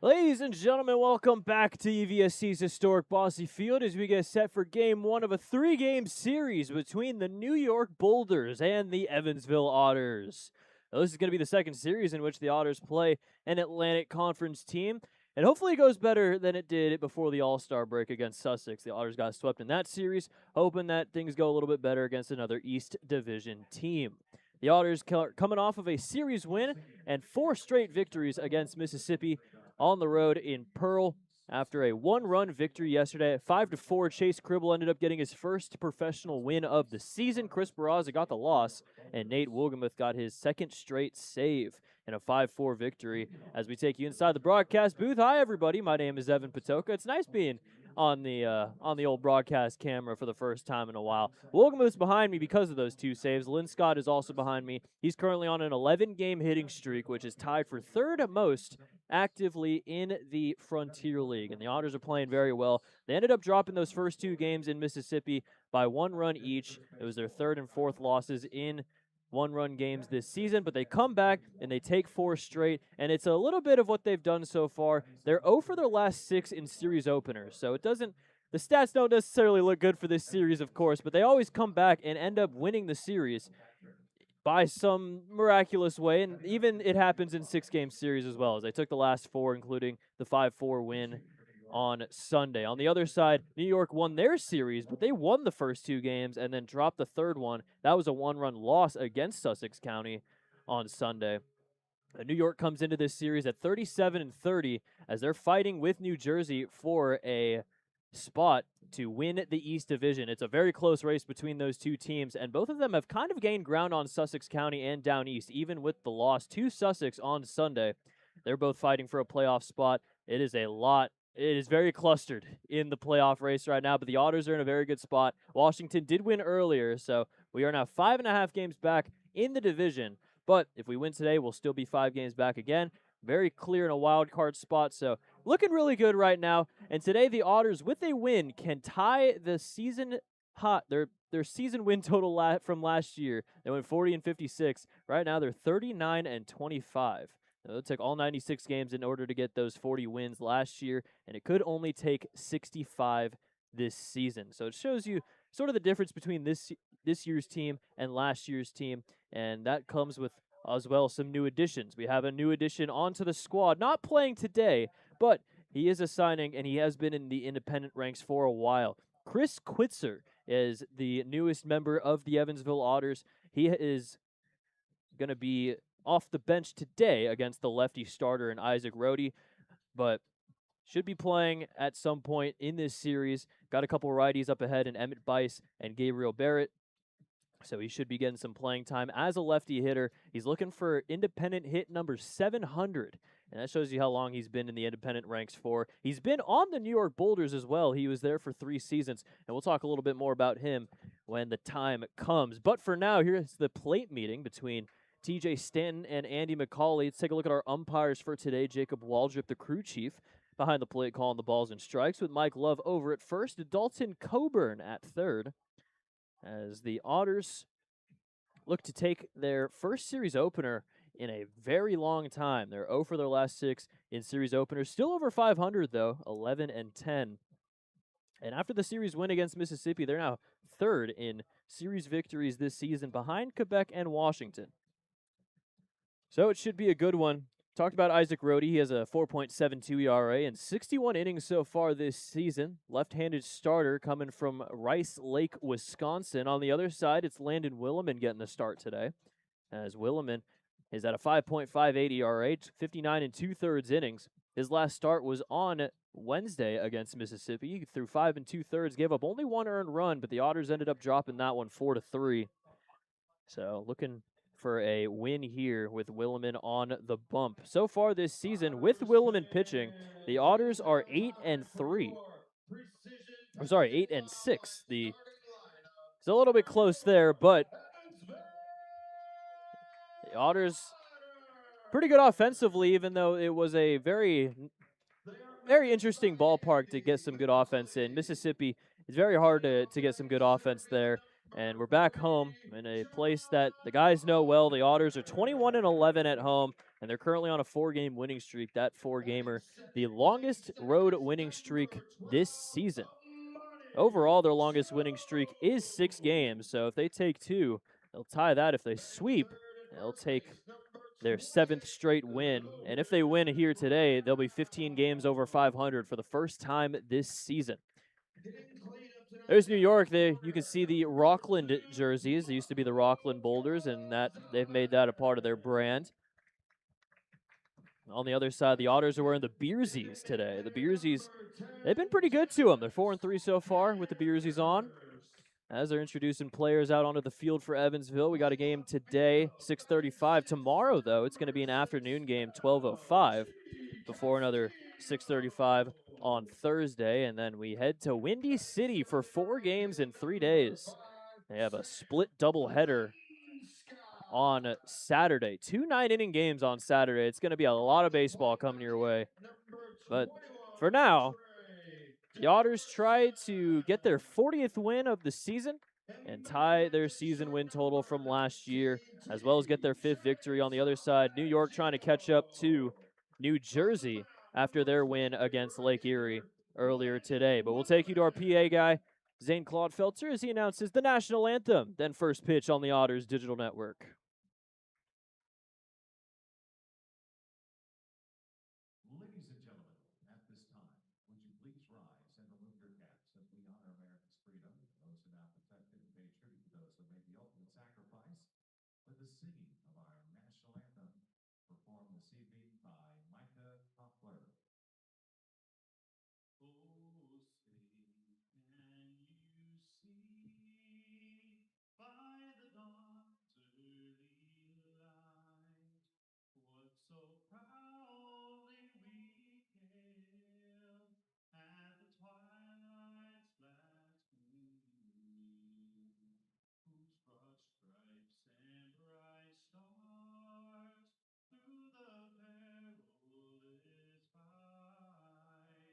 Ladies and gentlemen, welcome back to EVSC's historic Bossy Field as we get set for game one of a three-game series between the New York Boulders and the Evansville Otters. Now, this is going to be the second series in which the Otters play an Atlantic Conference team, and hopefully it goes better than it did before the All-Star break against Sussex. The Otters got swept in that series, hoping that things go a little bit better against another East Division team. The Otters coming off of a series win and 4 straight victories against Mississippi on the road in Pearl. After a one-run victory yesterday at 5-4, Chase Cribble ended up getting his first professional win of the season. Chris Barraza got the loss, and Nate Woolgamuth got his second straight save in a 5-4 victory. As we take you inside the broadcast booth, hi everybody, my name is Evan Patoka. It's nice being on the old broadcast camera for the first time in a while. Woolgamuth's behind me because of those 2 saves. Lynn Scott is also behind me. He's currently on an 11-game hitting streak, which is tied for third most actively in the Frontier League, and the Otters are playing very well. They ended up dropping those first 2 games in Mississippi by 1 run each. It was their 3rd and 4th losses in one-run games this season, but they come back and they take 4 straight, and it's a little bit of what they've done so far. They're 0 for their last 6 in series openers, so the stats don't necessarily look good for this series, of course, but they always come back and end up winning the series by some miraculous way, and even it happens in 6-game series as well, as they took the last 4, including the 5-4 win on Sunday. On the other side, New York won their series, but they won the first 2 games and then dropped the 3rd one. That was a 1-run loss against Sussex County on Sunday. New York comes into this series at 37-30 as they're fighting with New Jersey for a spot to win the East Division. It's a very close race between those 2 teams, and both of them have kind of gained ground on Sussex County and down east, even with the loss to Sussex on Sunday. They're both fighting for a playoff spot. It is very clustered in the playoff race right now, but the Otters are in a very good spot. Washington did win earlier, so we are now 5.5 games back in the division, but if we win today, we'll still be 5 games back again. Very clear in a wild card spot, so looking really good right now. And today, the Otters, with a win, can tie the season their season win total from last year. They went 40-56. Right now, they're 39-25. It took all 96 games in order to get those 40 wins last year, and it could only take 65 this season. So it shows you sort of the difference between this year's team and last year's team, and that comes with as well some new additions. We have a new addition onto the squad, not playing today, but he is a signing, and he has been in the independent ranks for a while. Chris Quitzer is the newest member of the Evansville Otters. He is going to be off the bench today against the lefty starter in Isaac Rohde, but should be playing at some point in this series. Got a couple righties up ahead in Emmett Bice and Gabriel Barrett, so he should be getting some playing time as a lefty hitter. He's looking for independent hit number 700, and that shows you how long he's been in the independent ranks for. He's been on the New York Boulders as well. He was there for 3 seasons, and we'll talk a little bit more about him when the time comes. But for now, here's the plate meeting between TJ Stanton and Andy McCauley. Let's take a look at our umpires for today. Jacob Waldrop, the crew chief, behind the plate calling the balls and strikes, with Mike Love over at first, Dalton Coburn at third, as the Otters look to take their first series opener in a very long time. They're 0 for their last 6 in series openers. Still over 500, though, 11-10. And after the series win against Mississippi, they're now 3rd in series victories this season, behind Quebec and Washington. So it should be a good one. Talked about Isaac Rohde. He has a 4.72 ERA and 61 innings so far this season. Left-handed starter coming from Rice Lake, Wisconsin. On the other side, it's Landon Williman getting the start today, as Williman is at a 5.58 ERA, 59 2/3 innings. His last start was on Wednesday against Mississippi. He threw 5 2/3, gave up only 1 earned run, but the Otters ended up dropping that one 4-3. So looking for a win here with Williman on the bump. So far this season, with Williman pitching, the Otters are 8-3. I'm sorry, 8-6. It's a little bit close there, but the Otters pretty good offensively, even though it was a very interesting ballpark to get some good offense in. Mississippi, it's very hard to get some good offense there. And we're back home in a place that the guys know well. The Otters are 21-11 at home. and they're currently on a 4-game winning streak. That 4-gamer, the longest road winning streak this season. Overall, their longest winning streak is 6 games, so if they take 2, they'll tie that. If they sweep, they'll take their 7th straight win. And if they win here today, they'll be 15 games over 500 for the first time this season. There's New York. You can see the Rockland jerseys. They used to be the Rockland Boulders, and they've made that a part of their brand. On the other side, the Otters are wearing the Beersies today. The Beersies, they've been pretty good to them. They're 4-3 so far with the Beersies on, as they're introducing players out onto the field for Evansville. We got a game today, 6:35. Tomorrow, though, it's going to be an afternoon game, 12:05, before another 6:35 on Thursday. And then we head to Windy City for 4 games in 3 days. They have a split doubleheader on Saturday. 2 9-inning games on Saturday. It's going to be a lot of baseball coming your way. But for now, the Otters try to get their 40th win of the season and tie their season win total from last year, as well as get their 5th victory. On the other side, New York trying to catch up to New Jersey after their win against Lake Erie earlier today. But we'll take you to our PA guy, Zane Claude Felter, as he announces the national anthem, then first pitch on the Otters Digital Network. Ladies and gentlemen, at this time, would you please rise and remove your caps as we honor America's freedom, those who now protect it, and pay tribute to those who made the ultimate sacrifice with the singing of our national anthem, performed this evening by Micah Koppler. Oh, say, can you see by the dawn's early light what so proudly we hailed at the twilight's last gleam, whose broad stripes and bright stars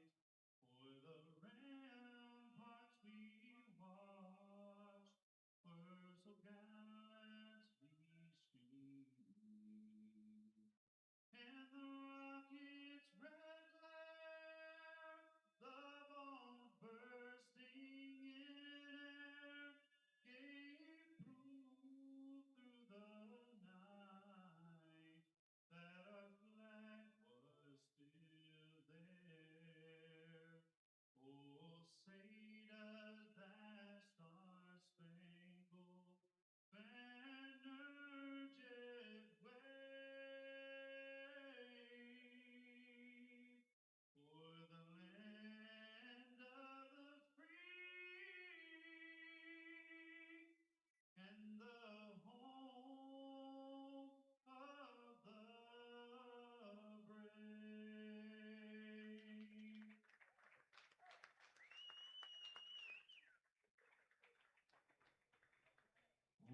through the perilous fight for the ramparts we watched were so gallantly streamed, and the rocket's red glare, the bomb bursting in air, gave proof through the night that our flag was still there. Oh, say does that star-spangled banner jet wave for the land of the free and the home of the brave.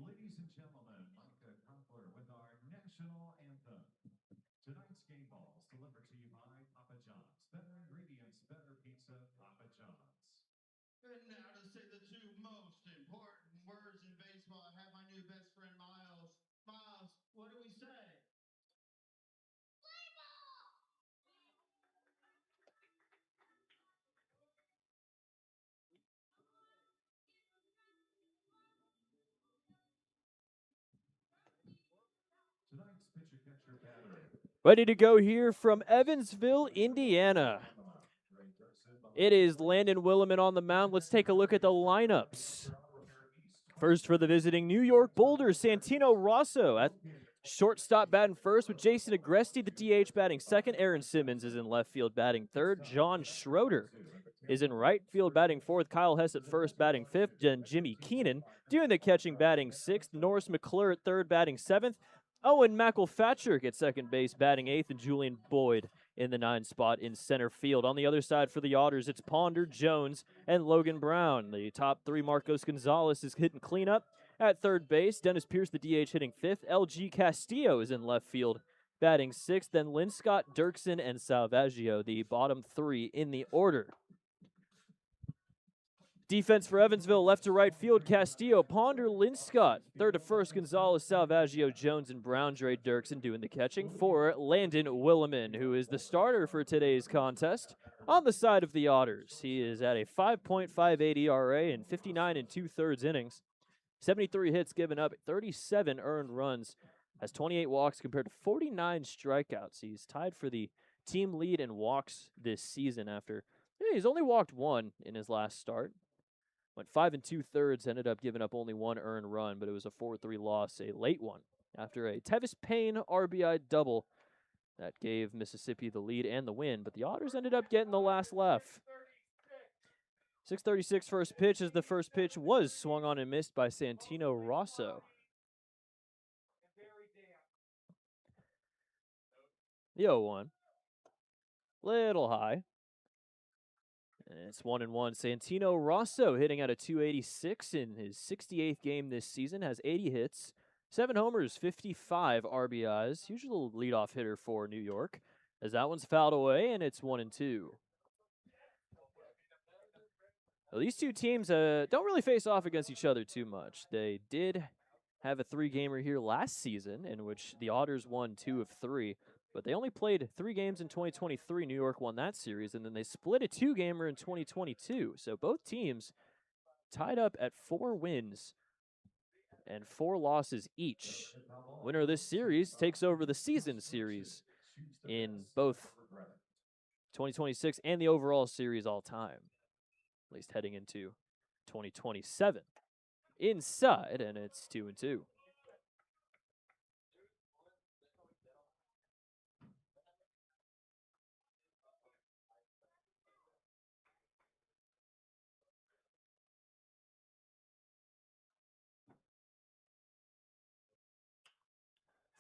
Ladies and gentlemen, Micah Koppler with our national anthem. Tonight's game balls delivered to you by Papa John's. Better ingredients, better pizza, Papa John's. And now to say the 2 most important words in baseball, I have my new best friend, Miles. Miles, what do we say? Tonight's pitcher catcher batter. Ready to go here from Evansville, Indiana. It is Landon Williman on the mound. Let's take a look at the lineups. First for the visiting New York Boulders, Santino Rosso at shortstop batting first with Jason Agresti, the DH, batting second. Aaron Simmons is in left field batting third. John Schroeder is in right field batting fourth. Kyle Hess at first batting fifth. And Jimmy Keenan doing the catching batting sixth. Norris McClure at third batting seventh. Owen McElfatcher at second base batting eighth. And Julian Boyd in the 9 spot in center field. On the other side for the Otters, it's Ponder, Jones, and Logan Brown. The top 3, Marcos Gonzalez is hitting cleanup at third base. Dennis Pierce, the DH, hitting fifth. LG Castillo is in left field batting sixth. Then Linscott, Dirksen, and Salvaggio, the bottom 3 in the order. Defense for Evansville, left to right field, Castillo, Ponder, Linscott. Third to first, Gonzalez, Salvaggio, Jones, and Brown. Dre Dirksen doing the catching for Landon Williman, who is the starter for today's contest. On the side of the Otters, he is at a 5.58 ERA in 59 and 2/3 innings. 73 hits given up, 37 earned runs, has 28 walks compared to 49 strikeouts. He's tied for the team lead in walks this season after he's only walked one in his last start. Went 5 2/3, ended up giving up only one earned run, but it was a 4-3 loss, a late one, after a Tevis Payne RBI double that gave Mississippi the lead and the win, but the Otters ended up getting the last laugh. 6:36 first pitch, as the first pitch was swung on and missed by Santino Rosso. The 0-1. Little high. And it's 1-1. Santino Rosso hitting at a 286 in his 68th game this season, has 80 hits, 7 homers, 55 RBIs. Usual leadoff hitter for New York, as that one's fouled away, and it's 1-2. Well, these two teams don't really face off against each other too much. They did have a 3-gamer here last season, in which the Otters won 2 of 3. But they only played 3 games in 2023. New York won that series, and then they split a 2-gamer in 2022. So both teams tied up at 4 wins and 4 losses each. Winner of this series takes over the season series in both 2026 and the overall series all time, at least heading into 2027. Inside, and it's 2-2.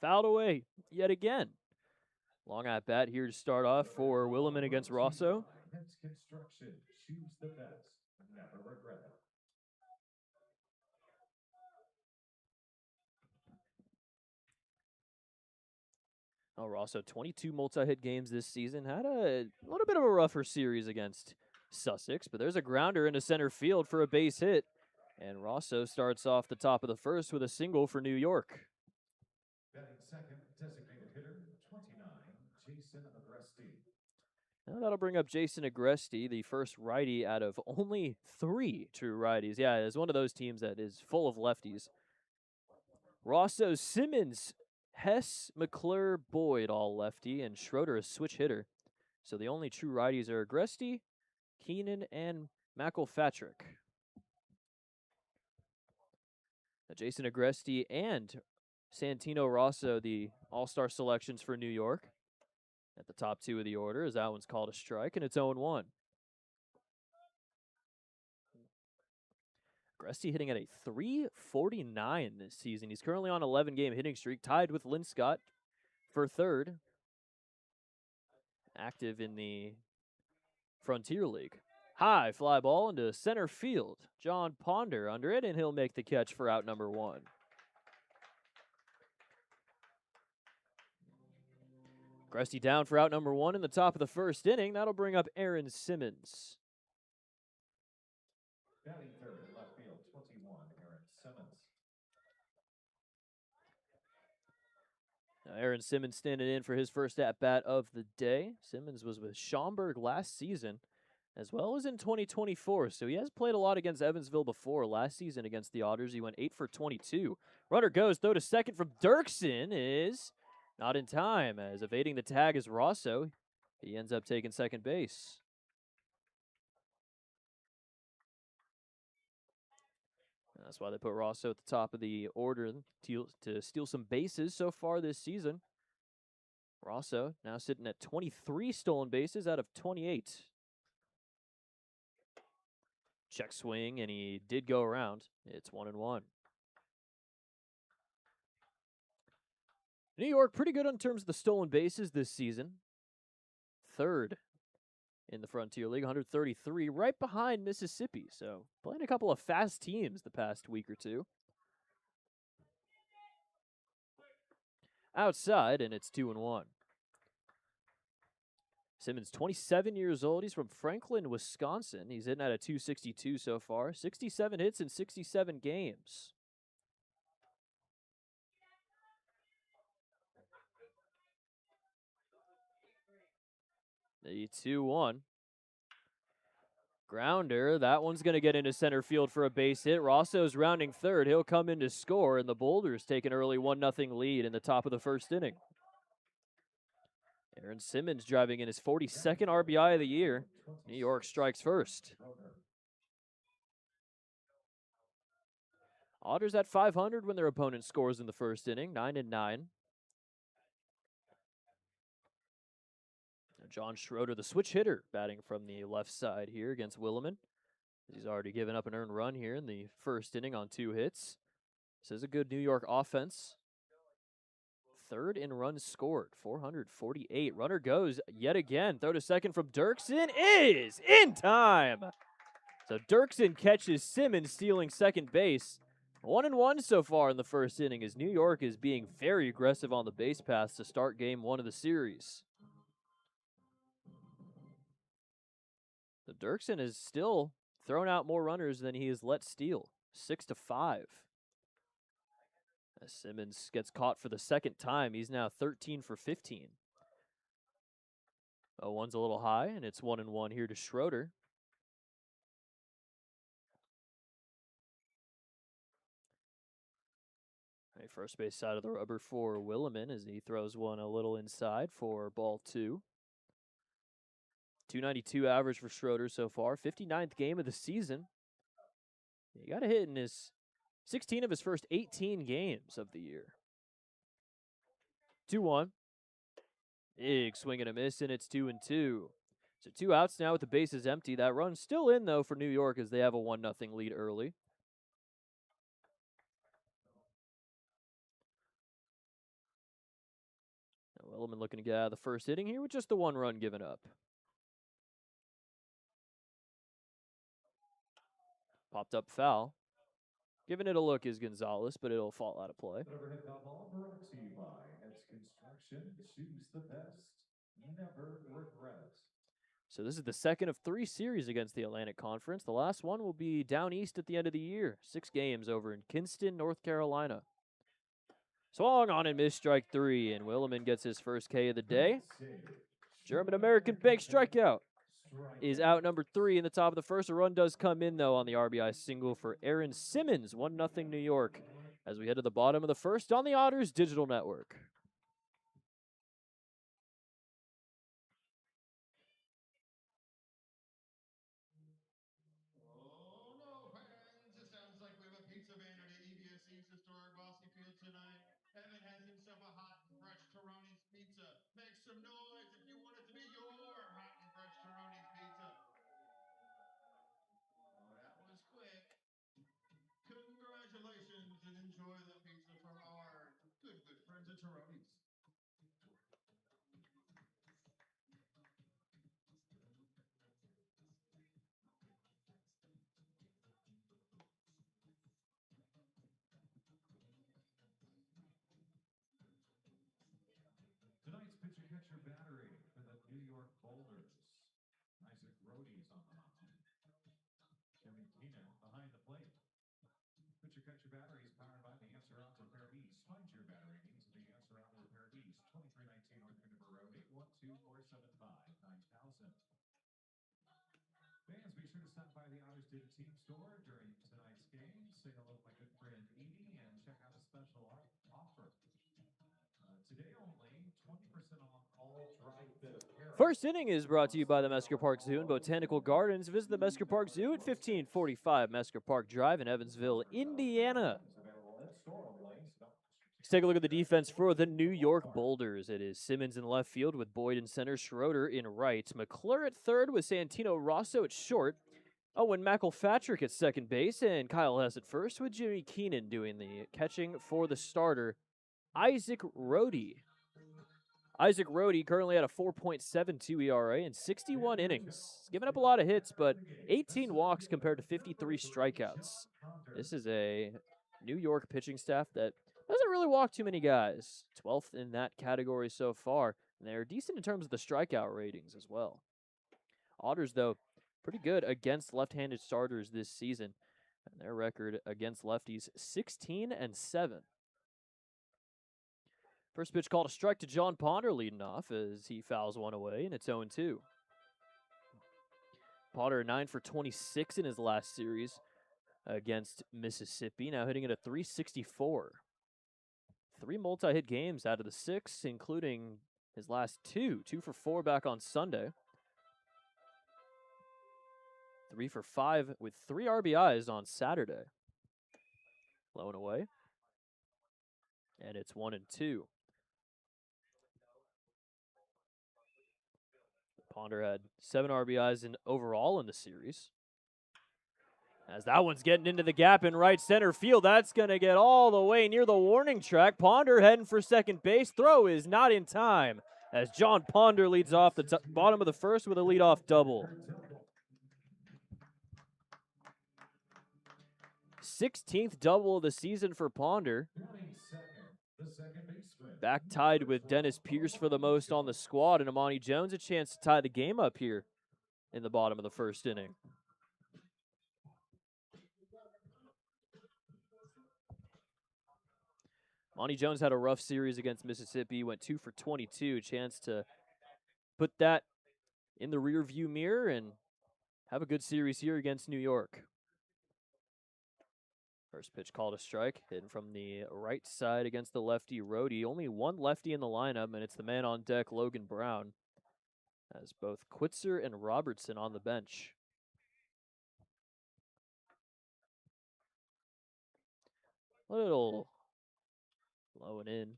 Fouled away yet again. Long at bat here to start off for Williman against Rosso. Hence construction. Choose the best. Never regret it. Oh, Rosso, 22 multi-hit games this season. Had a little bit of a rougher series against Sussex, but there's a grounder into center field for a base hit. And Rosso starts off the top of the first with a single for New York. Batting second, designated hitter, 29, Jason Agresti. Now that'll bring up Jason Agresti, the first righty out of only 3 true righties. Yeah, it's one of those teams that is full of lefties. Rosso, Simmons, Hess, McClure, Boyd, all lefty, and Schroeder a switch hitter. So the only true righties are Agresti, Keenan, and McElpatrick. Jason Agresti and Santino Rosso, the all-star selections for New York, at the top 2 of the order, as that one's called a strike, and it's 0-1. Agresti hitting at a 349 this season. He's currently on 11-game hitting streak, tied with Linscott for third. Active in the Frontier League. High fly ball into center field. John Ponder under it, and he'll make the catch for out number 1. Agresti down for out number 1 in the top of the first inning. That'll bring up Aaron Simmons. Batting third, left field, 21, Aaron Simmons. Now Aaron Simmons standing in for his first at-bat of the day. Simmons was with Schaumburg last season, as well as in 2024, so he has played a lot against Evansville before. Last season against the Otters, he went 8 for 22. Runner goes, throw to second from Dirksen is not in time, as evading the tag is Rosso. He ends up taking second base. That's why they put Rosso at the top of the order to steal some bases so far this season. Rosso now sitting at 23 stolen bases out of 28. Check swing, and he did go around. It's 1-1. New York pretty good in terms of the stolen bases this season. Third in the Frontier League, 133, right behind Mississippi. So playing a couple of fast teams the past week or two. Outside, and it's 2-1. Simmons, 27 years old. He's from Franklin, Wisconsin. He's hitting at a 262 so far. 67 hits in 67 games. The 2-1. Grounder. That one's going to get into center field for a base hit. Rosso's rounding third. He'll come in to score, and the Boulders take an early 1-0 lead in the top of the first inning. Aaron Simmons driving in his 42nd RBI of the year. New York strikes first. Otters at 500 when their opponent scores in the first inning, 9-9. John Schroeder, the switch hitter, batting from the left side here against Williman. He's already given up an earned run here in the first inning on 2 hits. This is a good New York offense. Third in runs scored, 448. Runner goes yet again. Throw to second from Dirksen is in time. So Dirksen catches Simmons stealing second base. 1-1 so far in the first inning as New York is being very aggressive on the base paths to start game 1 of the series. So Dirksen has still thrown out more runners than he has let steal, 6-5. As Simmons gets caught for the second time, he's now 13 for 15. 0-1's a little high, and it's 1-1 here to Schroeder. First base side of the rubber for Williman as he throws one a little inside for ball 2. 292 average for Schroeder so far. 59th game of the season. He got a hit in his 16 of his first 18 games of the year. 2-1. Big swing and a miss, and it's 2-2. So 2 outs now with the bases empty. That run's still in, though, for New York as they have a 1-0 lead early. Williman looking to get out of the first inning here with just the 1 run given up. Popped up foul. Giving it a look is Gonzalez, but it'll fall out of play. Overhead ball brought to you by Ed's Construction. Choose the best. Never regret. So this is the second of 3 series against the Atlantic Conference. The last one will be down east at the end of the year. 6 games over in Kinston, North Carolina. Swung on and missed strike 3, and Williman gets his first K of the day. German-American bank strikeout is out number 3 in the top of the first. A run does come in, though, on the RBI single for Aaron Simmons. 1-0 New York as we head to the bottom of the first on the Otters Digital Network. Oh no, fans! It sounds like we have a pizza banner to EVSC's historic Bossy Field tonight. Evan has himself a hot and fresh Toroni's pizza. Make some noise if you want it to be your hot and fresh Toroni's pizza. Oh, that was quick. Congratulations and enjoy the pizza from our good friends at Toroni's. Tonight's pitcher catcher battery for the New York Boulders. Isaac Rohde's on the mound. Jimmy Keenan behind the plate. Pitcher catcher battery is powered by the Answer Auto Repair East. Find your battery needs at the Answer Auto Repair East, 2319 North Vancouver Road, 812-475-9000. Fans, be sure to stop by the Otters Dig Team Store during tonight's game. Say hello to my good friend Edie and check out a special offer. Today only, 20% off all dry fit apparel. First inning is brought to you by the Mesker Park Zoo and Botanical Gardens. Visit the Mesker Park Zoo at 1545 Mesker Park Drive in Evansville, Indiana. Let's take a look at the defense for the New York Boulders. It is Simmons in left field with Boyd in center, Schroeder in right, McClure at third with Santino Rosso at short, Owen McElpatrick at second base, and Kyle Hess at first with Jimmy Keenan doing the catching for the starter, Isaac Rohde. Isaac Rohde currently at a 4.72 ERA in 61 innings. He's given up a lot of hits, but 18 walks compared to 53 strikeouts. This is a New York pitching staff that doesn't really walk too many guys. 12th in that category so far. And they're decent in terms of the strikeout ratings as well. Otters, though, pretty good against left-handed starters this season. And their record against lefties, 16-7. First pitch called a strike to John Ponder leading off as he fouls one away, and it's 0-2. Ponder 9 for 26 in his last series against Mississippi, now hitting at a 364. 3 multi-hit games out of the 6, including his last 2. 2 for 4 back on Sunday. 3 for 5 with 3 RBIs on Saturday. Low and away. And it's 1-2. Ponder had 7 RBIs overall in the series. As that one's getting into the gap in right center field, that's going to get all the way near the warning track. Ponder heading for second base. Throw is not in time as John Ponder leads off the bottom of the first with a leadoff double. 16th double of the season for Ponder. Back tied with Dennis Pierce for the most on the squad, and Amani Jones a chance to tie the game up here in the bottom of the first inning. Amani Jones had a rough series against Mississippi, went 2 for 22, chance to put that in the rearview mirror and have a good series here against New York. First pitch called a strike, hitting from the right side against the lefty Rhodey. Only one lefty in the lineup, and it's the man on deck, Logan Brown, as both Quitzer and Robertson on the bench. Little low and in.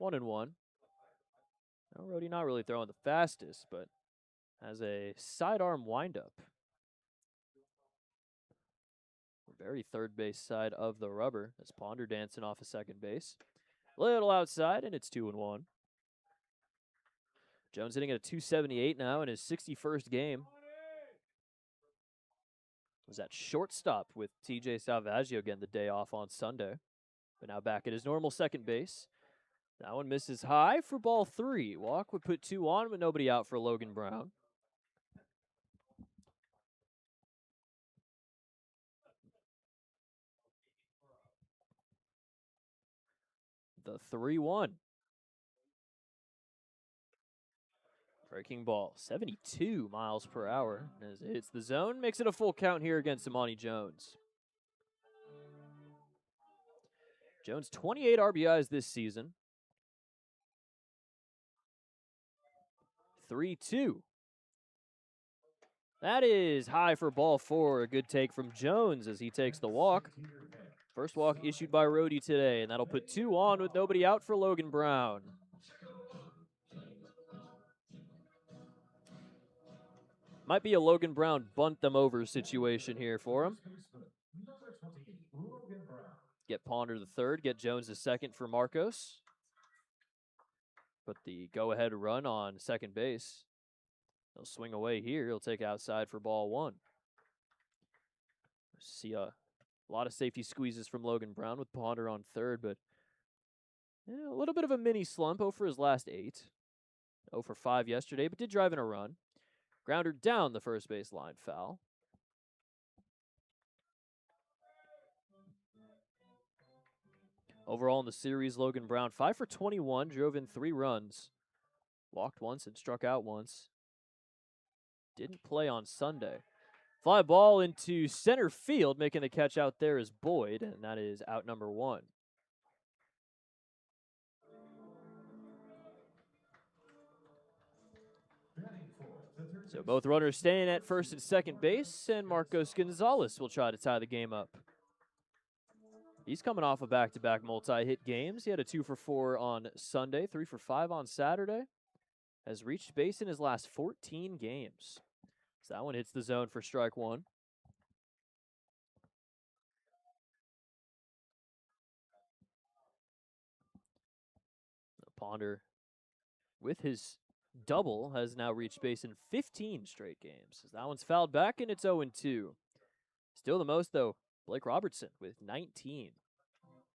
1-1. Now Rhodey not really throwing the fastest, but has a sidearm windup. Very third base side of the rubber as Ponder dancing off of second base. Little outside, and it's 2-1. Jones hitting at a 278 now in his 61st game. Was at shortstop with TJ Salvaggio getting the day off on Sunday. But now back at his normal second base. That one misses high for ball 3. Walk would put 2 on, but nobody out for Logan Brown. The 3-1. Breaking ball, 72 miles per hour. As it hits the zone, makes it a full count here against Amani Jones. Jones, 28 RBIs this season. 3-2. That is high for ball 4. A good take from Jones as he takes the walk. First walk issued by Rhodey today, and that'll put 2 on with nobody out for Logan Brown. Might be a Logan Brown bunt them over situation here for him. Get Ponder the third, get Jones the second for Marcos. Put the go-ahead run on second base. He'll swing away here. He'll take outside for ball 1. See a lot of safety squeezes from Logan Brown with Ponder on third, but a little bit of a mini slump. 0 for his last 8. 0 for 5 yesterday, but did drive in a run. Grounder down the first base line, foul. Overall in the series, Logan Brown 5 for 21, drove in 3 runs. Walked once and struck out once. Didn't play on Sunday. Fly ball into center field, making the catch out there is Boyd, and that is out number 1. So both runners staying at first and second base, and Marcos Gonzalez will try to tie the game up. He's coming off of back-to-back multi-hit games. He had a 2 for 4 on Sunday, 3 for 5 on Saturday. Has reached base in his last 14 games. So that one hits the zone for strike 1. Ponder, with his double, has now reached base in 15 straight games. That one's fouled back, and it's 0-2. Still the most, though, Blake Robertson with 19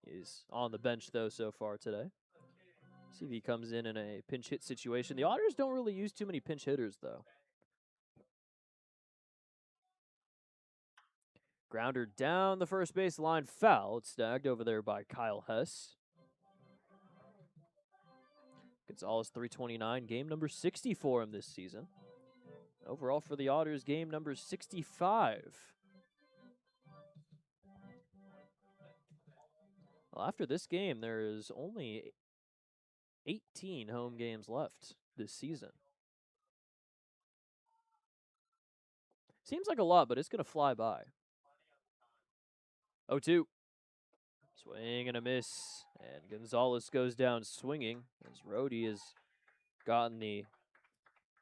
is on the bench, though, so far today. See if he comes in a pinch hit situation. The Otters don't really use too many pinch hitters, though. Grounder down the first base line, foul. It's snagged over there by Kyle Hess. Gonzalez 329, game number 60 for him this season. Overall for the Otters, game number 65. Well, after this game, there is only 18 home games left this season. Seems like a lot, but it's going to fly by. 0-2. Swing and a miss. And Gonzalez goes down swinging as Rhodey has gotten the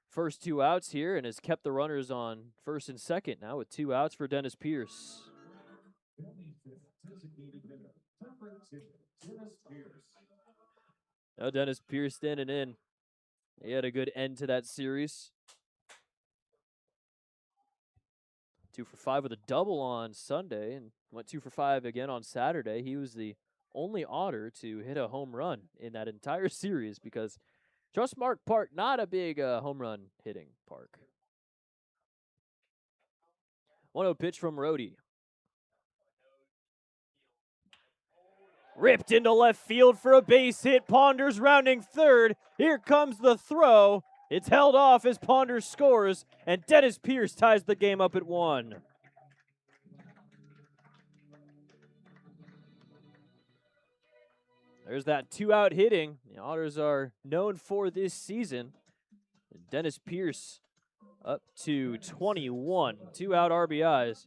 first 2 outs here and has kept the runners on first and second now with 2 outs for Dennis Pierce. Now Dennis Pierce standing in. He had a good end to that series. 2 for 5 with a double on Sunday and went 2 for 5 again on Saturday. He was the only Otter to hit a home run in that entire series because Trustmark Park, not a big home run hitting park. 1-0 pitch from Rhodey. Ripped into left field for a base hit. Ponders rounding third. Here comes the throw. It's held off as Ponders scores, and Dennis Pierce ties the game up at 1. There's that 2-out hitting the Otters are known for this season. Dennis Pierce up to 21, 2-out RBIs,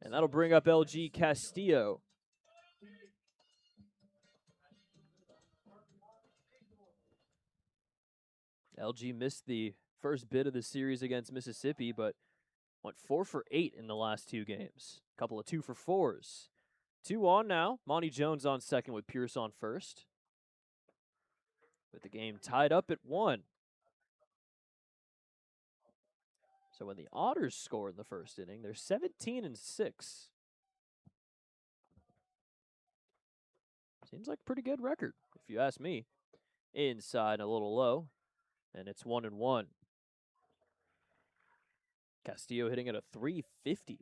and that'll bring up LG Castillo. LG missed the first bit of the series against Mississippi, but went 4 for 8 in the last 2 games. A couple of 2 for 4s. 2 on now. Monty Jones on second with Pierce on first. With the game tied up at 1. So when the Otters score in the first inning, they're 17-6. Seems like a pretty good record, if you ask me. Inside a little low, and it's 1-1. Castillo hitting at a .350.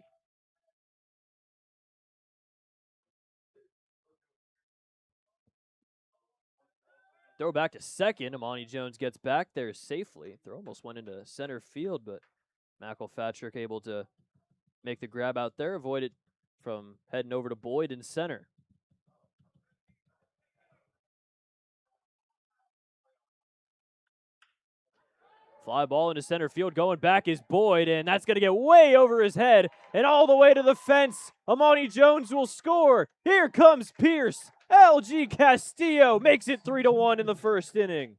Throw back to second. Amani Jones gets back there safely. Throw almost went into center field, but McElpatrick able to make the grab out there, avoid it from heading over to Boyd in center. Fly ball into center field. Going back is Boyd, and that's going to get way over his head and all the way to the fence. Amani Jones will score. Here comes Pierce. LG Castillo makes it 3-1 in the first inning.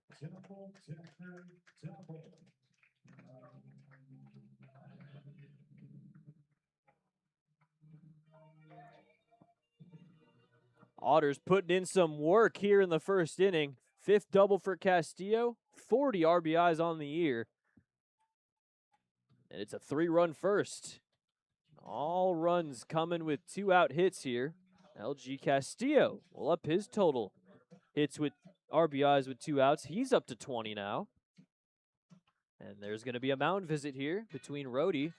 Otters putting in some work here in the first inning. 5th double for Castillo, 40 RBIs on the year. And it's a 3-run first. All runs coming with 2-out hits here. LG Castillo will up his total hits with RBIs with 2 outs. He's up to 20 now. And there's going to be a mound visit here between Rhodey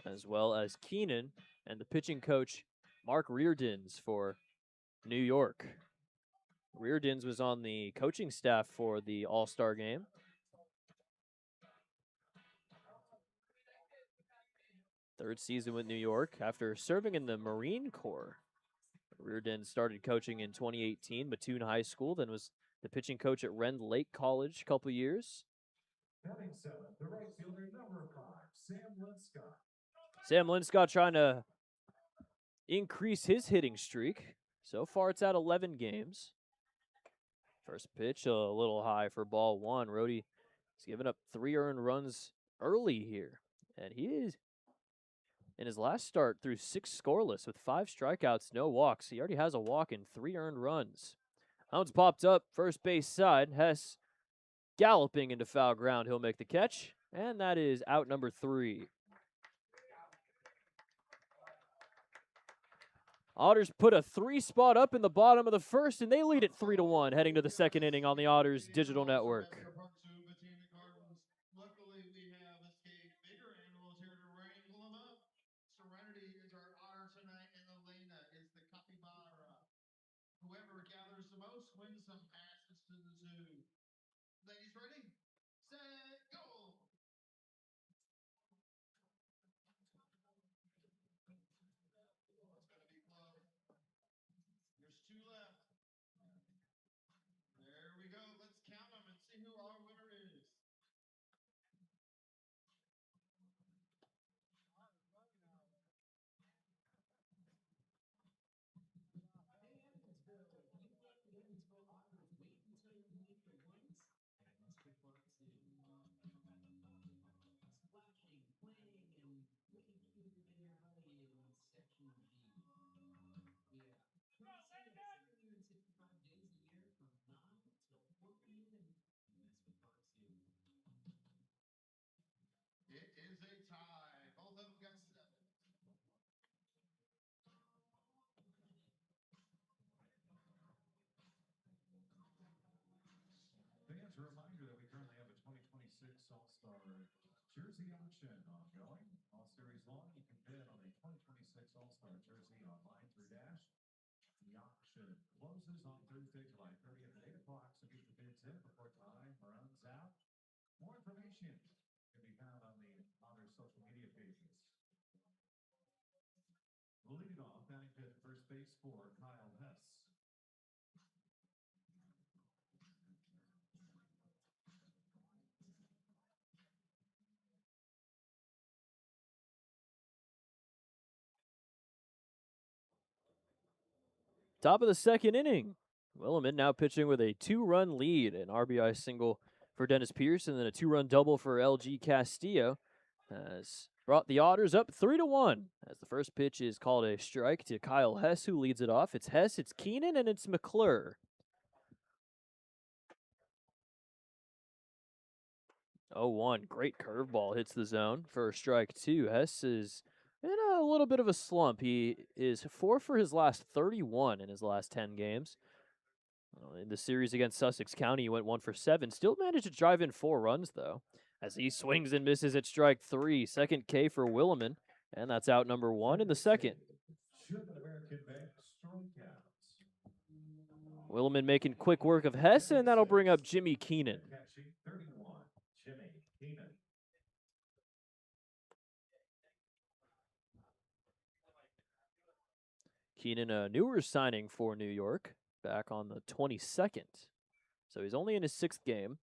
as well as Keenan and the pitching coach, Mark Reardons, for New York. Reardons was on the coaching staff for the All-Star game. Third season with New York after serving in the Marine Corps. Reardon started coaching in 2018, Mattoon High School, then was the pitching coach at Rend Lake College a couple years. The right fielder, number 5, Sam Linscott. Sam Linscott trying to increase his hitting streak. So far, it's at 11 games. First pitch, a little high for ball 1. Rhodey has given up 3 earned runs early here. And he is, in his last start, through 6 scoreless with 5 strikeouts, no walks. He already has a walk and 3 earned runs. Hounds popped up, first base side. Hess galloping into foul ground. He'll make the catch, and that is out number 3. Otters put a 3-spot up in the bottom of the first, and they lead it 3-1, heading to the second inning on the Otters digital network. Luckily, we have escaped bigger animals here to wrangle them up. Serenity is our otter tonight, and Elena is the capybara. Whoever gathers the most wins some passes to the zoo. Ladies ready? Set, go! It's going to be close. There's 2 left. There we go. Let's count them and see who our winner is. Evansville Otters, wait until you meet the ones. Evansville Otters, splashing, playing, and looking cute with everybody in Section G. Yeah. Courtesy of 365 days a year from 9 till 4 p.m. in Evansville Park Zoo. It is a tie. Both of them got 7. Fans, a reminder that we currently have a 2026 All-Star jersey auction ongoing. All series long, you can bid on a 2026 All-Star jersey online through Dash. The auction closes on Thursday, July 30th at 8 o'clock, so get your bids in before time runs out. More information can be found on the Otters social media pages. Leading off, batting fifth, first base for Kyle Hess. Top of the second inning. Williman now pitching with a 2-run lead, an RBI single for Dennis Pierce, and then a 2-run double for LG Castillo. Has brought the Otters up 3-1 as the first pitch is called a strike to Kyle Hess, who leads it off. It's Hess, it's Keenan, and it's McClure. 0-1, great curveball hits the zone for strike 2. Hess is in a little bit of a slump. He is 4 for his last 31 in his last 10 games. In the series against Sussex County, he went 1 for 7. Still managed to drive in 4 runs, though, as he swings and misses at strike 3. Second K for Williman, and that's out number 1 in the second. Williman making quick work of Hess, and that'll bring up Jimmy Keenan. Keenan, a newer signing for New York, back on the 22nd. So he's only in his 6th game.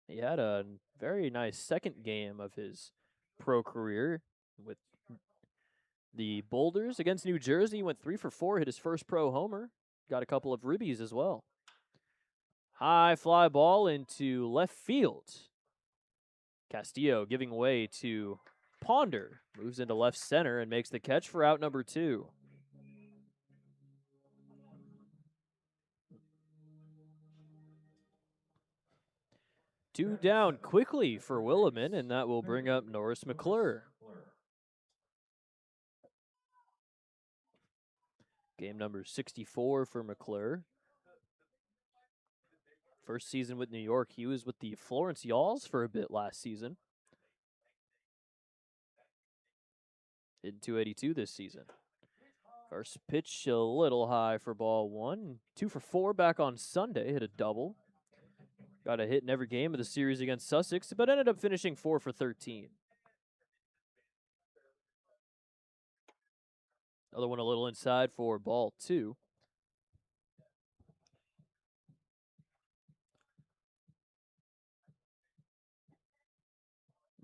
He had a very nice second game of his pro career with the Boulders against New Jersey. He went 3 for 4, hit his first pro homer. Got a couple of ribbies as well. High fly ball into left field. Castillo giving way to Ponder. Moves into left center and makes the catch for out number 2. Two down quickly for Williman, and that will bring up Norris McClure. Game number 64 for McClure. First season with New York, he was with the Florence Yalls for a bit last season. Hit 282 this season. First pitch a little high for ball 1. 2 for 4 back on Sunday, hit a double. Got a hit in every game of the series against Sussex, but ended up finishing 4 for 13. Another one a little inside for ball 2.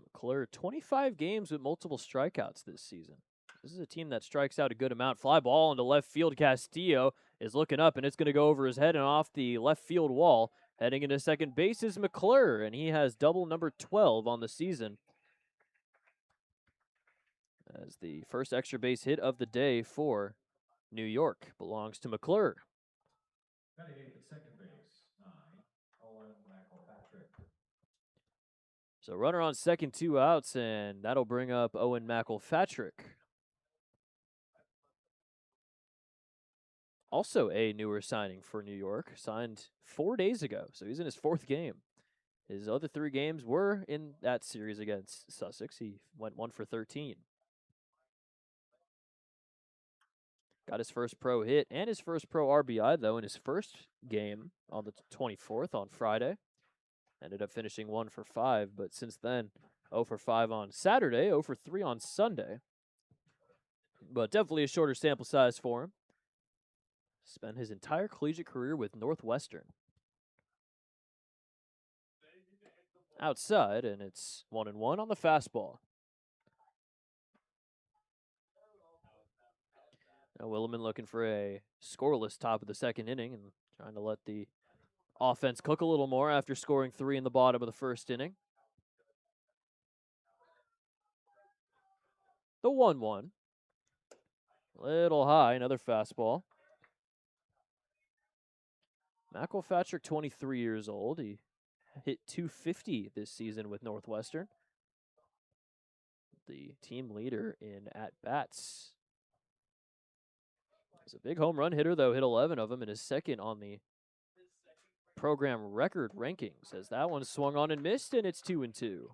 McClure, 25 games with multiple strikeouts this season. This is a team that strikes out a good amount. Fly ball into left field. Castillo is looking up, and it's going to go over his head and off the left field wall. Heading into second base is McClure, and he has double number 12 on the season. As the first extra base hit of the day for New York belongs to McClure. Second base, 9, Owen McElpatrick. So runner on second, 2 outs, and that'll bring up Owen McElpatrick. also a newer signing for New York, signed 4 days ago, so he's in his 4th game. His other 3 games were in that series against Sussex. He went 1 for 13. Got his first pro hit and his first pro RBI, though, in his first game on the 24th on Friday. Ended up finishing 1 for 5, but since then, 0 for 5 on Saturday, 0 for 3 on Sunday. But definitely a shorter sample size for him. Spent his entire collegiate career with Northwestern. Outside, and it's 1-1 on the fastball. Now Williman looking for a scoreless top of the 2nd inning and trying to let the offense cook a little more after scoring 3 in the bottom of the 1st inning. The 1-1. Little high, another fastball. McElpatrick, 23 years old. He hit .250 this season with Northwestern. The team leader in at-bats. He's a big home run hitter, though. Hit 11 of them and is 2nd on the program record rankings, as that one swung on and missed, and it's 2-2.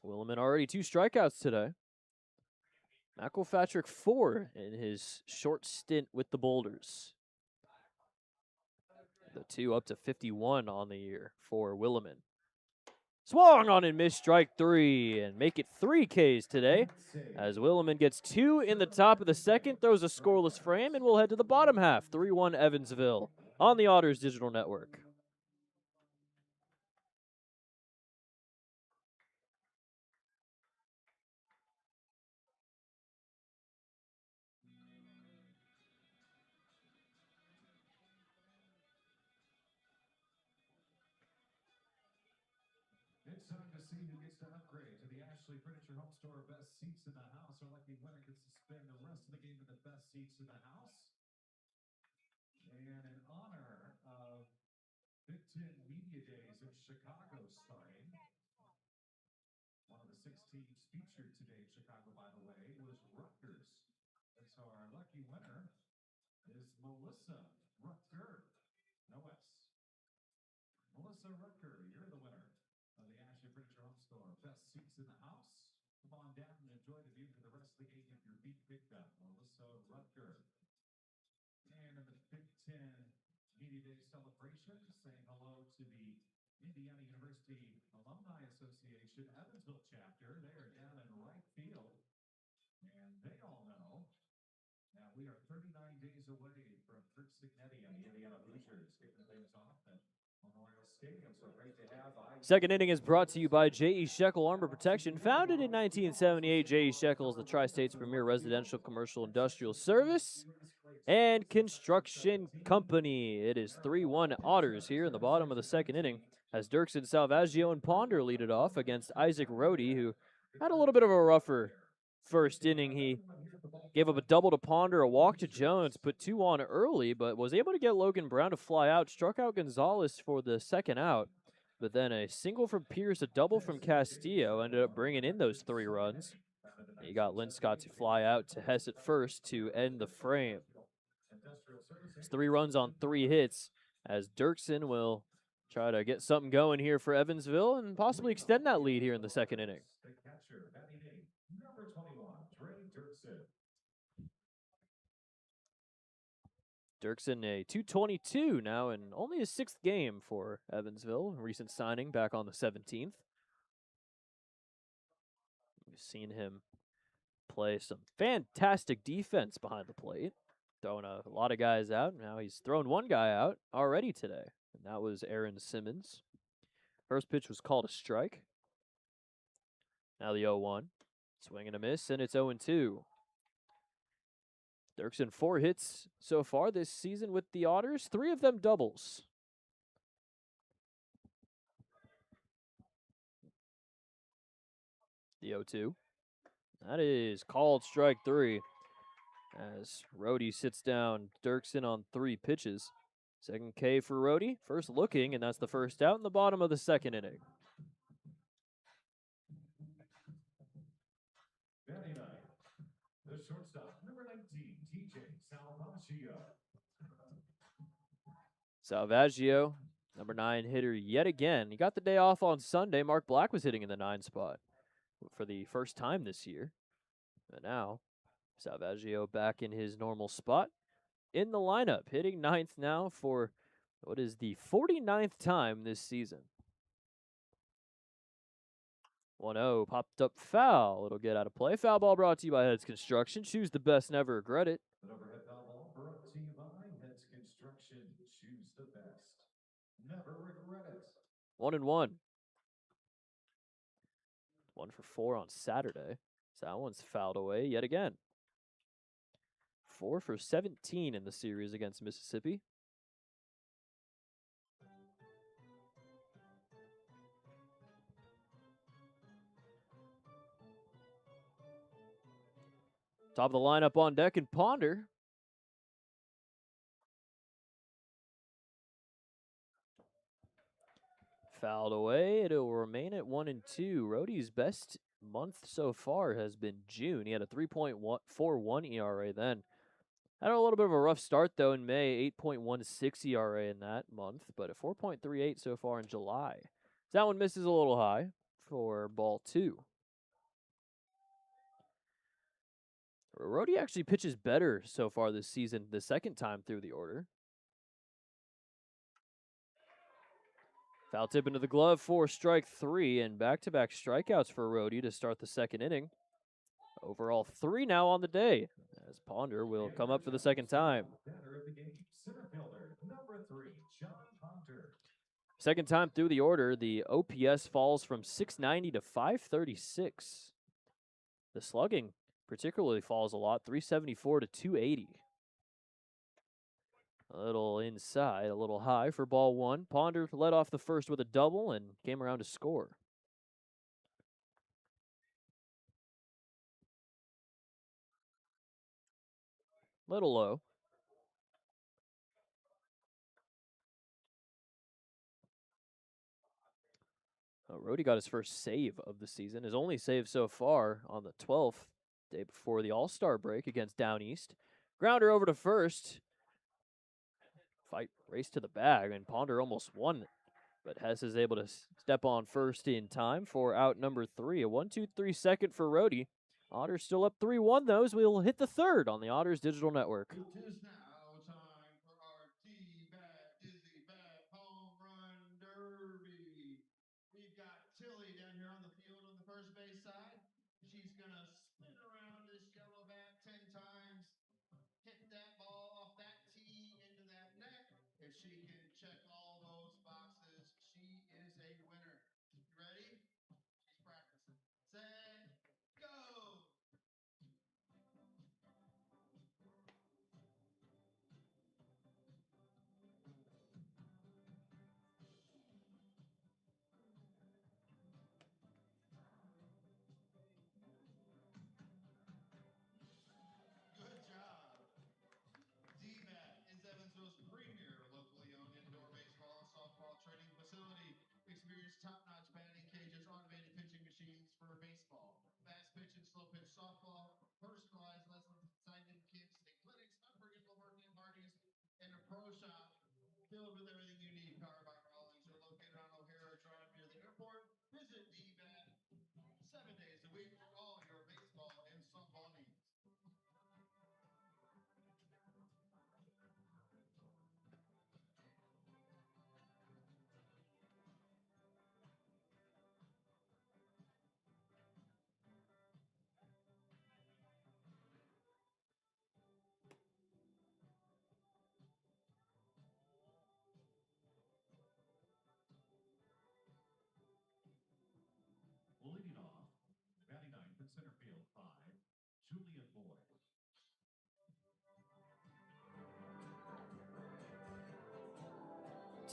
Williman already 2 strikeouts today. McElpatrick 4 in his short stint with the Boulders. The 2 up to 51 on the year for Williman. Swung on and missed, strike 3, and make it 3 Ks today, as Williman gets 2 in the top of the 2nd, throws a scoreless frame, and we'll head to the bottom half, 3-1 Evansville on the Otters Digital Network. It's time to see who gets to upgrade to the Ashley Furniture Home Store Best Seats in the House. Our lucky winner gets to spend the rest of the game in the best seats in the house. And in honor of Big Ten Media Days in Chicago starting, one of the 6 teams featured today in Chicago, by the way, was Rutgers. And so our lucky winner is Melissa Rutger. No S. Melissa Rutger, you're the winner of the Ashley Furniture Home Store Best Seats in the House. Come on down and enjoy the view for the rest of the game if your feet picked up. Melissa Rutger. And in the Big Ten Media Day celebration, saying hello to the Indiana University Alumni Association Evansville chapter. They are down in right field, and they all know that we are 39 days away from Kurt Signetti and the Indiana Hoosiers kicking things off at Memorial Stadium. So great to have. 2nd inning is brought to you by J.E. Shekel Armor Protection. Founded in 1978, J.E. Shekel is the Tri-State's premier residential, commercial, industrial service and construction company. It is 3-1 Otters here in the bottom of the 2nd inning, as Dirksen, Salvaggio, and Ponder lead it off against Isaac Rohde, who had a little bit of a rougher 1st inning. He gave up a double to Ponder, a walk to Jones, put 2 on early, but was able to get Logan Brown to fly out, struck out Gonzalez for the 2nd out. But then a single from Pierce, a double from Castillo, ended up bringing in those 3 runs. He got Linscott to fly out to Hess at first to end the frame. It's 3 runs on 3 hits, as Dirksen will try to get something going here for Evansville and possibly extend that lead here in the 2nd inning. Number 21, Trey Dirksen. Dirksen, a .222 now, and only his 6th game for Evansville. Recent signing back on the 17th. We've seen him play some fantastic defense behind the plate, throwing a lot of guys out. Now he's thrown 1 guy out already today, and that was Aaron Simmons. First pitch was called a strike. Now the 0-1. Swing and a miss, and it's 0-2. Dirksen 4 hits so far this season with the Otters, 3 of them doubles. The 0-2. That is called strike 3, as Rohde sits down Dirksen on 3 pitches. 2nd K for Rohde, first looking, and that's the 1st out in the bottom of the 2nd inning. The shortstop, number 19, TJ Salvaggio. Salvaggio, number 9 hitter yet again. He got the day off on Sunday. Mark Black was hitting in the 9 spot for the first time this year. And now, Salvaggio back in his normal spot in the lineup, hitting 9th now for what is the 49th time this season. 1-0, popped up foul. It'll get out of play. Foul ball brought to you by Heads Construction. Choose the best, never regret it. An overhead foul ball brought to you by Heads Construction. Choose the best. Never regret it. 1-1. 1 for 4 on Saturday. So that one's fouled away yet again. 4 for 17 in the series against Mississippi. Top of the lineup on deck and Ponder. Fouled away. It'll remain at 1-2. Rhodey's best month so far has been June. He had a 3.41 ERA then. Had a little bit of a rough start, though, in May. 8.16 ERA in that month, but a 4.38 so far in July. That one misses a little high for ball 2. Rhodey actually pitches better so far this season, the second time through the order. Foul tip into the glove for strike 3, and back-to-back strikeouts for Rhodey to start the second inning. Overall 3 now on the day, as Ponder will come up for the second time. Second time through the order, the OPS falls from 690 to 536. The slugging particularly falls a lot, 374 to 280. A little inside, a little high for ball 1. Ponder led off the first with a double and came around to score. Little low. Rhodey got his first save of the season. His only save so far on the 12th, day before the All-Star break against Down East. Grounder over to first. Fight, race to the bag, and Ponder almost won it. But Hess is able to step on first in time for out number 3. A 1-2-3 second for Rhodey. Otters still up 3-1, though, as we'll hit the third on the Otters Digital Network. It is now time for our D-Bat Dizzy Bat Home Run Derby. We've got Tilly down here on the field on the first base side. She's going to spin around this yellow bat 10 times, hit that ball off that tee into that net. If she can check all those boxes, she is a winner. You ready? She's practicing. Set, go! Good job. D-Bat is Evansville's premier locally owned indoor baseball and softball training facility. Experience top-notch batting cages, automated pitching machines for baseball, fast pitch and slow pitch softball, personalized lessons, signed-in kits and clinics, unforgettable birthday parties, and a pro shop filled with everything you need. Powered by Rollins. They're located on O'Hara Drive near the airport. Visit D-Bat 7 days a week for all your baseball and softball needs. Leading off, batting ninth in center field, 5, Julian Boyd.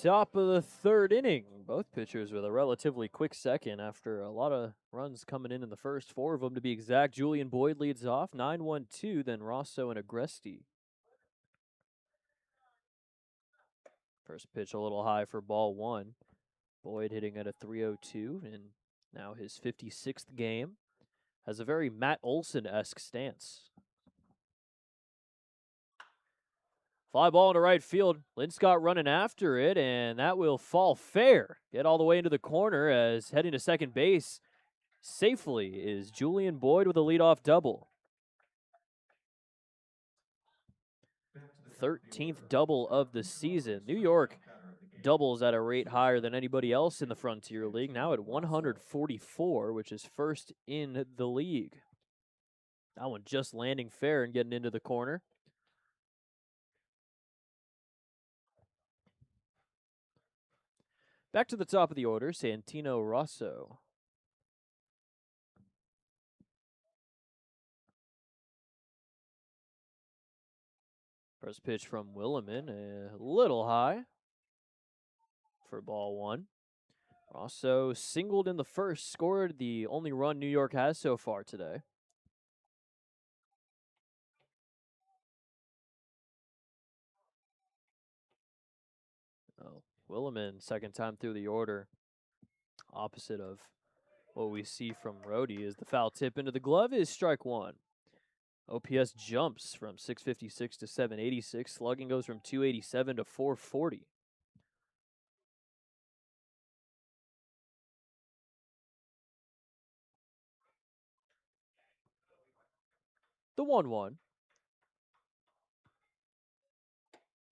Top of the third inning. Both pitchers with a relatively quick second after a lot of runs coming in the first. 4 of them to be exact. Julian Boyd leads off. 9-1-2, then Rosso and Agresti. First pitch a little high for ball 1. Boyd hitting at a 302 in now his 56th game. Has a very Matt Olson-esque stance. Fly ball into right field. Linscott running after it, and that will fall fair. Get all the way into the corner as heading to second base safely is Julian Boyd with a leadoff double. 13th double of the season. New York doubles at a rate higher than anybody else in the Frontier League, now at 144, which is first in the league. That one just landing fair and getting into the corner. Back to the top of the order, Santino Rosso. First pitch from Williman, a little high for ball one. Rosso singled in the first, scored the only run New York has so far today. Oh, Williman, second time through the order. Opposite of what we see from Rhodey is the foul tip into the glove is strike one. OPS jumps from 656 to 786. Slugging goes from 287 to 440. The 1-1.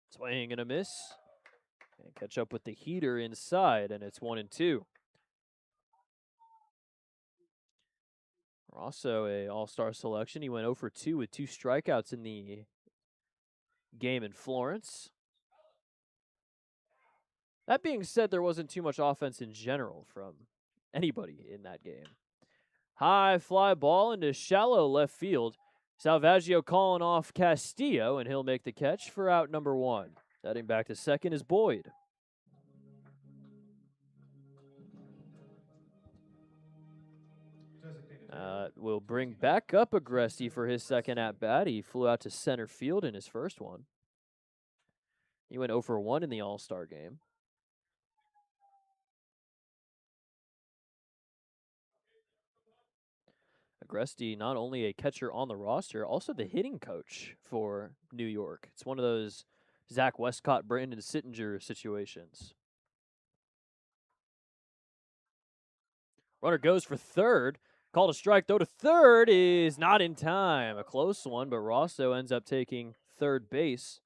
Swing and a miss. And catch up with the heater inside, and it's 1-2. Rosso, a all-star selection. He went 0 for 2 with 2 strikeouts in the game in Florence. That being said, there wasn't too much offense in general from anybody in that game. High fly ball into shallow left field. Salvaggio calling off Castillo, and he'll make the catch for out number 1. Heading back to second is Boyd. Will bring back up Agresti for his second at-bat. He flew out to center field in his first one. He went 0 for 1 in the All-Star game. Agresti, not only a catcher on the roster, also the hitting coach for New York. It's one of those Zach Westcott, Brandon Sittinger situations. Runner goes for third. Called a strike, though, to third is not in time. A close one, but Rosso ends up taking third base.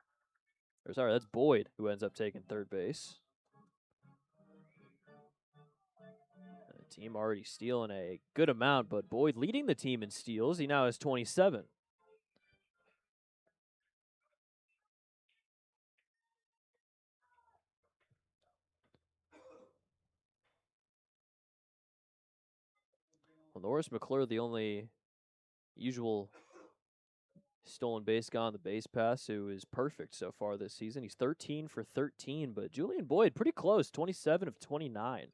Or sorry, that's Boyd who ends up taking third base. The team already stealing a good amount, but Boyd leading the team in steals. He now has 27. Well, Norris McClure, the only usual stolen base guy on the base pass who is perfect so far this season. He's 13 for 13, but Julian Boyd pretty close, 27 of 29.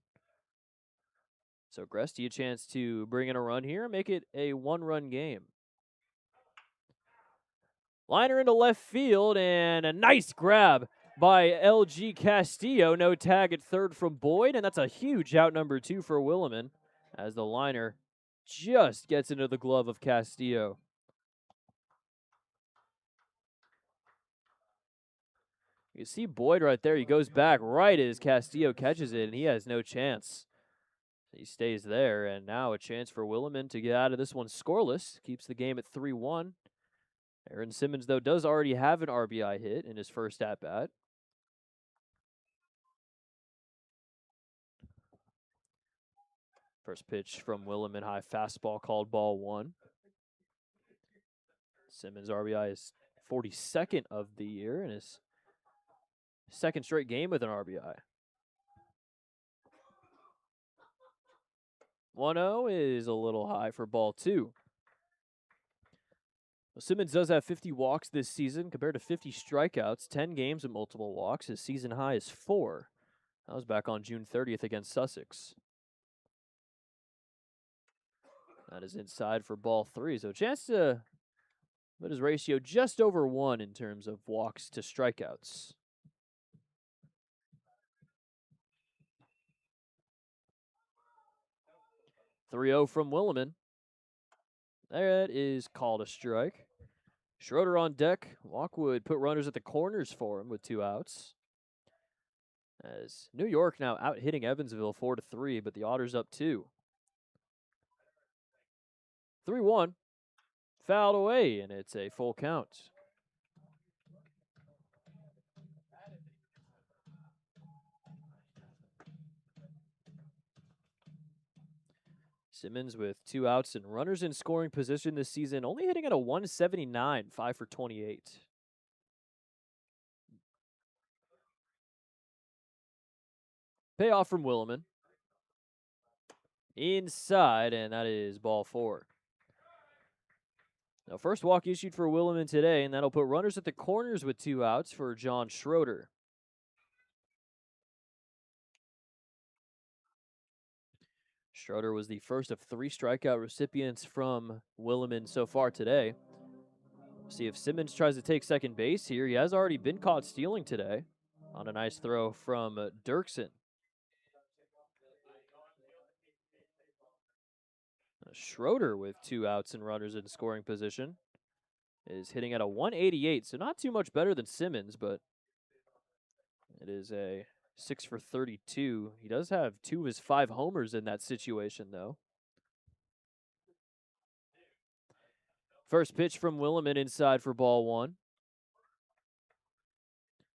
So Agresti a chance to bring in a run here, make it a one-run game. Liner into left field, and a nice grab by LG Castillo. No tag at third from Boyd, and that's a huge out number 2 for Williman as the liner just gets into the glove of Castillo. You see Boyd right there. He goes back right as Castillo catches it, and he has no chance. He stays there, and now a chance for Williman to get out of this one scoreless. Keeps the game at 3-1. Aaron Simmons, though, does already have an RBI hit in his first at-bat. First pitch from Williman, high fastball called ball 1. Simmons' RBI is 42nd of the year and his second straight game with an RBI. 1-0 is a little high for ball 2. Well, Simmons does have 50 walks this season compared to 50 strikeouts, 10 games with multiple walks. His season high is 4. That was back on June 30th against Sussex. That is inside for ball 3. So a chance to put his ratio just over 1 in terms of walks to strikeouts. .30 from Williman. That is called a strike. Schroeder on deck. Lockwood put runners at the corners for him with 2 outs. As New York now out hitting Evansville 4-3, but the Otters up 2. 3-1. Fouled away, and it's a full count. Simmons with 2 outs and runners in scoring position this season, only hitting at a 179, 5 for 28. Payoff from Williman. Inside, and that is ball 4. Now, first walk issued for Williman today, and that'll put runners at the corners with 2 outs for John Schroeder. Schroeder was the first of 3 strikeout recipients from Williman so far today. See if Simmons tries to take second base here. He has already been caught stealing today on a nice throw from Dirksen. Schroeder with 2 outs and runners in scoring position is hitting at a 188, so not too much better than Simmons, but it is a 6 for 32. He does have 2 of his 5 homers in that situation, though. First pitch from Williman inside for ball 1.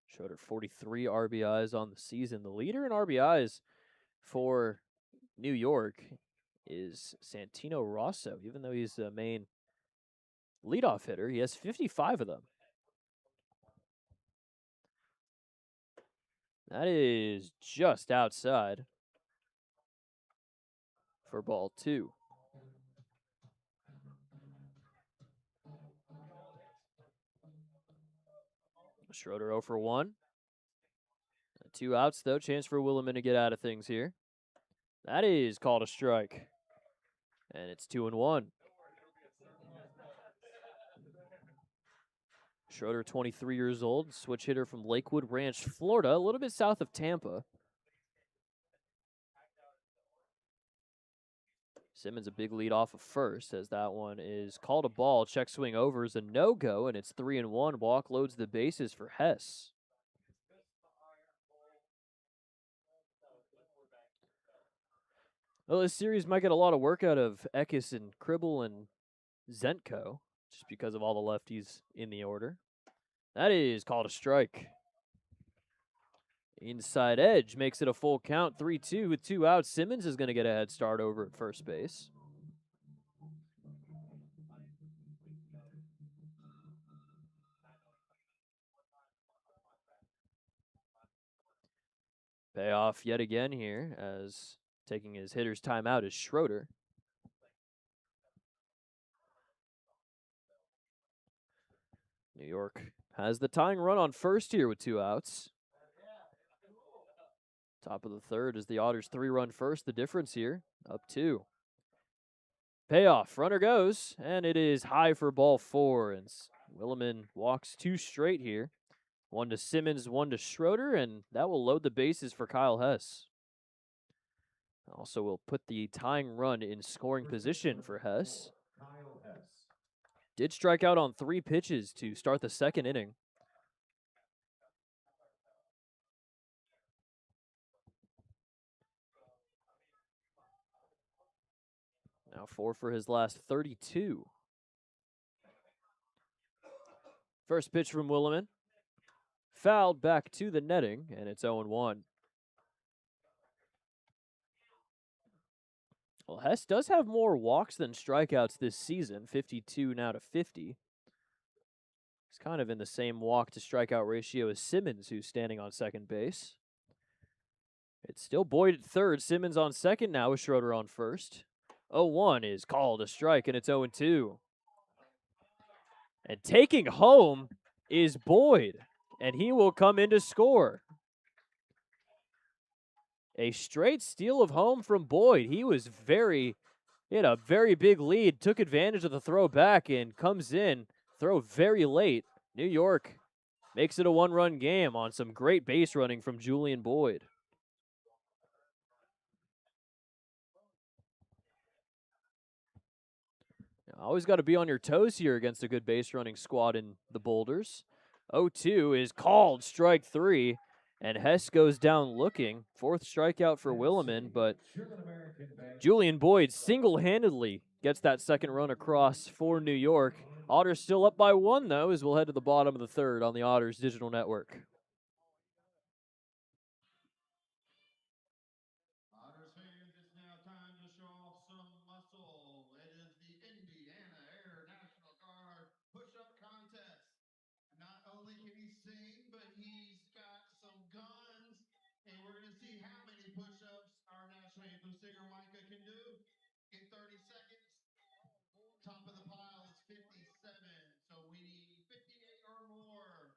Schroeder 43 RBIs on the season. The leader in RBIs for New York is Santino Rosso. Even though he's the main leadoff hitter, he has 55 of them. That is just outside for ball 2. Schroeder 0 for 1. 2 outs, though. Chance for Williman to get out of things here. That is called a strike. And it's 2-1. Schroeder, 23 years old, switch hitter from Lakewood Ranch, Florida, a little bit south of Tampa. Simmons a big lead off of first as that one is called a ball. Check swing over is a no-go, and it's 3-1. Walk loads the bases for Hess. Well, this series might get a lot of work out of Eckes and Kribble and Zentko, just because of all the lefties in the order. That is called a strike. Inside edge makes it a full count, 3-2 with 2 outs. Simmons is going to get a head start over at first base. Payoff yet again here as taking his hitter's timeout is Schroeder. New York has the tying run on first here with 2 outs. Top of the third is the Otters 3-run first. The difference here, up 2. Payoff, runner goes, and it is high for ball 4. And Williman walks 2 straight here. 1 to Simmons, 1 to Schroeder, and that will load the bases for Kyle Hess. Also will put the tying run in scoring position for Hess. Did strike out on 3 pitches to start the second inning. Now 4 for his last 32. First pitch from Williman. Fouled back to the netting, and it's 0-1. Well, Hess does have more walks than strikeouts this season, 52 now to 50. He's kind of in the same walk to strikeout ratio as Simmons, who's standing on second base. It's still Boyd at third. Simmons on second now with Schroeder on first. 0-1 is called a strike, and it's 0-2. And taking home is Boyd, and he will come in to score. A straight steal of home from Boyd. He had a very big lead, took advantage of the throw back, and comes in, throw very late. New York makes it a 1-run game on some great base running from Julian Boyd. Always got to be on your toes here against a good base running squad in the Boulders. 0-2 is called, strike 3, and Hess goes down looking. 4th strikeout for Williman, but Julian Boyd single-handedly gets that second run across for New York. Otters still up by 1, though, as we'll head to the bottom of the 3rd on the Otters Digital Network. Otters fans, it's now time to show off some muscle. It is the Indiana Air National Guard push-up contest. Not only can he sing, but he's got some guns, and we're going to see how many push-ups our national anthem singer Micah can do in 30 seconds. Top of the pile is 57, so we need 58 or more.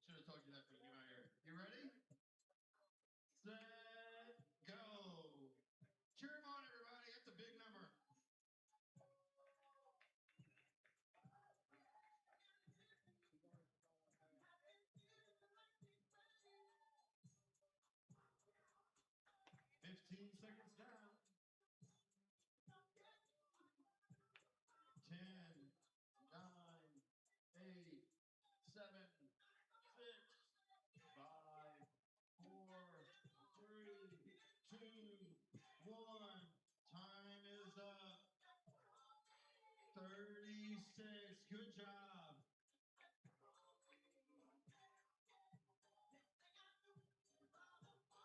Should have told you that when you came out here. You ready? Set, go. Cheer him on, everybody. That's a big number. Seconds down. 10, 9, 8, 7, 6, 5, 4, 3, 2, 1. Time is up. 36. Good job.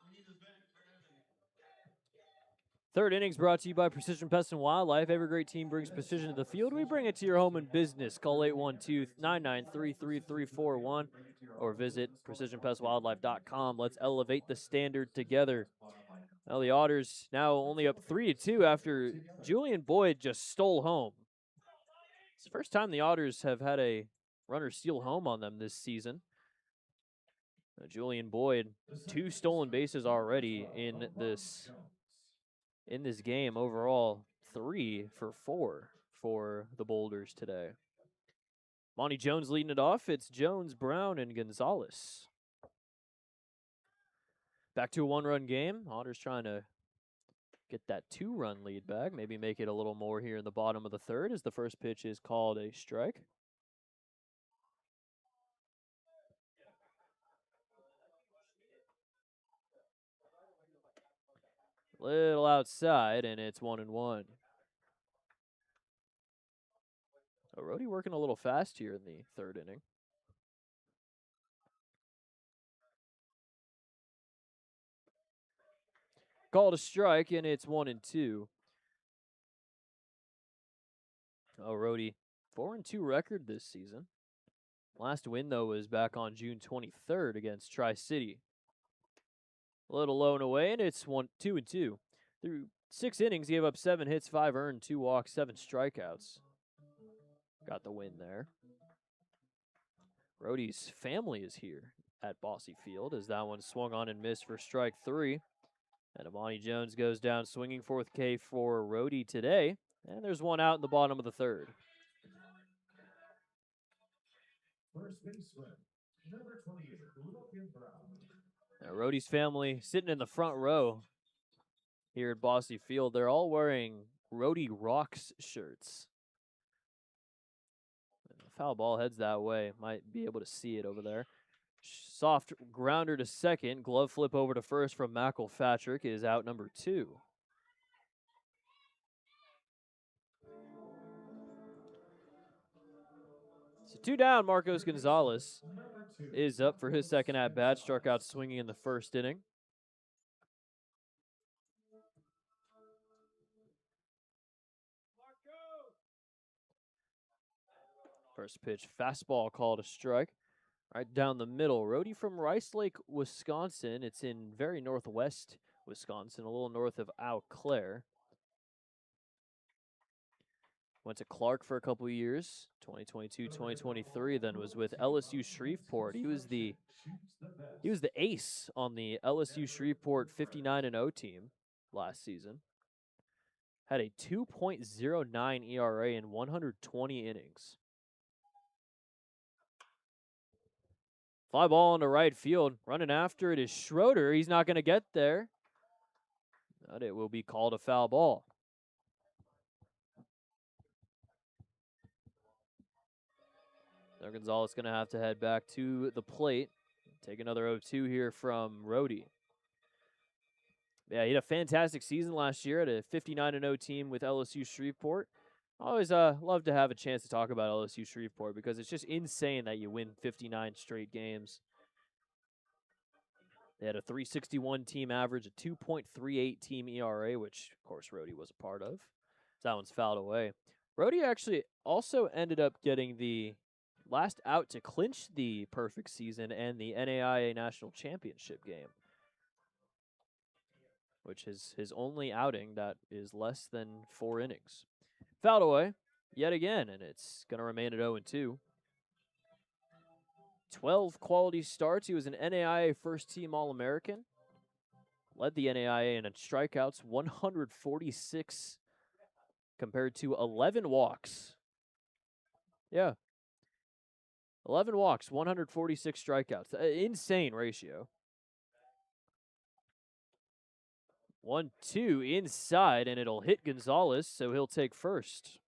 We need this back for Evan. 3rd innings brought to you by Precision Pest and Wildlife. Every great team brings precision to the field. We bring it to your home and business. Call 812-993-3341 or visit precisionpestwildlife.com. Let's elevate the standard together. Well, the Otters now only up 3-2 after Julian Boyd just stole home. It's the first time the Otters have had a runner steal home on them this season. Julian Boyd, 2 stolen bases already in this game. Overall, 3 for 4 for the Boulders today. Monty Jones leading it off. It's Jones, Brown, and Gonzalez. Back to a 1-run game. Otters trying to get that 2-run lead back. Maybe make it a little more here in the bottom of the 3rd as the first pitch is called a strike. Little outside, and it's 1-1. Rhodey working a little fast here in the 3rd inning. Called a strike, and it's 1-2. Rhodey, 4-2 record this season. Last win, though, was back on June 23rd against Tri-City. A little low and away, and it's 2-2. Through 6 innings, he gave up 7 hits, 5 earned, 2 walks, 7 strikeouts. Got the win there. Rhodey's family is here at Bossy Field as that one swung on and missed for strike 3. And Amani Jones goes down swinging 4th K for Rhodey today. And there's 1 out in the bottom of the 3rd. First baseman, number 28, Logan Brown. Now, Rhodey's family sitting in the front row here at Bossy Field. They're all wearing Rhodey Rocks shirts. Foul ball heads that way. Might be able to see it over there. Soft grounder to second. Glove flip over to first from McElpatrick is out number 2. So 2 down. Marcos Gonzalez is up for his second at-bat. Struck out swinging in the 1st inning. First pitch, fastball called a strike. Right down the middle. Rhodey from Rice Lake, Wisconsin. It's in very northwest Wisconsin, a little north of Eau Claire. Went to Clark for a couple of years, 2022, 2023, then was with LSU Shreveport. He was the ace on the LSU Shreveport 59-0 team last season. Had a 2.09 ERA in 120 innings. Fly ball into right field. Running after it is Schroeder. He's not going to get there. But it will be called a foul ball. Now Gonzalez going to have to head back to the plate. Take another 0-2 here from Rhodey. Yeah, he had a fantastic season last year at a 59-0 team with LSU Shreveport. I always love to have a chance to talk about LSU Shreveport because it's just insane that you win 59 straight games. They had a 361 team average, a 2.38 team ERA, which, of course, Rhodey was a part of. So that one's fouled away. Rhodey actually also ended up getting the last out to clinch the perfect season and the NAIA National Championship game, which is his only outing that is less than 4 innings. Fouled away yet again, and it's going to remain at 0-2. 12 quality starts. He was an NAIA first-team All-American. Led the NAIA in strikeouts, 146 compared to 11 walks. Yeah. 11 walks, 146 strikeouts. Insane ratio. 1-2 inside, and it'll hit Gonzalez, so he'll take first.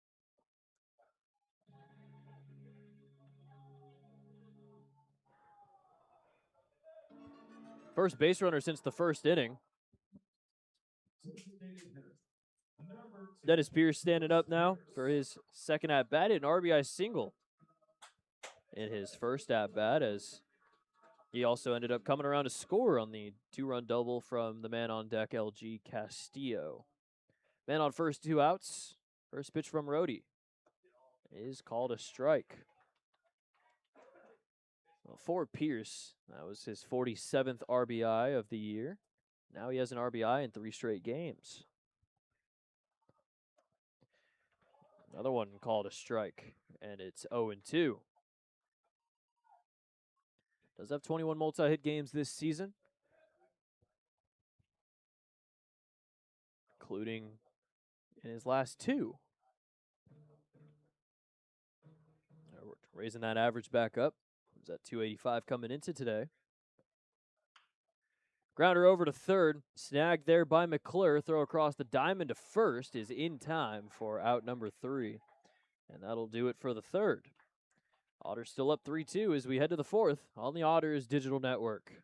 First base runner since the first inning. Dennis Pierce standing up now for his second at-bat, an RBI single in his first at-bat, as he also ended up coming around to score on the 2-run double from the man on deck, LG Castillo. Man on first, 2 outs. First pitch from Rhodey is called a strike. Well, for Pierce, that was his 47th RBI of the year. Now he has an RBI in 3 straight games. Another one called a strike, and it's 0-2. Does have 21 multi-hit games this season, including in his last 2. We're raising that average back up. It was at 285 coming into today. Grounder over to third. Snagged there by McClure. Throw across the diamond to first is in time for out number 3. And that'll do it for the third. Otters still up 3-2 as we head to the fourth on the Otters Digital Network.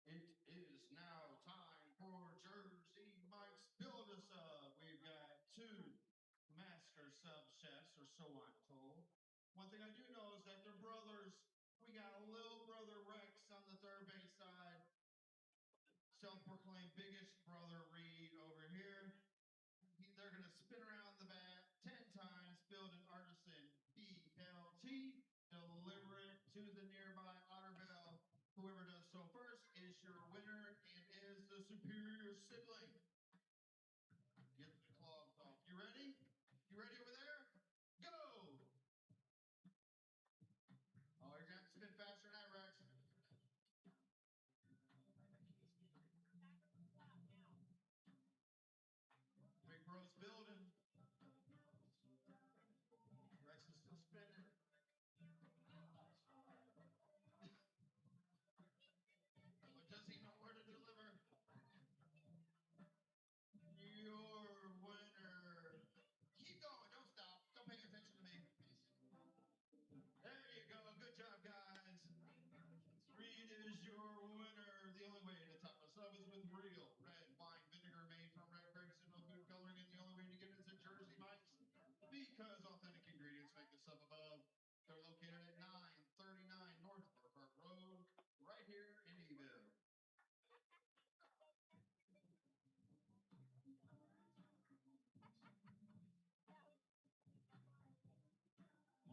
It is now time for Jersey Mike's Build Us Up. We've got 2 master sub chefs, or so I'm told. One thing I do know is that they're brothers. We got little brother Rex on the third base side. Self-proclaimed biggest brother Reed over here. They're going to spin around the bat 10 times, build an artisan BLT, deliver it to the nearby Otterville. Whoever does so first is your winner and is the superior sibling. Get the clogs off. You ready? You ready over there? Go! Oh, you're going to have to spin faster than that, Rex. Big bro's building. Rex is still spinning. But does he know where to deliver? Your winner. Keep going. Don't stop. Don't pay attention to me. There you go. Good job, guys. Reed is your winner. The only way to top us up is with real red wine vinegar made from red grapes and no food coloring. And the only way to get it is at Jersey Mike's, because authentic ingredients make this up above. They're located at 939 North Norfolk Road, right here in Eville.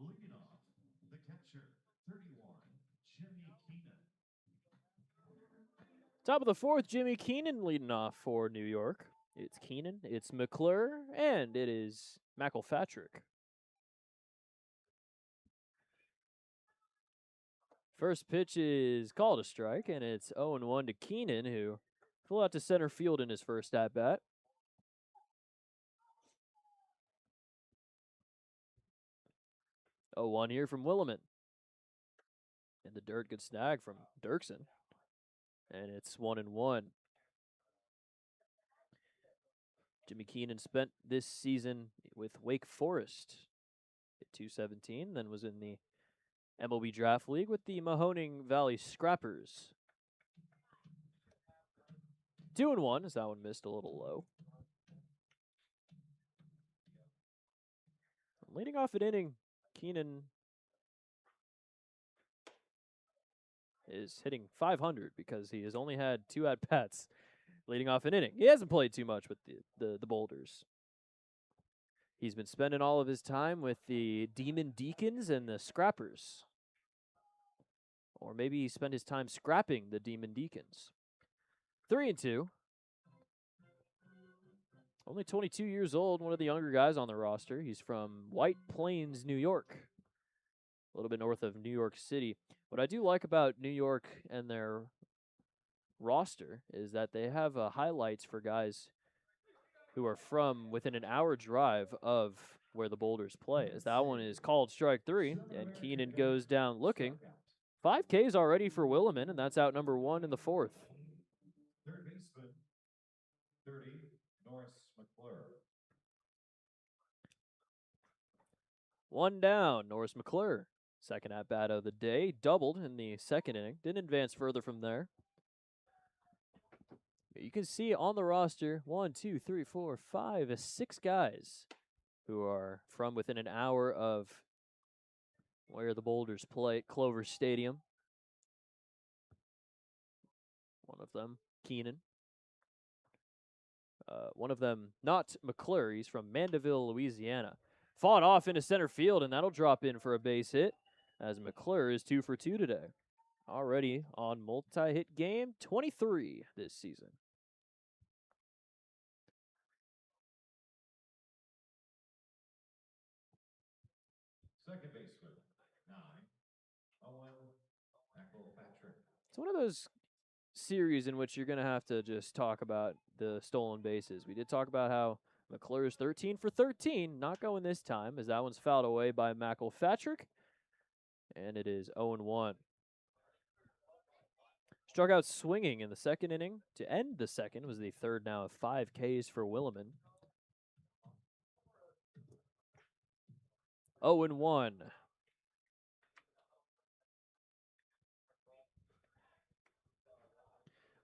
Leading off, the catcher, 31, Jimmy Keenan. Top of the fourth, Jimmy Keenan leading off for New York. It's Keenan, it's McClure, and it is McElpatrick. First pitch is called a strike, and it's 0-1 to Keenan, who flew out to center field in his first at-bat. 0-1 here from Willamette. And the dirt, good snag from Dirksen. And it's 1-1. Jimmy Keenan spent this season with Wake Forest at 217, then was in the MLB Draft League with the Mahoning Valley Scrappers. 2-1 as that one missed a little low. Leading off an inning, Keenan is hitting .500 because he has only had 2 at-bats leading off an inning. He hasn't played too much with the Boulders. He's been spending all of his time with the Demon Deacons and the Scrappers. Or maybe he spent his time scrapping the Demon Deacons. 3-2. Only 22 years old, one of the younger guys on the roster. He's from White Plains, New York. A little bit north of New York City. What I do like about New York and their roster is that they have highlights for guys who are from within an hour drive of where the Boulders play. As that one is called strike 3, and Keenan goes down looking. 5 Ks already for Williman, and that's out number 1 in the 4th. Third baseman, 30, Norris McClure. 1 down, Norris McClure. Second at bat of the day, doubled in the second inning. Didn't advance further from there. You can see on the roster 1, 2, 3, 4, 5, 6 guys who are from within an hour of where the Boulders play at Clover Stadium. One of them, Keenan. One of them, not McClure. He's from Mandeville, Louisiana. Fought off into center field, and that'll drop in for a base hit as McClure is 2 for 2 today. Already on multi-hit game 23 this season. Second baseman, 9, Owen McElpatrick. It's one of those series in which you're going to have to just talk about the stolen bases. We did talk about how McClure is 13 for 13, not going this time as that one's fouled away by McElpatrick, and it is 0-1. Struck out swinging in the second inning. To end the second was the third now of 5 Ks for Williman. 0-1.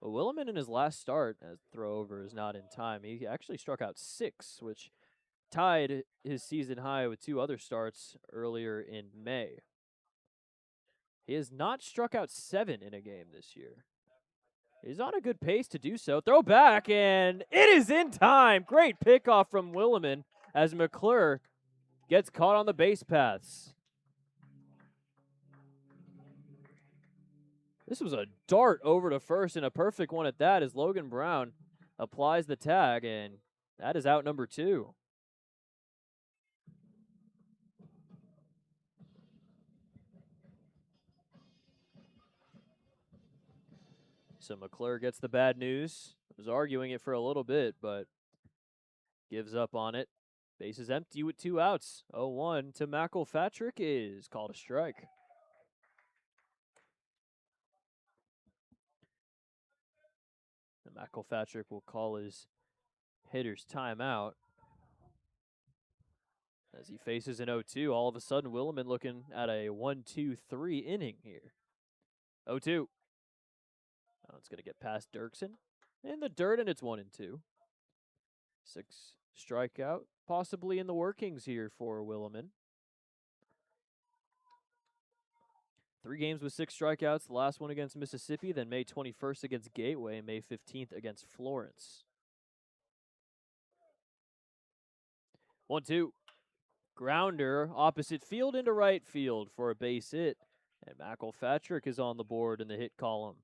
Well, Williman in his last start, as throw over is not in time, he actually struck out 6, which tied his season high with 2 other starts earlier in May. He has not struck out 7 in a game this year. He's on a good pace to do so. Throw back, and it is in time. Great pickoff from Williman as McClure gets caught on the base paths. This was a dart over to first, and a perfect one at that as Logan Brown applies the tag, and that is out number 2. So McClure gets the bad news. Was arguing it for a little bit, but gives up on it. Base is empty with 2 outs. 0-1 to McElpatrick is called a strike. And McElpatrick will call his hitter's timeout as he faces an 0-2. All of a sudden, Williman looking at a 1-2-3 inning here. 0-2. Oh, it's going to get past Dirksen in the dirt, and it's 1-2. 6 strikeout, possibly in the workings here for Williman. 3 games with 6 strikeouts. The last one against Mississippi, then May 21st against Gateway, May 15th against Florence. 1-2. Grounder opposite field into right field for a base hit. And McElpatrick is on the board in the hit column.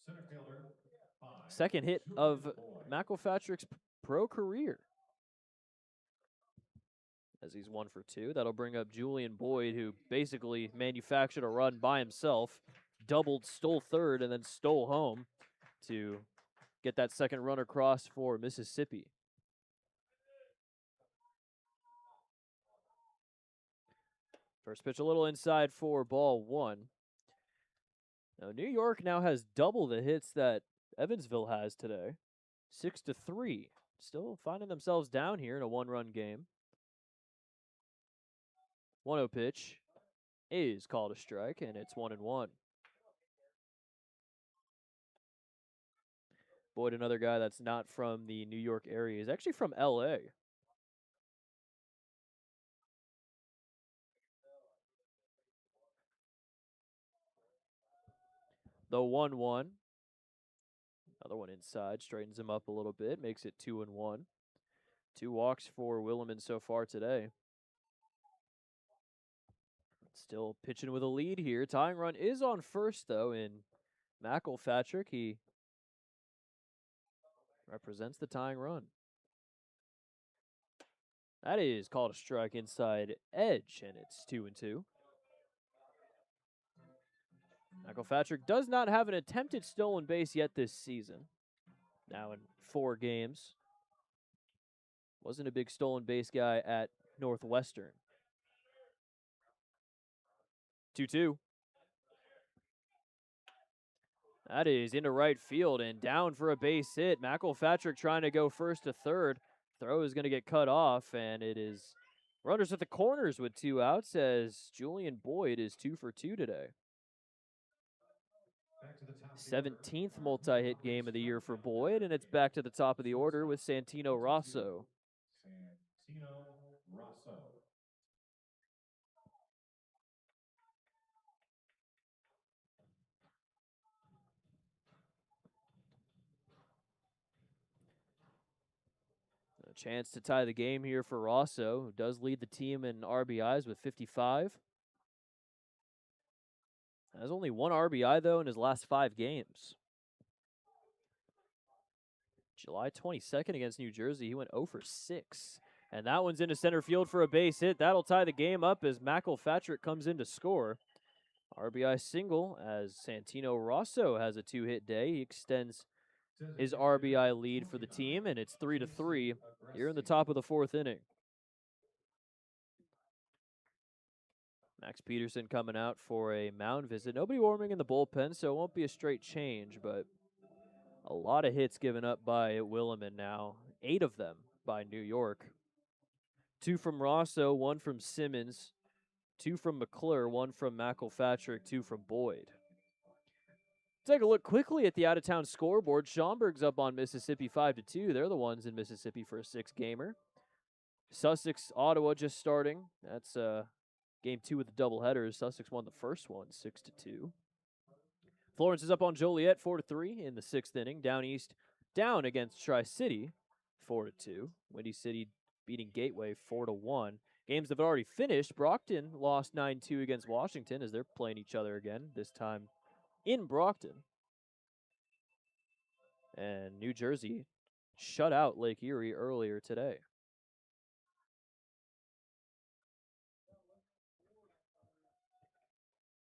Center fielder, 5, Second hit of McElpatrick's pro career. As he's 1 for 2. That'll bring up Julian Boyd, who basically manufactured a run by himself, doubled, stole third, and then stole home to get that second run across for Mississippi. First pitch a little inside for ball 1. Now, New York now has double the hits that Evansville has today. 6-3. Still finding themselves down here in a one-run game. 1-0 pitch is called a strike, and it's 1-1. Boyd, another guy that's not from the New York area. He's actually from L.A. The 1-1. Another one inside, straightens him up a little bit, makes it 2-1. 2 walks for Williman so far today. Still pitching with a lead here. Tying run is on first, though, in McElpatrick. He represents the tying run. That is called a strike inside edge, and it's 2-2. McElpatrick does not have an attempted stolen base yet this season. Now in 4 games. Wasn't a big stolen base guy at Northwestern. 2-2. That is into right field and down for a base hit. McElpatrick trying to go first to third. Throw is going to get cut off, and it is runners at the corners with 2 outs as Julian Boyd is 2 for 2 today. 17th multi-hit game of the year for Boyd, and it's back to the top of the order with Santino Rosso. Santino Rosso. A chance to tie the game here for Rosso, who does lead the team in RBIs with 55. Has only 1 RBI, though, in his last 5 games. July 22nd against New Jersey, he went 0 for 6. And that one's into center field for a base hit. That'll tie the game up as McElpatrick comes in to score. RBI single as Santino Rosso has a 2-hit day. He extends his RBI lead for the team, and it's 3-3 here in the top of the 4th inning. Max Peterson coming out for a mound visit. Nobody warming in the bullpen, so it won't be a straight change, but a lot of hits given up by Williman now. 8 of them by New York. 2 from Rosso, 1 from Simmons, 2 from McClure, 1 from McElpatrick, 2 from Boyd. Take a look quickly at the out-of-town scoreboard. Schaumburg's up on Mississippi 5-2. They're the ones in Mississippi for a 6-gamer. Sussex, Ottawa just starting. That's game 2 with the doubleheaders. Sussex won the first one, 6-2. Florence is up on Joliet, 4-3 in the 6th inning. Down east, down against Tri-City, 4-2. Windy City beating Gateway 4-1. Games that have already finished. Brockton lost 9-2 against Washington as they're playing each other again, this time in Brockton. And New Jersey shut out Lake Erie earlier today.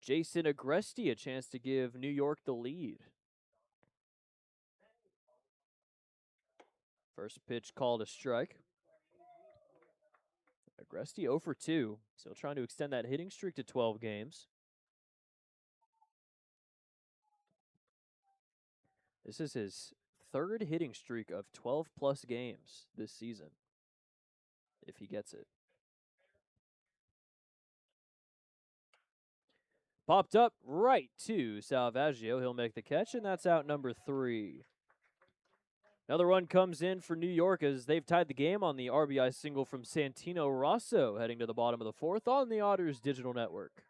Jason Agresti a chance to give New York the lead. First pitch called a strike. Agresti 0 for 2. Still trying to extend that hitting streak to 12 games. This is his 3rd hitting streak of 12-plus games this season, if he gets it. Popped up right to Salvaggio. He'll make the catch, and that's out number 3. Another run comes in for New York as they've tied the game on the RBI single from Santino Rosso, heading to the bottom of the 4th on the Otters digital network.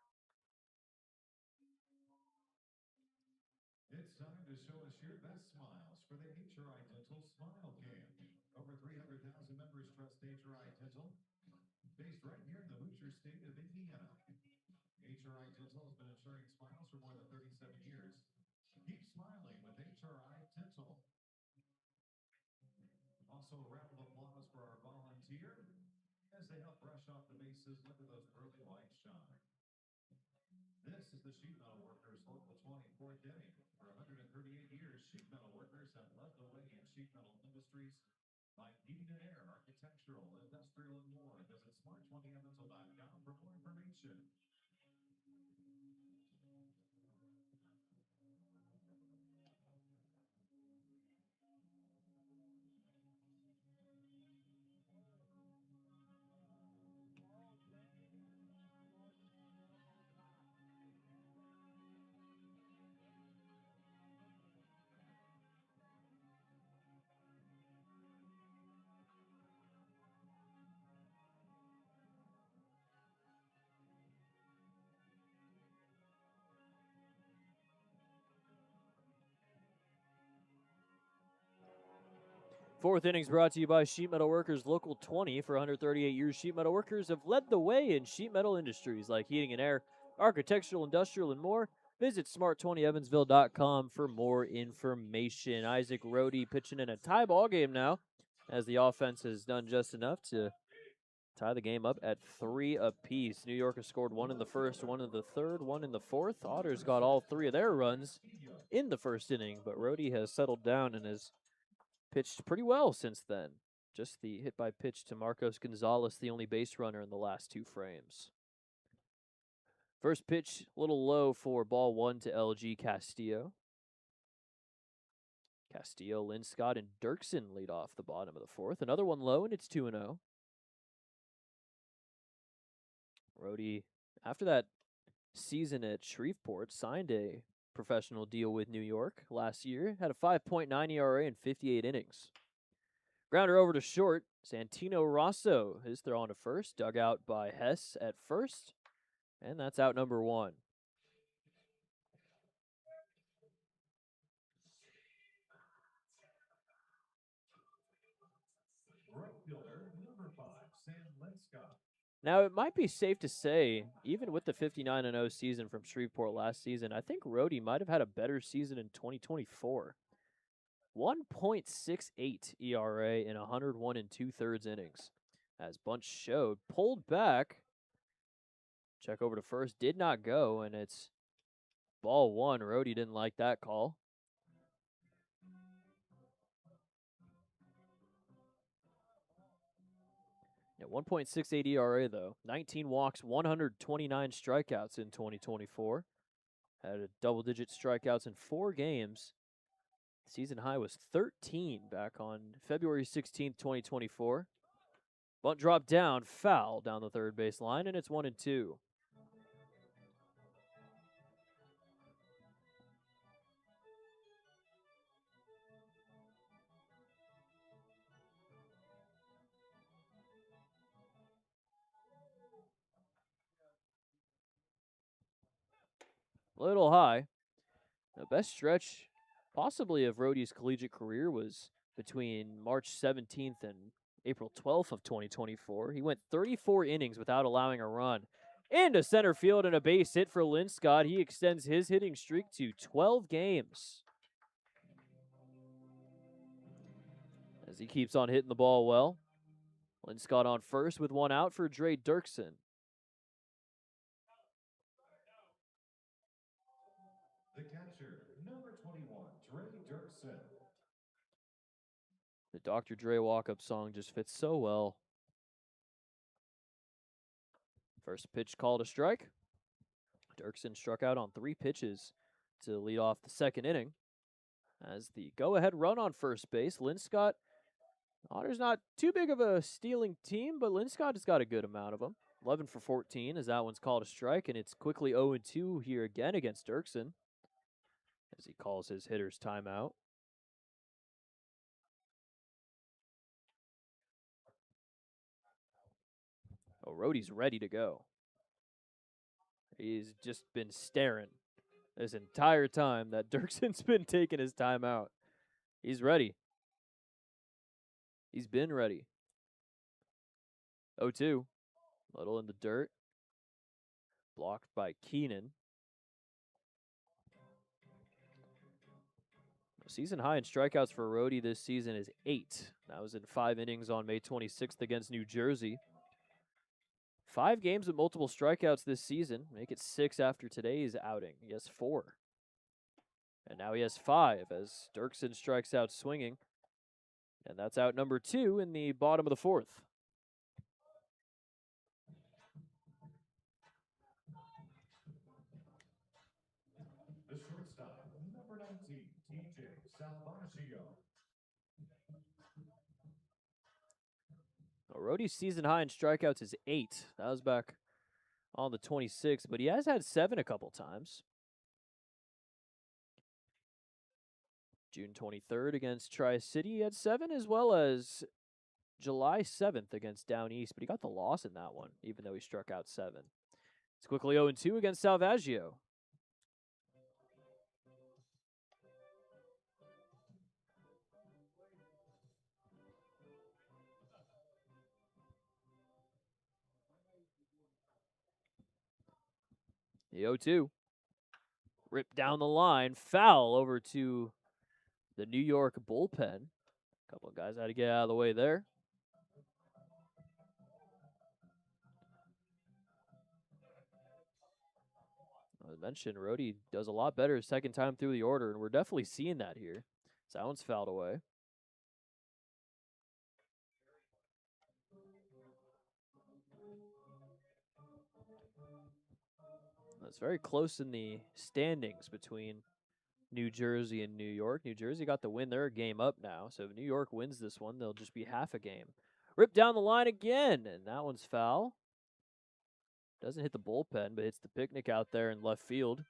It's time to show us your best smiles for the HRI Dental Smile Cam. Over 300,000 members trust HRI Dental, based right here in the Hoosier state of Indiana. HRI Dental has been ensuring smiles for more than 37 years. Keep smiling with HRI Dental. Also, a round of applause for our volunteer as they help brush off the bases. Look at those pearly whites shine. This is the Sheet Metal Workers Local 24th inning. For 138 years, Sheet Metal Workers have led the way in sheet metal industries like heating and air, architectural, industrial, and more. Visit smart20evansville.com for more information. Fourth innings brought to you by Sheet Metal Workers Local 20. For 138 years, Sheet Metal Workers have led the way in sheet metal industries like heating and air, architectural, industrial, and more. Visit smart20evansville.com for more information. Isaac Rohde pitching in a tie ball game now, as the offense has done just enough to tie the game up at 3 apiece. New York has scored 1 in the first, 1 in the third, 1 in the fourth. Otters got all 3 of their runs in the first inning, but Rohde has settled down and has pitched pretty well since then. Just the hit by pitch to Marcos Gonzalez, the only base runner in the last 2 frames. First pitch, a little low for ball 1 to LG Castillo. Castillo, Linscott, and Dirksen lead off the bottom of the fourth. Another one low, and it's 2-0. Rohde, after that season at Shreveport, signed a professional deal with New York last year. Had a 5.9 ERA in 58 innings. Grounder over to short. Santino Rosso is thrown to first. Dug out by Hess at first. And that's out number 1. Right fielder, number 5, Sam Linscott. Now, it might be safe to say, even with the 59-0 season from Shreveport last season, I think Rohde might have had a better season in 2024. 1.68 ERA in 101 2/3 innings. As Bunch showed, pulled back. Check over to first, did not go, and it's ball 1. Rohde didn't like that call. Yeah, 1.68 ERA, though. 19 walks, 129 strikeouts in 2024. Had a double-digit strikeouts in 4 games. Season high was 13 back on February 16th, 2024. Bunt dropped down, foul down the third base line, and it's 1-2. Little high. The best stretch possibly of Rohde's collegiate career was between March 17th and April 12th of 2024. He went 34 innings without allowing a run. Into center field and a base hit for Linscott. He extends his hitting streak to 12 games. As he keeps on hitting the ball well. Linscott on first with 1 out for Dre Dirksen. The catcher, number 21, Dre Dirksen. The Dr. Dre walk-up song just fits so well. First pitch called a strike. Dirksen struck out on 3 pitches to lead off the second inning. As the go-ahead run on first base, Linscott, Otters not too big of a stealing team, but Linscott has got a good amount of them. 11 for 14 as that one's called a strike, and it's quickly 0-2 here again against Dirksen as he calls his hitter's timeout. Oh, Rohde's ready to go. He's just been staring this entire time that Dirksen's been taking his timeout. He's ready. He's been ready. 0-2. Little in the dirt. Blocked by Keenan. Season high in strikeouts for Rohde this season is 8. That was in 5 innings on May 26th against New Jersey. 5 games with multiple strikeouts this season. Make it 6 after today's outing. He has 4. And now he has 5 as Dirksen strikes out swinging. And that's out number 2 in the bottom of the fourth. The shortstop, number 19, TJ Salvaggio. Rohde's season high in strikeouts is 8. That was back on the 26th, but he has had 7 a couple times. June 23rd against Tri-City, he had 7, as well as July 7th against Down East, but he got the loss in that one, even though he struck out 7. It's quickly 0-2 against Salvaggio. The 0-2. Ripped down the line. Foul over to the New York bullpen. A couple of guys had to get out of the way there. As I mentioned, Rhodey does a lot better his second time through the order, and we're definitely seeing that here. So that one's fouled away. It's very close in the standings between New Jersey and New York. New Jersey got the win. They're a game up now. So if New York wins this one, they'll just be half a game. Ripped down the line again, and that one's foul. Doesn't hit the bullpen, but hits the picnic out there in left field.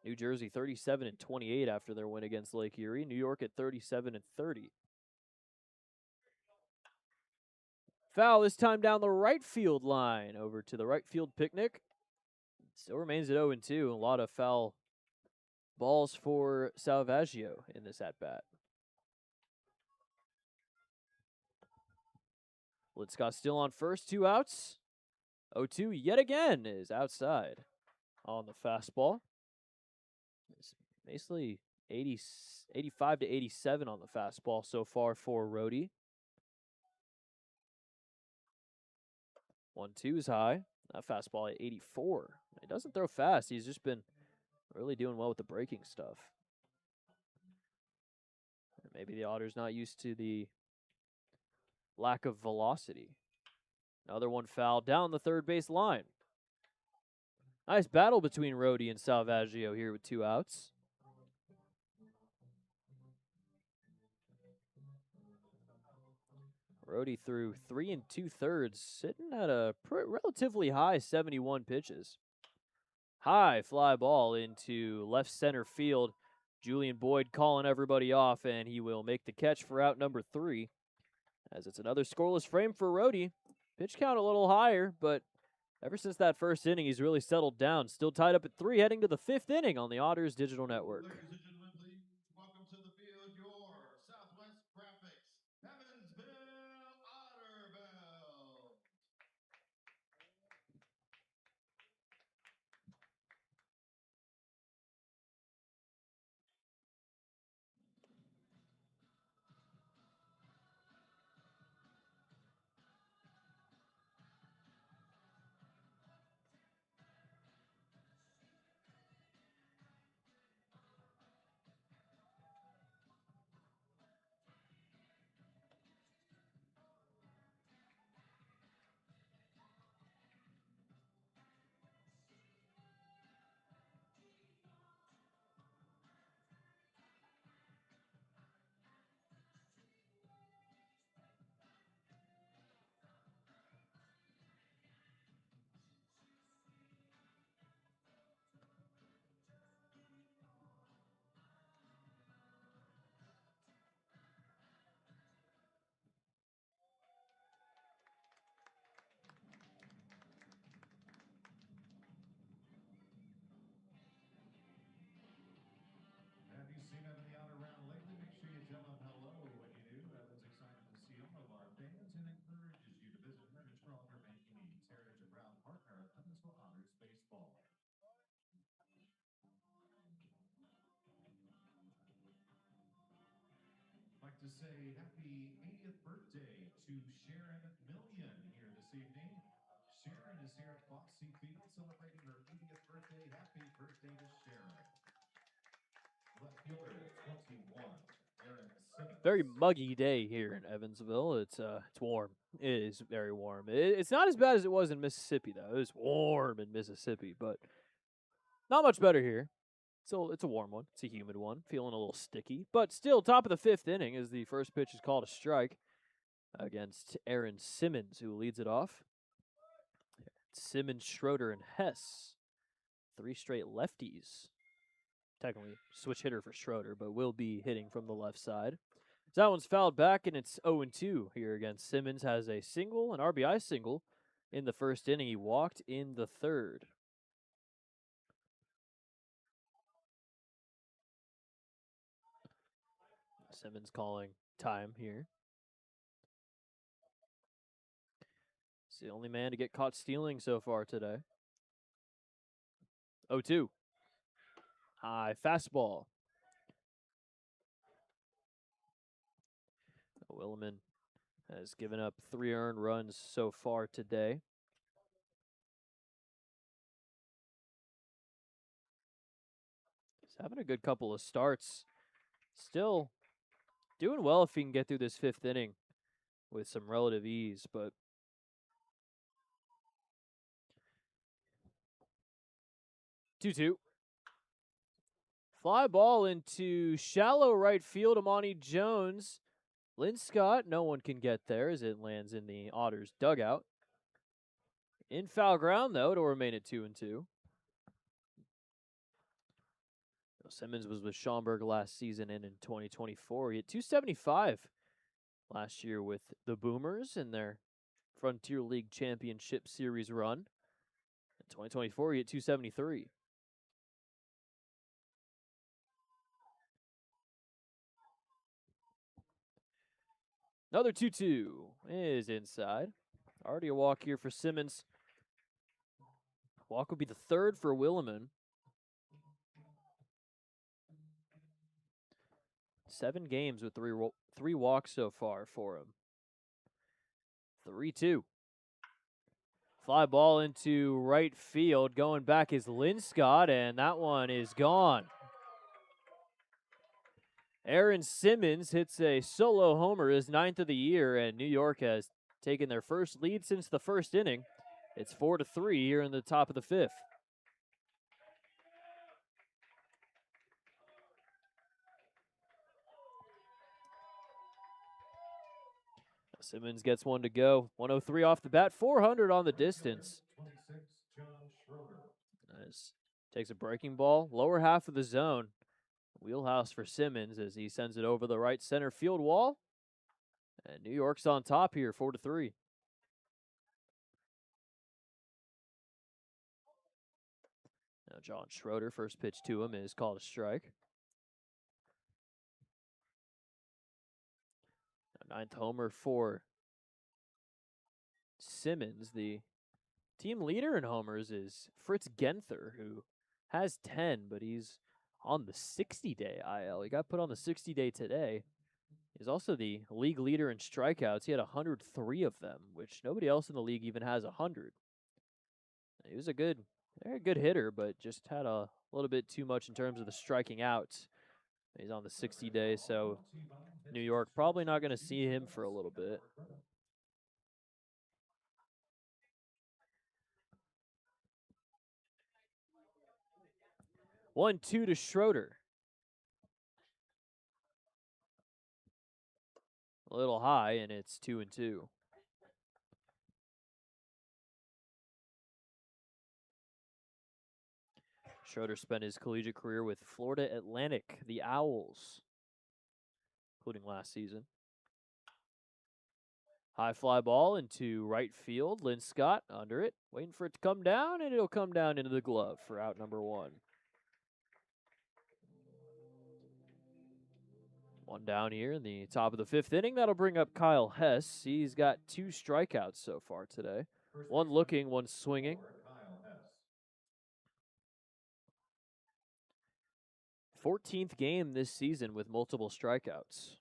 New Jersey 37-28 after their win against Lake Erie. New York at 37-30. Foul this time down the right field line over to the right field picnic. Still remains at 0-2. A lot of foul balls for Salvaggio in this at-bat. Litzcott still on first, 2 outs. 0-2 yet again is outside on the fastball. It's basically 85 to 87 on the fastball so far for Rhodey. 1-2 is high. That fastball at 84. He doesn't throw fast. He's just been really doing well with the breaking stuff. Maybe the Otters not used to the lack of velocity. Another one foul down the third base line. Nice battle between Rhodey and Salvaggio here with 2 outs. Rhodey threw 3 2/3, sitting at a relatively high 71 pitches. High fly ball into left center field. Julian Boyd calling everybody off, and he will make the catch for out number 3. As it's another scoreless frame for Rhodey. Pitch count a little higher, but ever since that first inning, he's really settled down. Still tied up at 3, heading to the 5th inning on the Otters Digital Network. Ladies and gentlemen, please welcome to the field your Southwest Graphics, Evansville Otterville. Have you seen him in the outer round lately? Make sure you tell him hello when you do. Evan's excited to see all of our fans and encourages you to visit Heritage for all your banking needs. Heritage, a proud partner of Evansville Otters baseball. I'd like to say happy 80th birthday to Sharon Million here this evening. Sharon is here at Bossy Field celebrating her 80th birthday. Happy birthday to Sharon. Left fielder 21, Aaron Simmons. Very muggy day here in Evansville. It's warm. It is very warm. It's not as bad as it was in Mississippi, though. It was warm in Mississippi, but not much better here. So it's a warm one. It's a humid one. Feeling a little sticky. But still, top of the 5th inning as the first pitch is called a strike against Aaron Simmons, who leads it off. Simmons, Schroeder, and Hess. 3 straight lefties. Technically switch hitter for Schroeder, but will be hitting from the left side. So that one's fouled back, and it's 0-2 here against Simmons. Has a single, an RBI single in the first inning. He walked in the third. Simmons calling time here. He's the only man to get caught stealing so far today. 0-2. High fastball. Williman has given up 3 earned runs so far today. He's having a good couple of starts. Still doing well if he can get through this 5th inning with some relative ease, but two. Fly ball into shallow right field. Amani Jones. Lynn Scott, no one can get there as it lands in the Otters dugout. In foul ground, though, it'll remain at 2-2. Simmons was with Schaumburg last season and in 2024. He hit 275 last year with the Boomers in their Frontier League Championship Series run. In 2024, he hit 273. Another 2-2 is inside. Already a walk here for Simmons. Walk will be the 3rd for Williman. 7 games with three walks so far for him. 3-2. Fly ball into right field. Going back is Lynn Scott, and that one is gone. Aaron Simmons hits a solo homer, his 9th of the year, and New York has taken their first lead since the 1st inning. It's 4-3 here in the top of the 5th. Simmons gets one to go. 103 off the bat, 400 on the distance. Nice. Takes a breaking ball, lower half of the zone. Wheelhouse for Simmons as he sends it over the right center field wall. And New York's on top here, 4-3. Now John Schroeder, first pitch to him is called a strike. 9th homer for Simmons. The team leader in homers is Fritz Genther, who has 10, but he's on the 60-day IL. He got put on the 60-day today. He's also the league leader in strikeouts. He had 103 of them, which nobody else in the league even has 100. He was a good hitter, but just had a little bit too much in terms of the striking out. He's on the 60-day, so New York probably not going to see him for a little bit. One, 2 to Schroeder. A little high, and it's 2-2. Schroeder spent his collegiate career with Florida Atlantic, the Owls, including last season. High fly ball into right field. Lynn Scott under it, waiting for it to come down, and it'll come down into the glove for out number 1. One down here in the top of the 5th inning. That'll bring up Kyle Hess. He's got 2 strikeouts so far today. One looking, one swinging. 14th game this season with multiple strikeouts.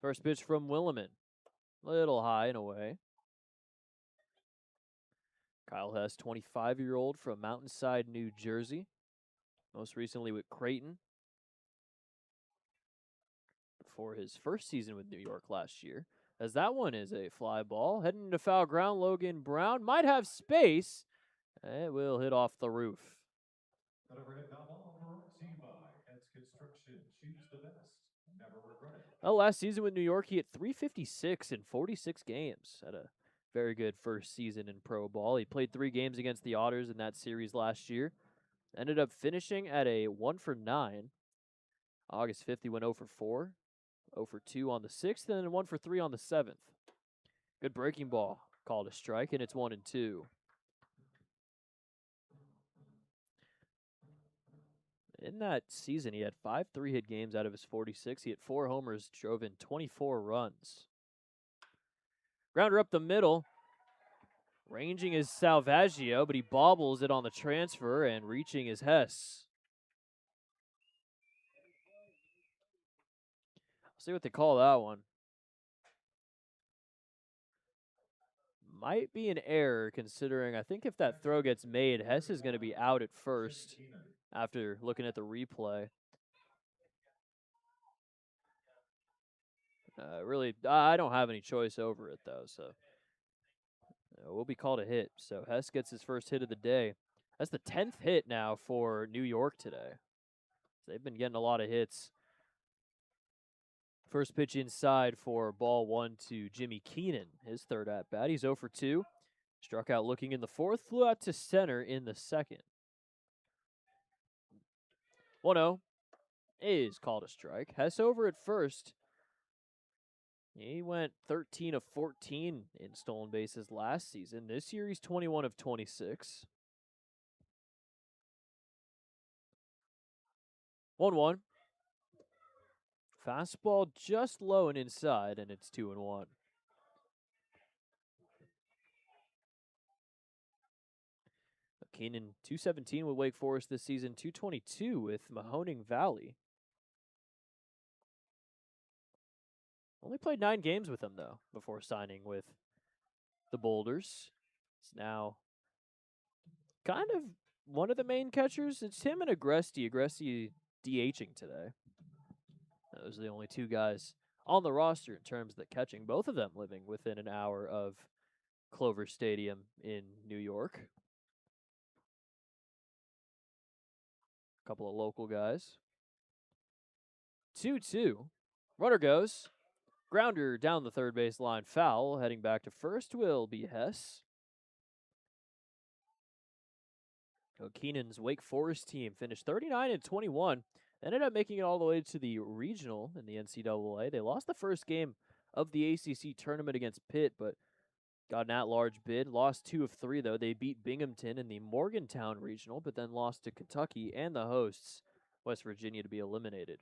First pitch from Williman. Little high and away. Kyle Hess, 25-year-old from Mountainside, New Jersey. Most recently with Creighton. Before his first season with New York last year. As that one is a fly ball. Heading to foul ground, Logan Brown might have space. It will hit off the roof. That overhead foul ball brought to you by Heads Construction. Choose the best. Never regret it. Well, last season with New York, he hit 356 in 46 games. Had a very good first season in pro ball. He played 3 games against the Otters in that series last year. Ended up finishing at a 1-for-9. August 5th, he went 0-for-4. 0-for-2 on the 6th, and then 1-for-3 on the 7th. Good breaking ball. Called a strike, and it's 1-2. In that season, he had 5 3-hit games out of his 46. He hit 4 homers, drove in 24 runs. Grounder up the middle. Ranging is Salvaggio, but he bobbles it on the transfer, and reaching is Hess. See what they call that one. Might be an error, considering I think if that throw gets made, Hess is going to be out at first after looking at the replay. Really, I don't have any choice over it, though, so we'll be called a hit. So Hess gets his first hit of the day. That's the 10th hit now for New York today. They've been getting a lot of hits. First pitch inside for ball 1 to Jimmy Keenan, his third at-bat. He's 0 for 2. Struck out looking in the fourth, flew out to center in the second. 1-0 is called a strike. Hess over at first. He went 13 of 14 in stolen bases last season. This year he's 21 of 26. 1-1. Fastball just low and inside, and it's 2-1. Keenan, 217 with Wake Forest this season, 222 with Mahoning Valley. Only played 9 games with them, though, before signing with the Boulders. It's now kind of one of the main catchers. It's him and Agresti. Agresti DHing today. Those are the only 2 guys on the roster in terms of the catching, both of them living within an hour of Clover Stadium in New York. A couple of local guys. 2-2. Runner goes. Grounder down the third base line, foul. Heading back to first will be Hess. Keenan's Wake Forest team finished 39-21. Ended up making it all the way to the regional in the NCAA. They lost the first game of the ACC tournament against Pitt, but got an at-large bid. Lost 2 of 3, though. They beat Binghamton in the Morgantown regional, but then lost to Kentucky and the hosts, West Virginia, to be eliminated.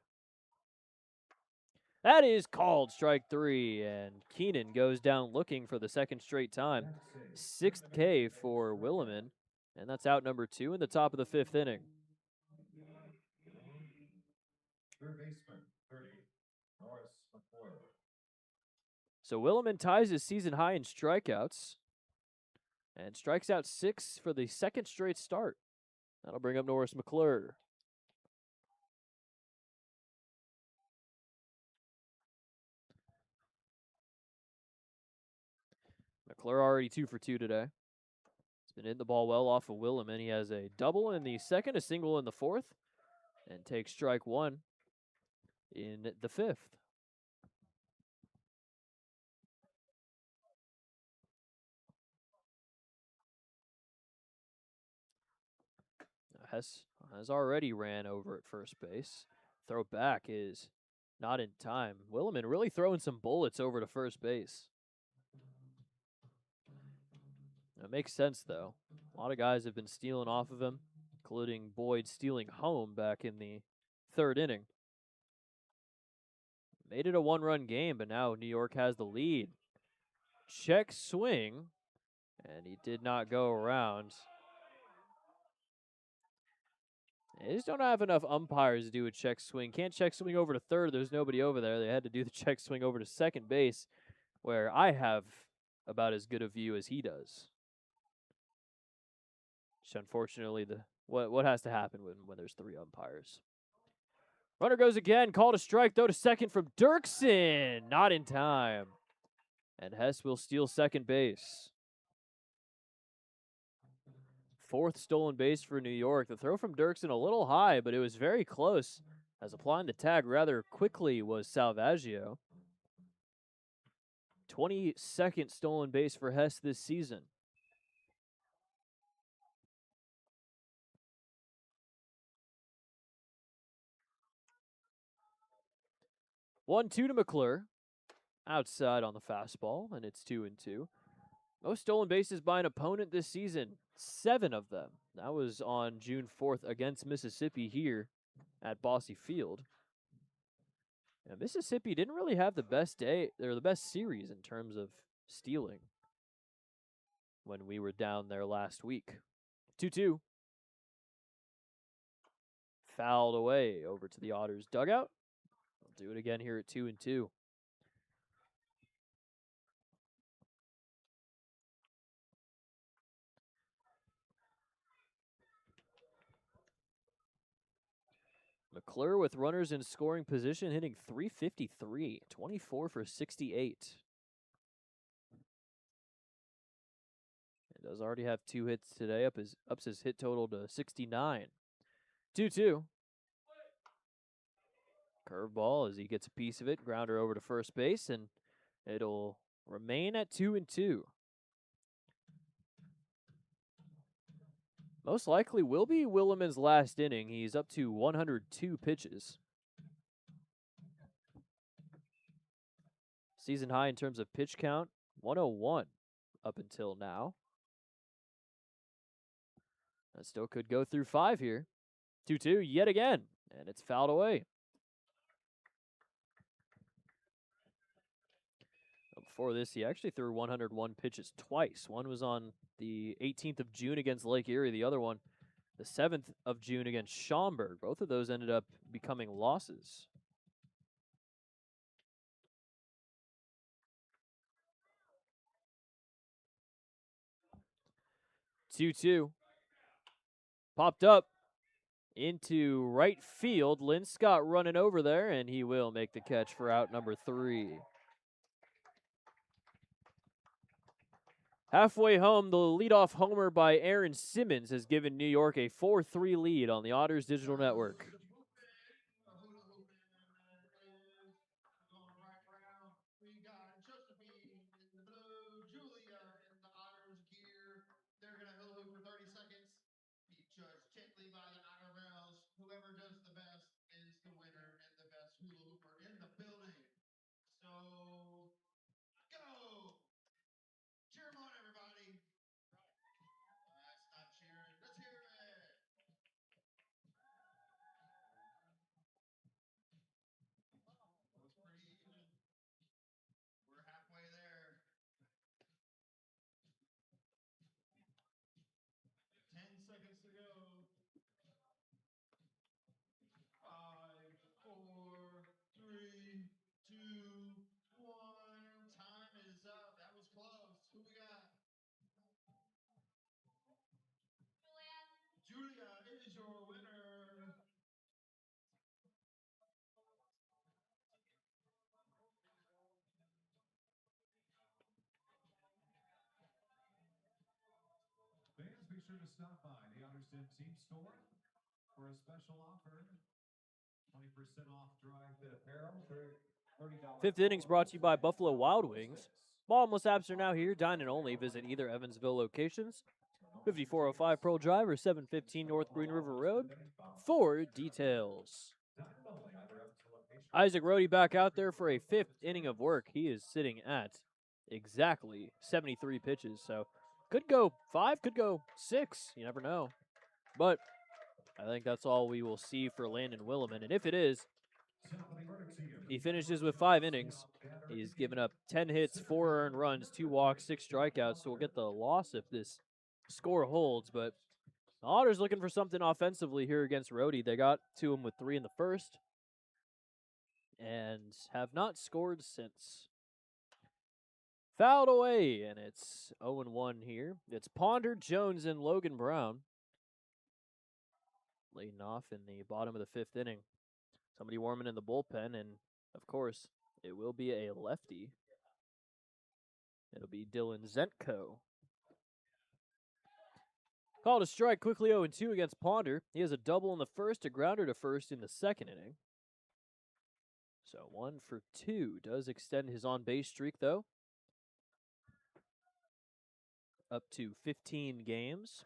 That is called strike 3, and Keenan goes down looking for the second straight time. 6th K for Williman, and that's out number 2 in the top of the 5th inning. Third baseman, 30, Norris McClure. So Williman ties his season high in strikeouts and strikes out 6 for the second straight start. That'll bring up Norris McClure. McClure already 2 for 2 today. He's been hitting the ball well off of Williman. He has a double in the second, a single in the fourth, and takes strike 1 in the 5th. Hess has already ran over at first base. Throw back is not in time. Williman really throwing some bullets over to first base. It makes sense, though. A lot of guys have been stealing off of him, including Boyd stealing home back in the 3rd inning. Made it a 1-run game, but now New York has the lead. Check swing, and he did not go around. They just don't have enough umpires to do a check swing. Can't check swing over to third. There's nobody over there. They had to do the check swing over to second base, where I have about as good a view as he does. Which unfortunately, what has to happen when there's 3 umpires. Runner goes again. Called a strike, though, to second from Dirksen. Not in time. And Hess will steal second base. 4th stolen base for New York. The throw from Dirksen a little high, but it was very close, as applying the tag rather quickly was Salvaggio. 22nd stolen base for Hess this season. One, 2 to McClure. Outside on the fastball, and it's 2-2. Most stolen bases by an opponent this season, 7 of them. That was on June 4th against Mississippi here at Bossy Field. And Mississippi didn't really have the best day or the best series in terms of stealing when we were down there last week. 2-2. Fouled away over to the Otters dugout. We'll do it again here at 2-2. McClure with runners in scoring position, hitting .353, 24 for 68. He does already have 2 hits today, ups his hit total to 69. 2-2. Curveball as he gets a piece of it, grounder over to first base, and it'll remain at 2-2. Most likely will be Williman's last inning. He's up to 102 pitches. Season high in terms of pitch count, 101 up until now. That still could go through 5 here. 2-2 yet again, and it's fouled away. Before this, he actually threw 101 pitches twice. One was on the 18th of June against Lake Erie. The other one, the 7th of June against Schaumburg. Both of those ended up becoming losses. Two-two. Popped up into right field. Lynn Scott running over there, and he will make the catch for out number 3. Halfway home, the leadoff homer by Aaron Simmons has given New York a 4-3 lead on the Otters Digital Network. We got Josephine in the blue, Julia in the Otters gear. They're going to hula hoop for 30 seconds. Be judged gently by the honor bells. Whoever does the best is the winner and the best hula hooper in the building. So, go! Cheer them on, everybody. That's not cheering. Let's hear it. Looks pretty even. We're halfway there. 10 seconds to go. 5, 4, 3, 2, 1. Time is up. That was close. Who we got? Julia is your winner. Fans, be sure to stop by the Otters Den Team Store for a special offer. 20% off dry fit apparel for $30. 5th inning's brought to you by Buffalo Wild Wings. Bottomless apps are now here. Dine and only. Visit either Evansville locations. 5405 Pearl Drive or 715 North Green River Road for details. Isaac Rohde back out there for a 5th inning of work. He is sitting at exactly 73 pitches. So could go 5, could go 6. You never know. But I think that's all we will see for Landon Williman. And if it is, he finishes with 5 innings. He's given up 10 hits, 4 earned runs, 2 walks, 6 strikeouts. So we'll get the loss if this score holds. But the Otters looking for something offensively here against Rohde. They got to him with 3 in the first and have not scored since. Fouled away, and it's 0-1 here. It's Ponder, Jones, and Logan Brown leading off in the bottom of the 5th inning. Somebody warming in the bullpen, and of course, it will be a lefty. It'll be Dylan Zentko. Called a strike quickly 0-2 against Ponder. He has a double in the first, a grounder to first in the 2nd inning. So 1 for 2 does extend his on-base streak, though, up to 15 games.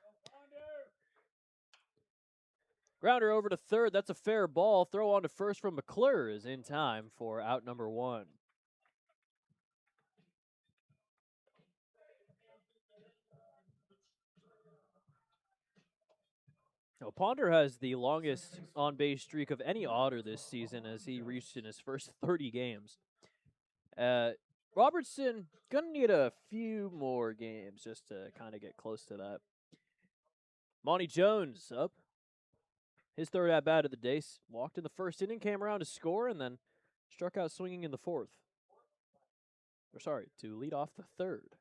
Grounder over to third. That's a fair ball. Throw on to first from McClure is in time for out number 1. So Ponder has the longest on-base streak of any Otter this season as he reached in his first 30 games. Robertson gonna need a few more games just to kind of get close to that. Monty Jones up. His third at-bat of the day. Walked in the first inning, came around to score, and then struck out swinging in the fourth. To lead off the third.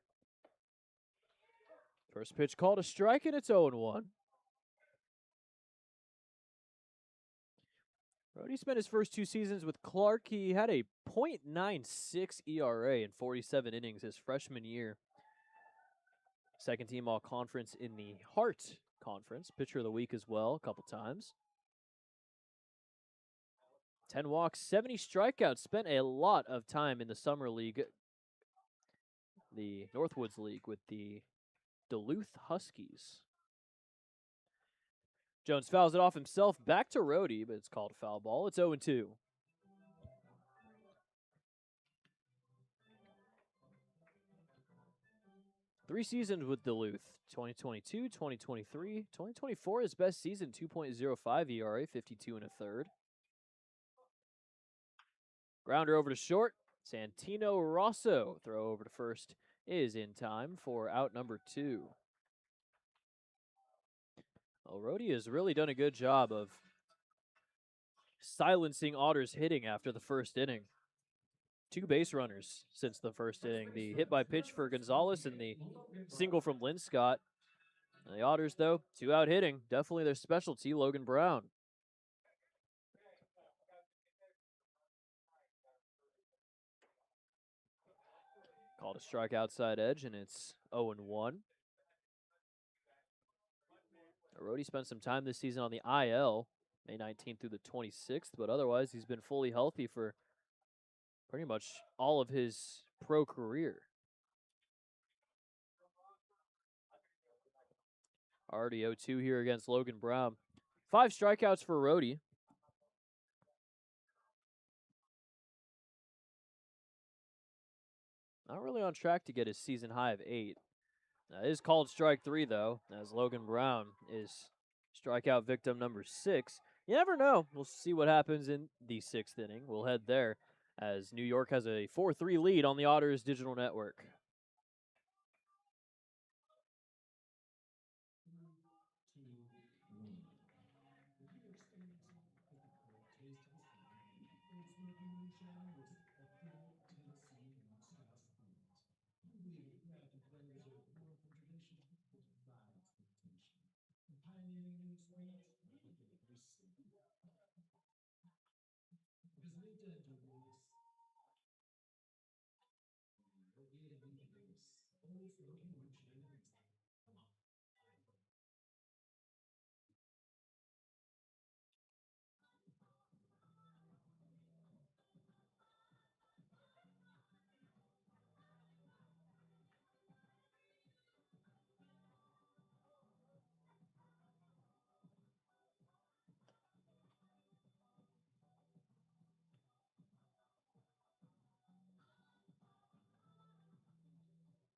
First pitch called a strike, and it's 0-1. Rhodey spent his first 2 seasons with Clark. He had a .96 ERA in 47 innings his freshman year. Second team all-conference in the Hart Conference. Pitcher of the week as well, a couple times. 10 walks, 70 strikeouts. Spent a lot of time in the Summer League, the Northwoods League, with the Duluth Huskies. Jones fouls it off himself, back to Rhodey, but it's called a foul ball. It's 0-2. Three seasons with Duluth, 2022, 2023, 2024, his best season, 2.05 ERA, 52 and a third. Grounder over to short. Santino Rosso, throw over to first, is in time for out number 2. Well, Rhodey has really done a good job of silencing Otters hitting after the first inning. 2 base runners since the first inning. The hit by pitch for Gonzalez and the single from Lynn Scott. The Otters, though, 2 out hitting. Definitely their specialty, Logan Brown. Called a strike outside edge, and it's 0-1. Rhodey spent some time this season on the IL, May 19th through the 26th, but otherwise he's been fully healthy for pretty much all of his pro career. Already 0-2 here against Logan Brown. 5 strikeouts for Rhodey. Not really on track to get his season high of 8. That is called strike 3, though, as Logan Brown is strikeout victim number 6. You never know. We'll see what happens in the 6th inning. We'll head there as New York has a 4-3 lead on the Otters digital network.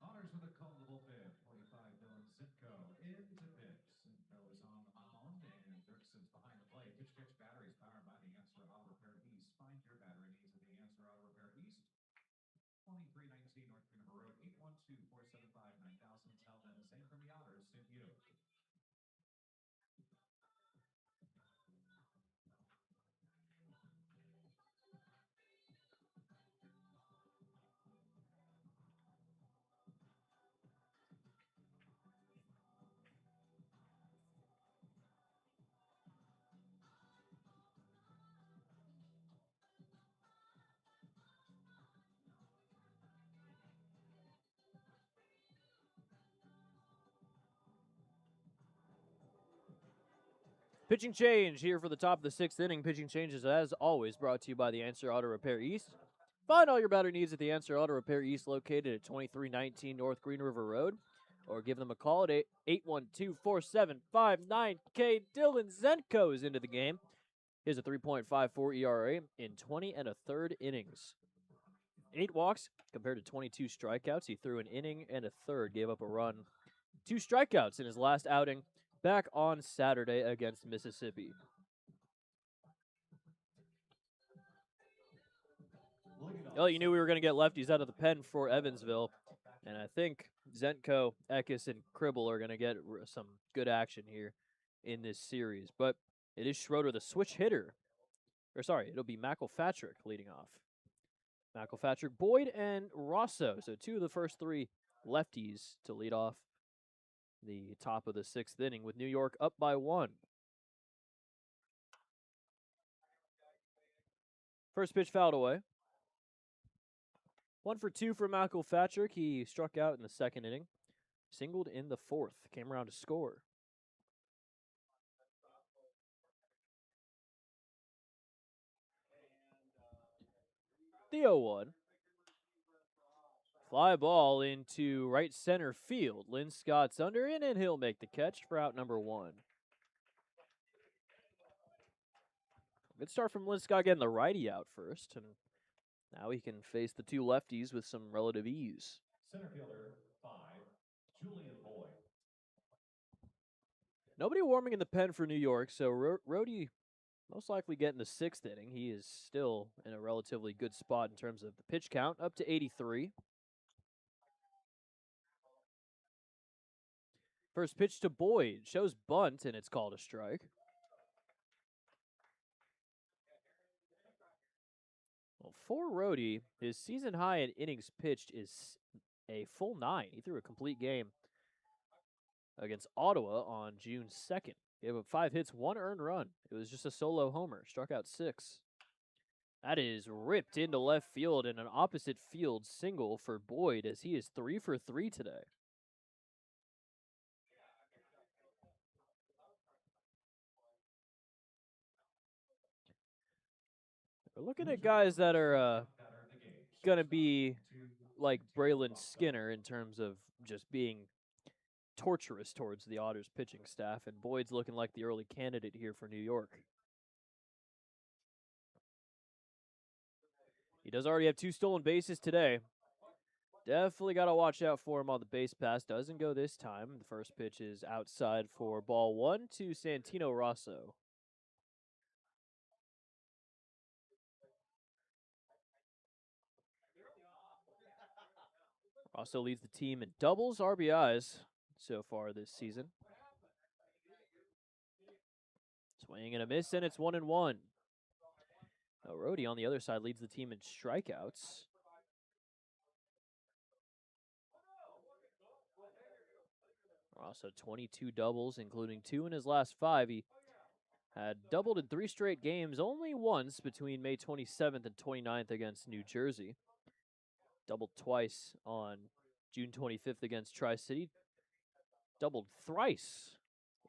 Otters with a call to the bullpen. 25, Dylan Zitko into pitch. Zitko is on the mound, and Dirkson's behind the plate. Pitch catch batteries powered by the Answer Auto Repair East. Find your battery needs at the Answer Auto Repair East. 2319 North Green River Road. 812-475-9000. Tell them the same from the Otters sent you. Pitching change here for the top of the 6th inning. Pitching changes, as always, brought to you by the Answer Auto Repair East. Find all your battery needs at the Answer Auto Repair East, located at 2319 North Green River Road, or give them a call at 812-475-9K. Dylan Zenko is into the game. He has a 3.54 ERA in 20 and a third innings. 8 walks compared to 22 strikeouts. He threw an inning and a third, gave up a run. 2 strikeouts in his last outing back on Saturday against Mississippi. Oh, you knew we were going to get lefties out of the pen for Evansville. And I think Zenko, Eckes, and Cribble are going to get some good action here in this series. But it is Schroeder, the switch hitter. Or sorry, it'll be McElpatrick leading off. McElpatrick, Boyd, and Rosso. So 2 of the first 3 lefties to lead off the top of the 6th inning with New York up by 1. First pitch fouled away. 1 for 2 for McElpatrick. He struck out in the 2nd inning. Singled in the 4th. Came around to score. The 0-1. Fly ball into right center field. Lynn Scott's under in, and he'll make the catch for out number 1. Good start from Lynn Scott getting the righty out first, and now he can face the 2 lefties with some relative ease. Center fielder 5, Julian Boyd. Nobody warming in the pen for New York, so Rhodey most likely getting the 6th inning. He is still in a relatively good spot in terms of the pitch count, up to 83. First pitch to Boyd. Shows bunt, and it's called a strike. Well, for Rhodey, his season high in innings pitched is a full 9. He threw a complete game against Ottawa on June 2nd. Gave up 5 hits, 1 earned run. It was just a solo homer. Struck out 6. That is ripped into left field and an opposite field single for Boyd as he is 3 for 3 today. We're looking at guys that are going to be like Braylon Skinner in terms of just being torturous towards the Otters pitching staff, and Boyd's looking like the early candidate here for New York. He does already have 2 stolen bases today. Definitely got to watch out for him on the base pass. Doesn't go this time. The first pitch is outside for ball 1 to Santino Rosso. Rosso leads the team in doubles, RBIs so far this season. Swing and a miss, and it's 1-1. Now, Rhodey on the other side leads the team in strikeouts. Rosso 22 doubles, including 2 in his last 5. He had doubled in 3 straight games, only once between May 27th and 29th against New Jersey. Doubled twice on June 25th against Tri-City. Doubled thrice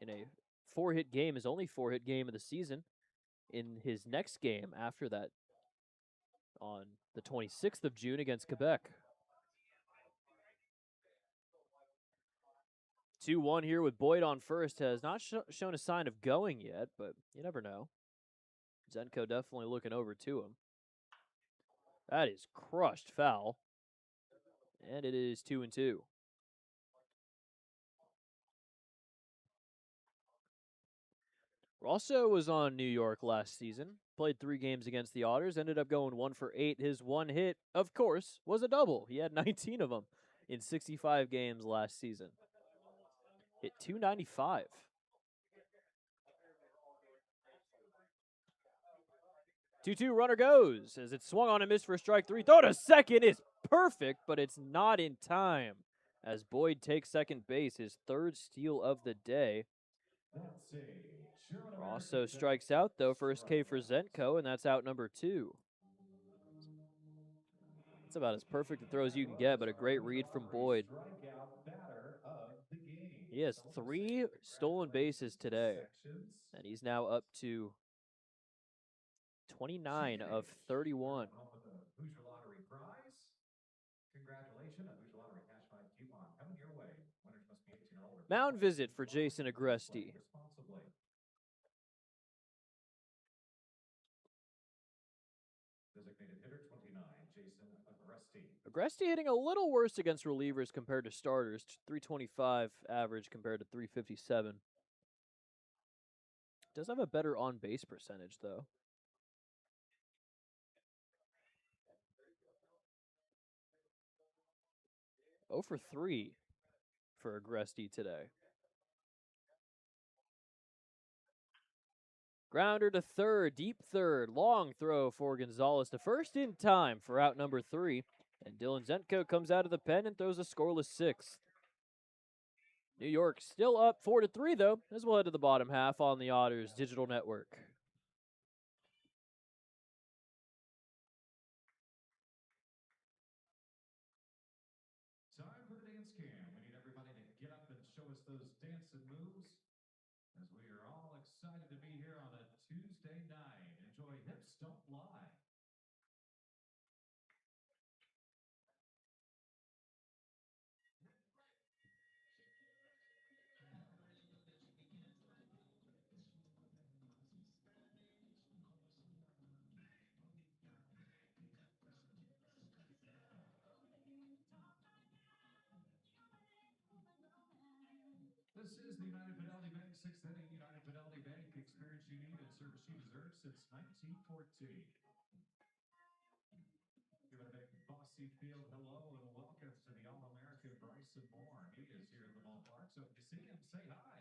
in a 4-hit game, his only 4-hit game of the season. In his next game after that on the 26th of June against Quebec. 2-1 here with Boyd on first. Has not shown a sign of going yet, but you never know. Zenko definitely looking over to him. That is crushed foul. And it is 2-2. Rosso was on New York last season. Played 3 games against the Otters. Ended up going 1 for 8. His 1 hit, of course, was a double. He had 19 of them in 65 games last season. Hit .295. Two-two runner goes as it swung on and missed for strike 3. Throw to second is perfect, but it's not in time as Boyd takes second base, his 3rd steal of the day. Rosso strikes out, though. First K for Zenko, and that's out number 2. It's about as perfect a throw as you can get, but a great read from Boyd. He has 3 stolen bases today, and he's now up to 29 of 31. Mound visit for Jason Agresti. Designated hitter 29, Jason Agresti. Agresti hitting a little worse against relievers compared to starters. 325 average compared to 357. Does have a better on-base percentage, though. Oh for 3 for Agresti today. Grounder to third, deep third, long throw for Gonzalez to first in time for out number 3. And Dylan Zenko comes out of the pen and throws a scoreless 6th. New York still up 4-3, though, as we'll head to the bottom half on the Otters digital network. Time for the dance cam. We need everybody to get up and show us those dancing moves, as we are all excited to be here on a Tuesday night. Enjoy Hips Don't Lie. This is the United Fidelity Bank 6th inning. United Fidelity Bank, experience you need and service you deserve since 1914. Give it a big Bossy Field hello and welcome to the All-American Bryson Moore. He is here at the ballpark, so if you see him, say hi.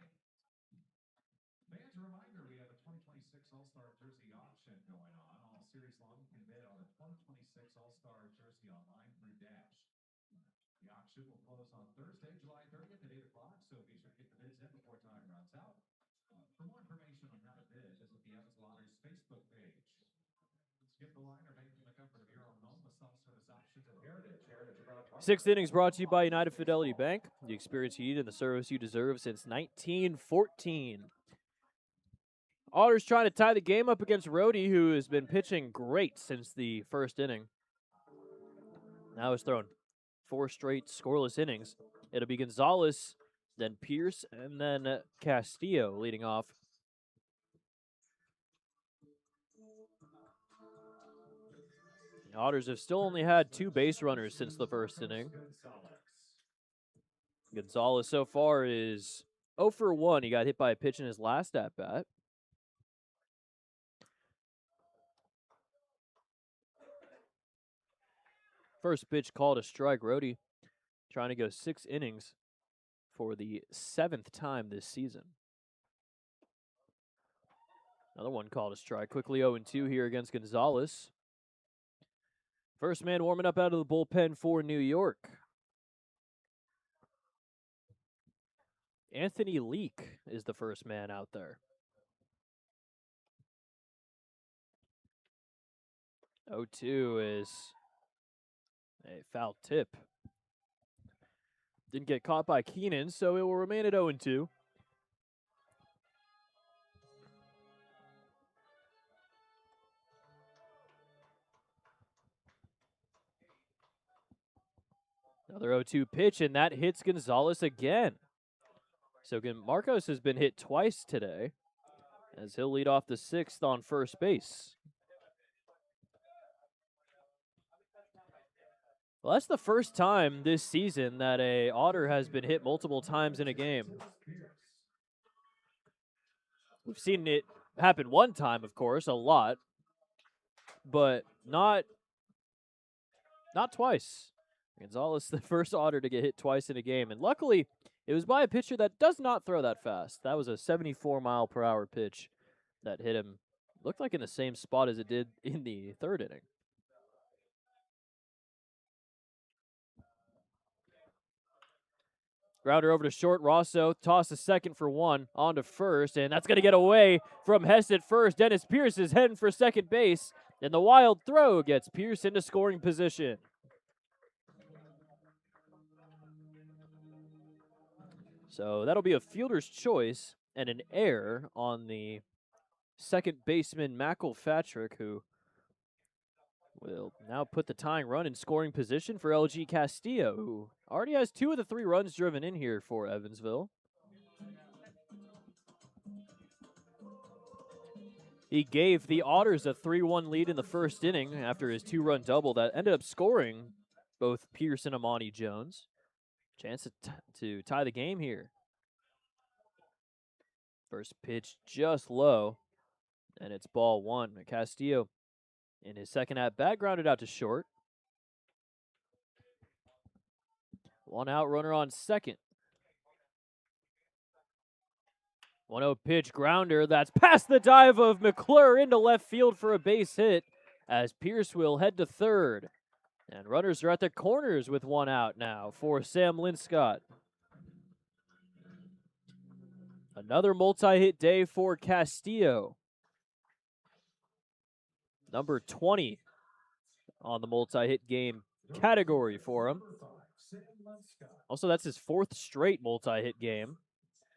Fans, a reminder, we have a 2026 All-Star Jersey auction going on. All series long, you can bid on a 2026 All-Star Jersey online through Dash. The auction will close on Thursday, July 30th at 8 o'clock, so be sure to get the bids in before time runs out. For more information on how to bid, visit the Evansville Otters Facebook page. Skip the line or bank from the comfort of your own home with self-service options at Heritage. Sixth innings brought to you by United Fidelity Bank. The experience you need and the service you deserve since 1914. Otters trying to tie the game up against Rhodey, who has been pitching great since the first inning. Now he's thrown 4 straight scoreless innings. It'll be Gonzalez, then Pierce, and then Castillo leading off. The Otters have still only had 2 base runners since the first inning. Gonzalez so far is 0 for 1. He got hit by a pitch in his last at-bat. First pitch called a strike. Rhodey trying to go 6 innings for the 7th time this season. Another one called a strike. Quickly 0-2 here against Gonzalez. First man warming up out of the bullpen for New York. Anthony Leak is the first man out there. 0-2 is a foul tip. Didn't get caught by Keenan, so it will remain at 0-2. Another 0-2 pitch, and that hits Gonzalez again. So Marcos has been hit twice today, as he'll lead off the 6th on first base. Well, that's the first time this season that a Otter has been hit multiple times in a game. We've seen it happen one time, of course, a lot, but not twice. Gonzalez, the first Otter to get hit twice in a game, and luckily it was by a pitcher that does not throw that fast. That was a 74-mile-per-hour pitch that hit him. Looked like in the same spot as it did in the 3rd inning. Grounder over to short. Rosso toss to second for 1. On to first, and that's going to get away from Hess at first. Dennis Pierce is heading for second base, and the wild throw gets Pierce into scoring position. So that'll be a fielder's choice and an error on the second baseman, McElpatrick, who will now put the tying run in scoring position for LG Castillo, who already has 2 of the 3 runs driven in here for Evansville. He gave the Otters a 3-1 lead in the first inning after his 2-run double that ended up scoring both Pierce and Amani Jones. Chance to tie the game here. First pitch just low, and it's ball one. Castillo, in his second at bat, grounded out to short. One out, runner on second. 1-0 pitch, grounder. That's past the dive of McClure into left field for a base hit, as Pierce will head to third. And runners are at their corners with one out now for Sam Linscott. Another multi-hit day for Castillo. Number 20 on the multi-hit game category for him. Also, that's his fourth straight multi-hit game,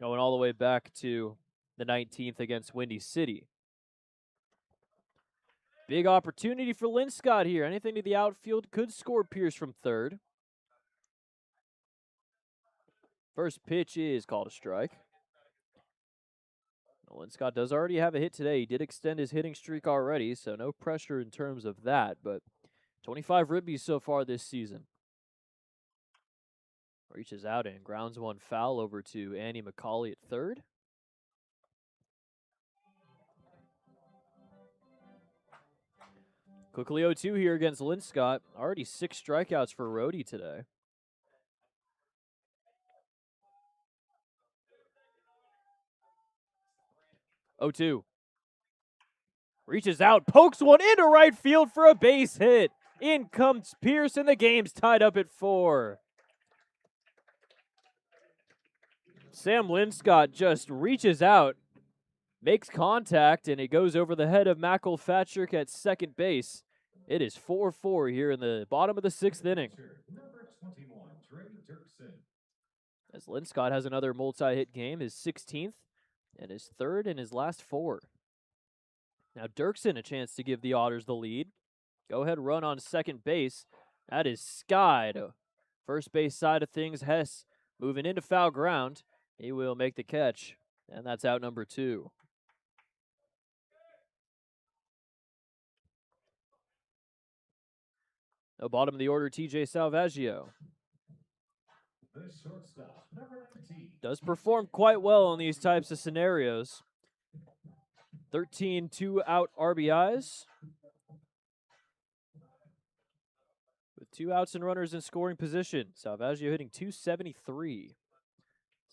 going all the way back to the 19th against Windy City. Big opportunity for Linscott here. Anything to the outfield could score Pierce from third. First pitch is called a strike. Linscott does already have a hit today. He did extend his hitting streak already, so no pressure in terms of that, but 25 ribbies so far this season. Reaches out and grounds one foul over to Andy McCauley at third. Quickly 0-2 here against Linscott. Already 6 strikeouts for Rhodey today. Oh, 2. Reaches out, pokes one into right field for a base hit. In comes Pierce, and the game's tied up at 4. Sam Linscott just reaches out, makes contact, and it goes over the head of Michael Fatchuk at second base. It is 4-4 here in the bottom of the 6th inning. As Linscott has another multi-hit game, his 16th, and his third in his last 4. Now Dirksen a chance to give the Otters the lead. Go-ahead run on second base. That is skied. First base side of things, Hess moving into foul ground. He will make the catch, and that's out number 2. No, bottom of the order, TJ Salvaggio. Does perform quite well in these types of scenarios. 13 two-out RBIs. With 2 outs and runners in scoring position. Salvaggio hitting .273.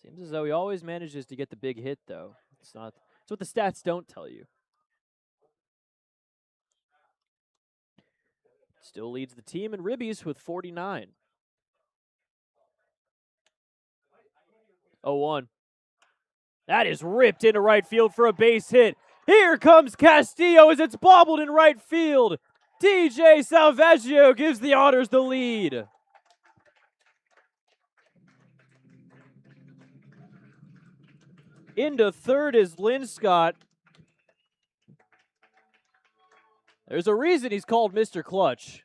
Seems as though he always manages to get the big hit, though. It's what the stats don't tell you. Still leads the team in ribbies with 49. 0-1. That is ripped into right field for a base hit. Here comes Castillo as it's bobbled in right field. TJ Salvaggio gives the Otters the lead. Into third is Linscott. There's a reason he's called Mr. Clutch,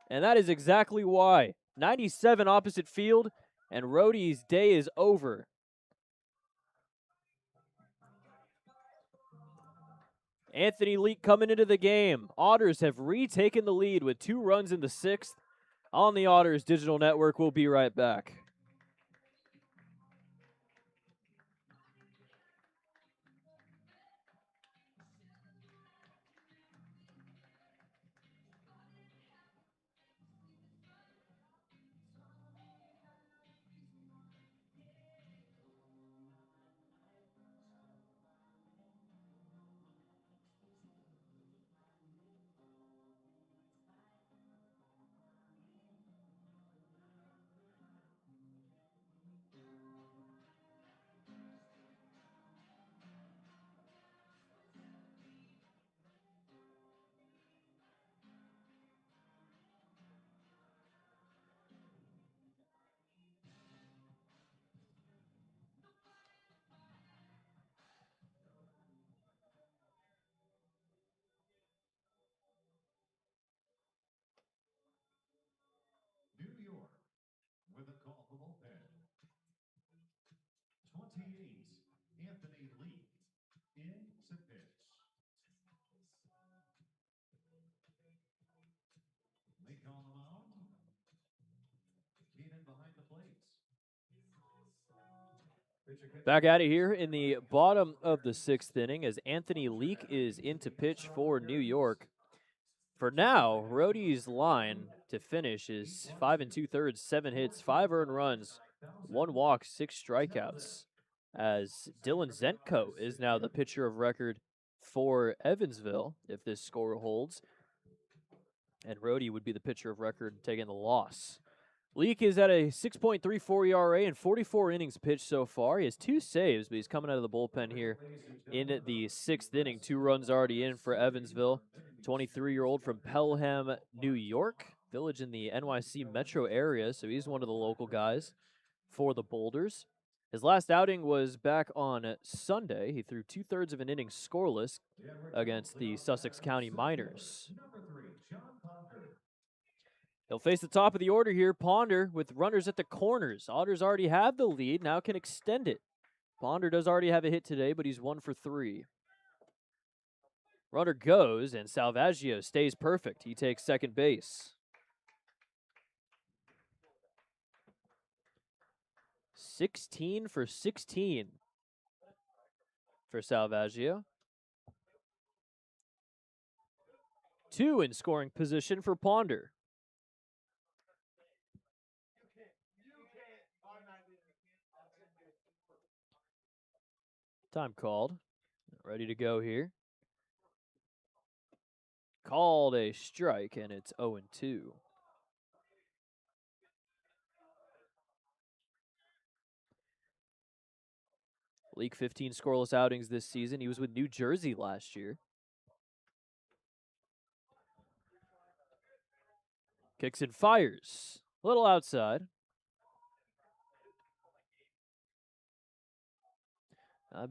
and that is exactly why. 97 opposite field, and Rhodey's day is over. Anthony Leak coming into the game. Otters have retaken the lead with 2 runs in the 6th. On the Otters Digital Network, we'll be right back. New York with a call from bullpen. 28, Anthony Lee in to pitch. Leak on the mound. Keenan behind the plate. Back at it here in the bottom of the 6th inning as Anthony Leak is in to pitch for New York. For now, Rhodey's line to finish is 5 2/3, 7 hits, 5 earned runs, 1 walk, 6 strikeouts. As Dylan Zenko is now the pitcher of record for Evansville if this score holds. And Rhodey would be the pitcher of record taking the loss. Leak is at a 6.34 ERA and 44 innings pitched so far. He has 2 saves, but he's coming out of the bullpen here in the 6th inning. 2 runs already in for Evansville. 23-year-old from Pelham, New York, village in the NYC metro area, so he's one of the local guys for the Boulders. His last outing was back on Sunday. He threw 2/3 of an inning scoreless against the Sussex County Miners. He'll face the top of the order here, Ponder, with runners at the corners. Otters already have the lead, now can extend it. Ponder does already have a hit today, but he's 1 for 3. Runner goes, and Salvaggio stays perfect. He takes second base. 16 for 16 for Salvaggio. 2 in scoring position for Ponder. Time called. Ready to go here. Called a strike, and it's 0-2. Leak 15 scoreless outings this season. He was with New Jersey last year. Kicks and fires. A little outside.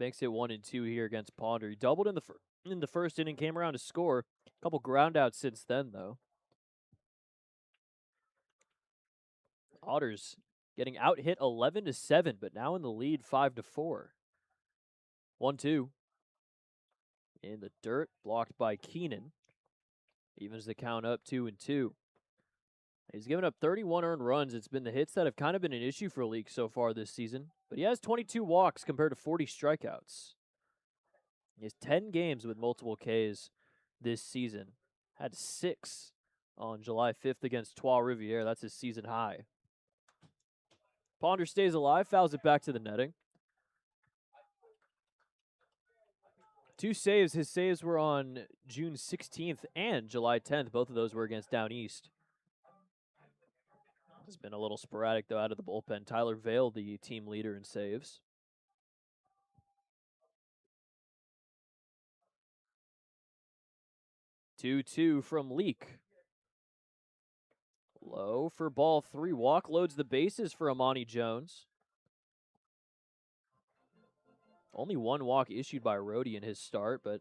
Makes it 1-2 here against Ponder. He doubled in the first inning, came around to score. A couple groundouts since then, though. Otters getting out hit 11-7, but now in the lead 5-4. 1-2. In the dirt, blocked by Keenan. Evens the count up 2-2. He's given up 31 earned runs. It's been the hits that have kind of been an issue for Leak so far this season. But he has 22 walks compared to 40 strikeouts. He has 10 games with multiple Ks this season. Had 6 on July 5th against Trois Rivières. That's his season high. Ponder stays alive, fouls it back to the netting. 2 saves. His saves were on June 16th and July 10th. Both of those were against Down East. It's been a little sporadic, though, out of the bullpen. Tyler Vail, the team leader in saves. 2-2 from Leak. Low for ball 3. Walk loads the bases for Amani Jones. Only 1 walk issued by Rhodey in his start, but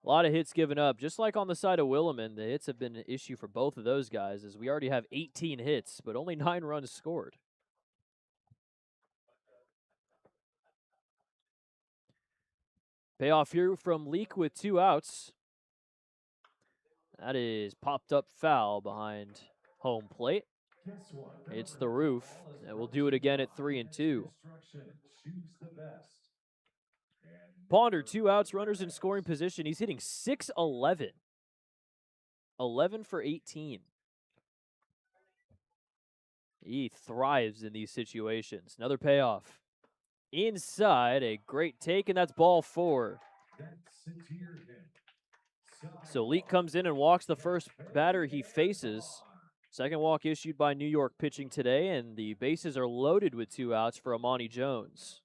a lot of hits given up. Just like on the side of Williman, the hits have been an issue for both of those guys, as we already have 18 hits, but only 9 runs scored. Payoff here from Leak with 2 outs. That is popped up foul behind home plate. It's the roof, and we'll do it again at 3-2. Ponder, 2 outs, runners in scoring position. He's hitting .611. 11 for 18. He thrives in these situations. Another payoff. Inside, a great take, and that's ball 4. So Leak comes in and walks the first batter he faces. Second walk issued by New York pitching today, and the bases are loaded with 2 outs for Amani Jones.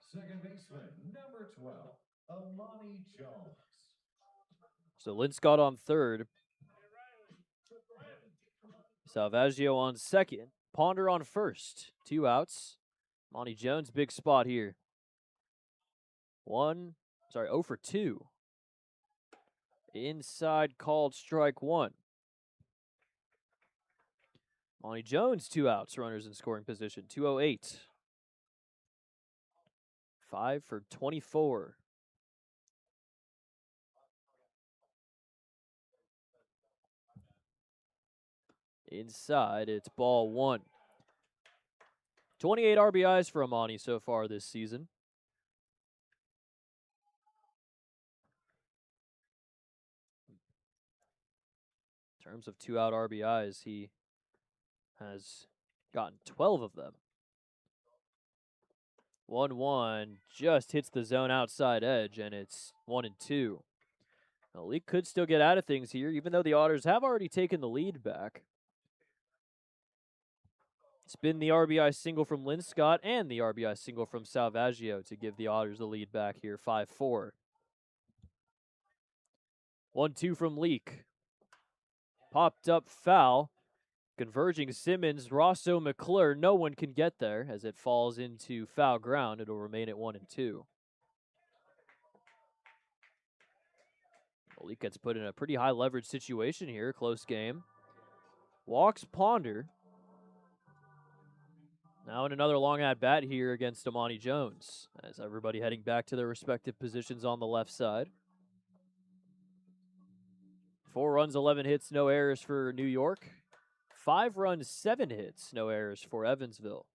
Second baseman, number 12, Amani Jones. So Linscott on third. Salvaggio on second. Ponder on first. 2 outs. Amani Jones, big spot here. 0 for 2. Inside, called strike 1. Amani Jones, 2 outs, runners in scoring position. 208. 5 for 24. Inside, it's ball 1. 28 RBIs for Amani so far this season. In terms of 2-out RBIs, he has gotten 12 of them. 1-1 just hits the zone outside edge, and it's 1-2. Now, Leak could still get out of things here, even though the Otters have already taken the lead back. It's been the RBI single from Lynn Scott and the RBI single from Salvaggio to give the Otters the lead back here, 5-4. 1-2 from Leak. Popped up foul. Converging Simmons, Rosso, McClure. No one can get there as it falls into foul ground. It'll remain at 1-2. Leak gets put in a pretty high leverage situation here. Close game. Walks Ponder. Now in another long at bat here against Amani Jones, as everybody heading back to their respective positions on the left side. 4 runs, 11 hits, no errors for New York. 5 runs, 7 hits, no errors for Evansville.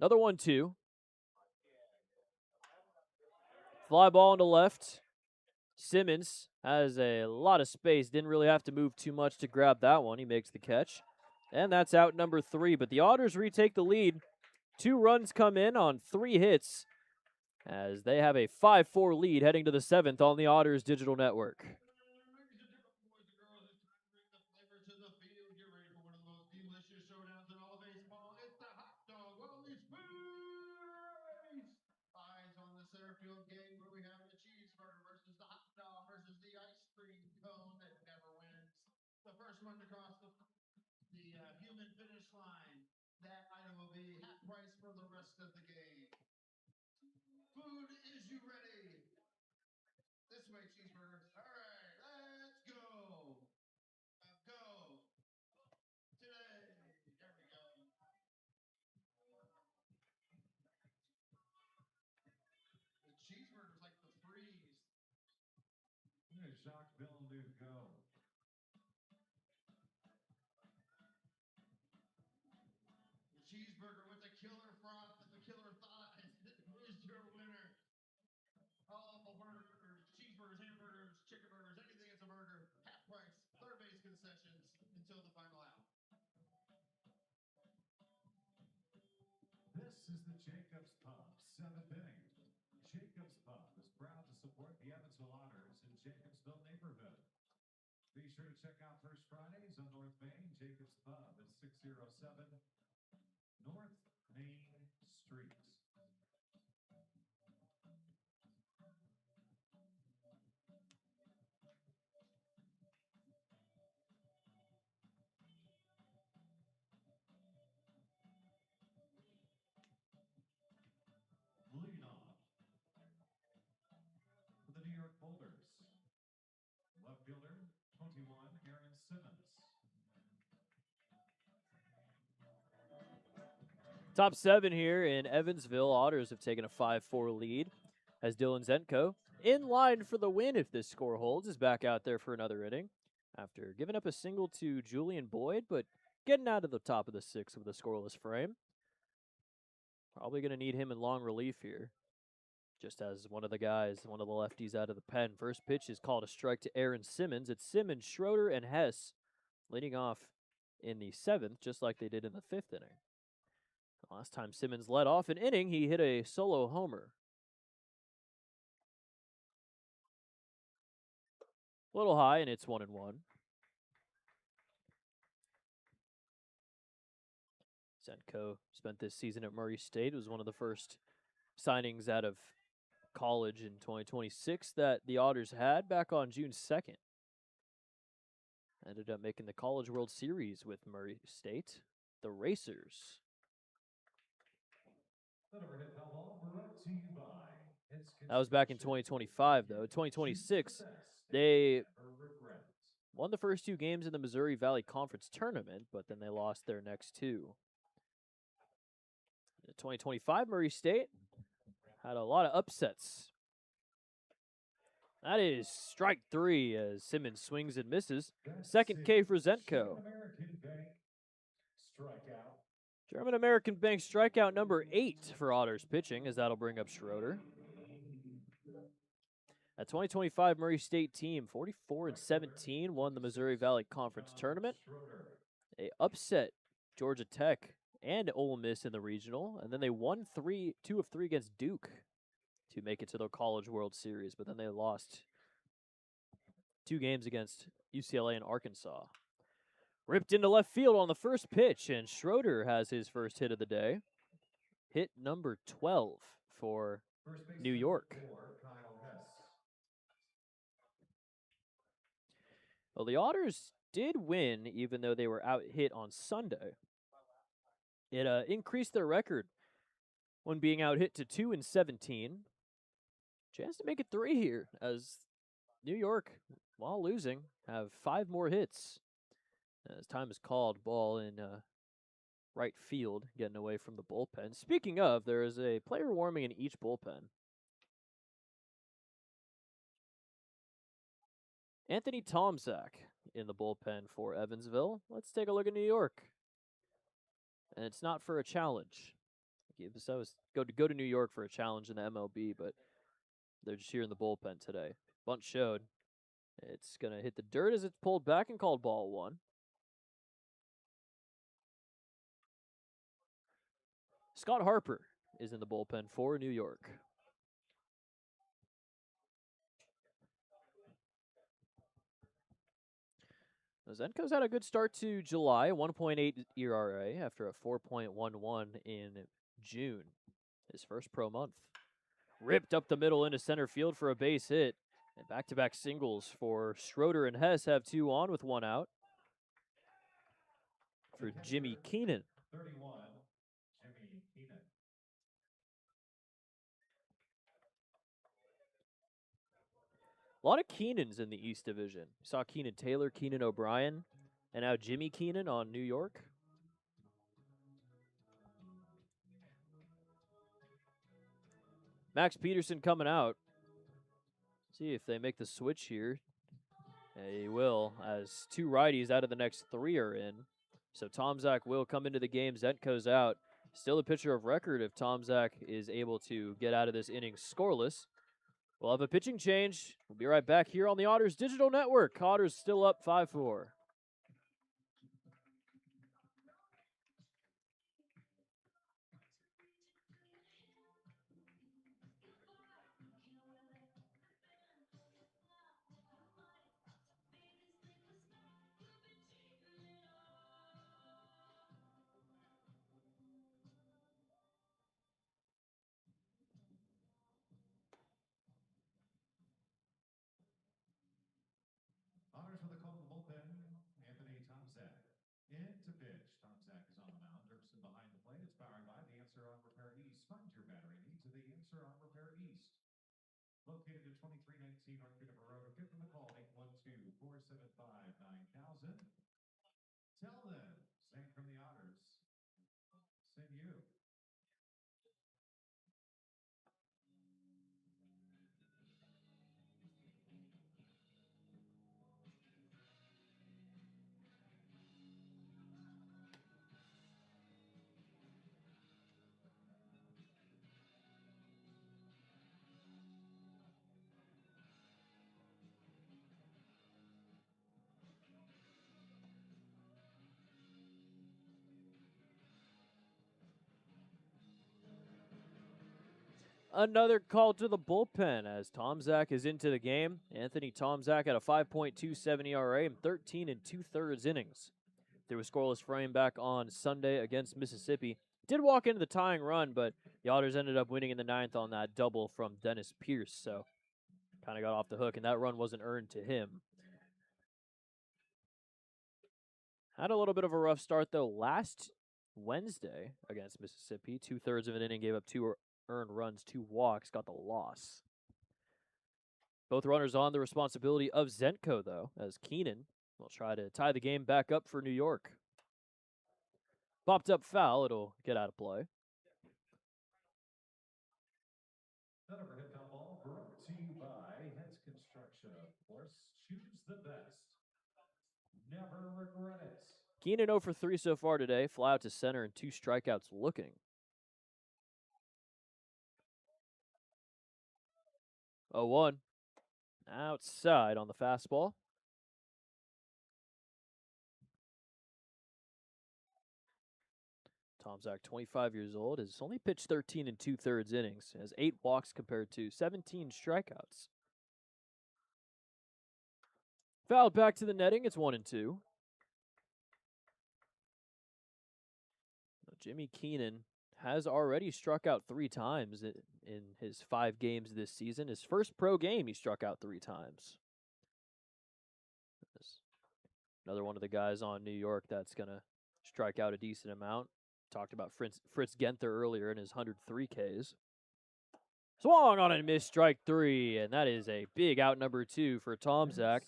Another 1-2. Fly ball into left. Simmons has a lot of space. Didn't really have to move too much to grab that one. He makes the catch. And that's out number 3. But the Otters retake the lead. 2 runs come in on 3 hits as they have a 5-4 lead heading to the 7th on the Otters Digital Network. To the field, get ready for one of the most delicious showdowns in all of baseball. It's the hot dog Wally's food race. Eyes on the center field game where we have the cheeseburger versus the hot dog versus the ice cream cone that never wins. The first one to cross the human finish line, that item will be half price for the rest of the game. Food, is you ready? This way, cheeseburgers. All right, let's go. Go. Today. There we go. The cheeseburger's like the freeze. Shock Bill to go. The cheeseburger with the killer froth and the killer thighs is your winner. All burgers, cheeseburgers, hamburgers, chicken burgers, anything is a burger. Half price, third base concessions until the final out. This is the Jacobs Pub, 7th inning. Jacobs Pub is proud to support the Evansville Otters in Jacobsville neighborhood. Be sure to check out First Fridays on North Main. Jacobs Pub at 607 North Main Street. Lead off for the New York Boulders. Left fielder, 21, Aaron Simmons. Top 7 here in Evansville. Otters have taken a 5-4 lead as Dylan Zenko, in line for the win if this score holds, is back out there for another inning after giving up a single to Julian Boyd, but getting out of the top of the 6th with a scoreless frame. Probably going to need him in long relief here, just as one of the guys, one of the lefties out of the pen. First pitch is called a strike to Aaron Simmons. It's Simmons, Schroeder, and Hess leading off in the 7th, just like they did in the 5th inning. Last time Simmons led off an inning, he hit a solo homer. A little high, and it's 1-1. Zenko spent this season at Murray State. It was one of the first signings out of college in 2026 that the Otters had back on June 2nd. Ended up making the College World Series with Murray State, the Racers. That was back in 2025, though. 2026, they won the first 2 games in the Missouri Valley Conference Tournament, but then they lost their next 2. In 2025, Murray State had a lot of upsets. That is strike 3 as Simmons swings and misses. Second K for Zenko. German American Bank strikeout number 8 for Otters pitching, as that'll bring up Schroeder. A 2025 Murray State team, 44-17, won the Missouri Valley Conference Tournament. They upset Georgia Tech and Ole Miss in the regional, and then they won 2 of 3 against Duke to make it to the College World Series, but then they lost 2 games against UCLA and Arkansas. Ripped into left field on the first pitch, and Schroeder has his first hit of the day. Hit number 12 for New York. Well, the Otters did win, even though they were out hit on Sunday. It increased their record when being out hit to 2-17. Chance to make it 3 here, as New York, while losing, have 5 more hits. As time is called, ball in right field, getting away from the bullpen. Speaking of, there is a player warming in each bullpen. Anthony Tomczak in the bullpen for Evansville. Let's take a look at New York. And it's not for a challenge. So I was go to New York for a challenge in the MLB, but they're just here in the bullpen today. Bunt showed. It's going to hit the dirt as it's pulled back and called ball 1. Scott Harper is in the bullpen for New York. Zenko's had a good start to July, 1.8 ERA after a 4.11 in June, his first pro month. Ripped up the middle into center field for a base hit. And back-to-back singles for Schroeder and Hess have 2 on with 1 out. For Jimmy Keenan. 31, Jimmy Keenan. A lot of Keenans in the East Division. You saw Keenan Taylor, Keenan O'Brien, and now Jimmy Keenan on New York. Max Peterson coming out. See if they make the switch here. They will, as 2 righties out of the next 3 are in. So Tomczak will come into the game. Zenko's out. Still a pitcher of record if Tomczak is able to get out of this inning scoreless. We'll have a pitching change. We'll be right back here on the Otters Digital Network. Otters still up 5-4. Otters with a call to the bullpen, Anthony Tomczak. In to pitch. Tomczak is on the mound. Dirksen behind the plate. It's powered by the Answer On Repair East. Find your battery needs at the Answer On Repair East. Located at 2319 North Peterborough Road. Give them a call, 812-475-9000. Tell them, Zane from the Otters, send you. Another call to the bullpen as Tomczak is into the game. Anthony Tomczak at a 5.27 ERA in 13 2/3 innings. Through a scoreless frame back on Sunday against Mississippi. Did walk into the tying run, but the Otters ended up winning in the 9th on that double from Dennis Pierce, so kind of got off the hook, and that run wasn't earned to him. Had a little bit of a rough start, though, last Wednesday against Mississippi. 2/3 of an inning, gave up 2 earned runs, 2 walks, got the loss. Both runners on the responsibility of Zenko, though, as Keenan will try to tie the game back up for New York. Popped up foul, it'll get out of play. That overhead foul ball brought to you by Hess Construction. construction, of course. Choose the best. Never regret it. Keenan 0 for 3 so far today. Fly out to center and 2 strikeouts looking. 0-1. Outside on the fastball. Tomczak, 25 years old, has only pitched 13 2/3 innings, has 8 walks compared to 17 strikeouts. Fouled back to the netting, it's 1-2. Jimmy Keenan has already struck out 3 times in his 5 games this season. His first pro game, he struck out 3 times. Another one of the guys on New York that's going to strike out a decent amount. Talked about Fritz Genther earlier in his 103 Ks. Swung on and missed strike 3, and that is a big out number 2 for Tomczak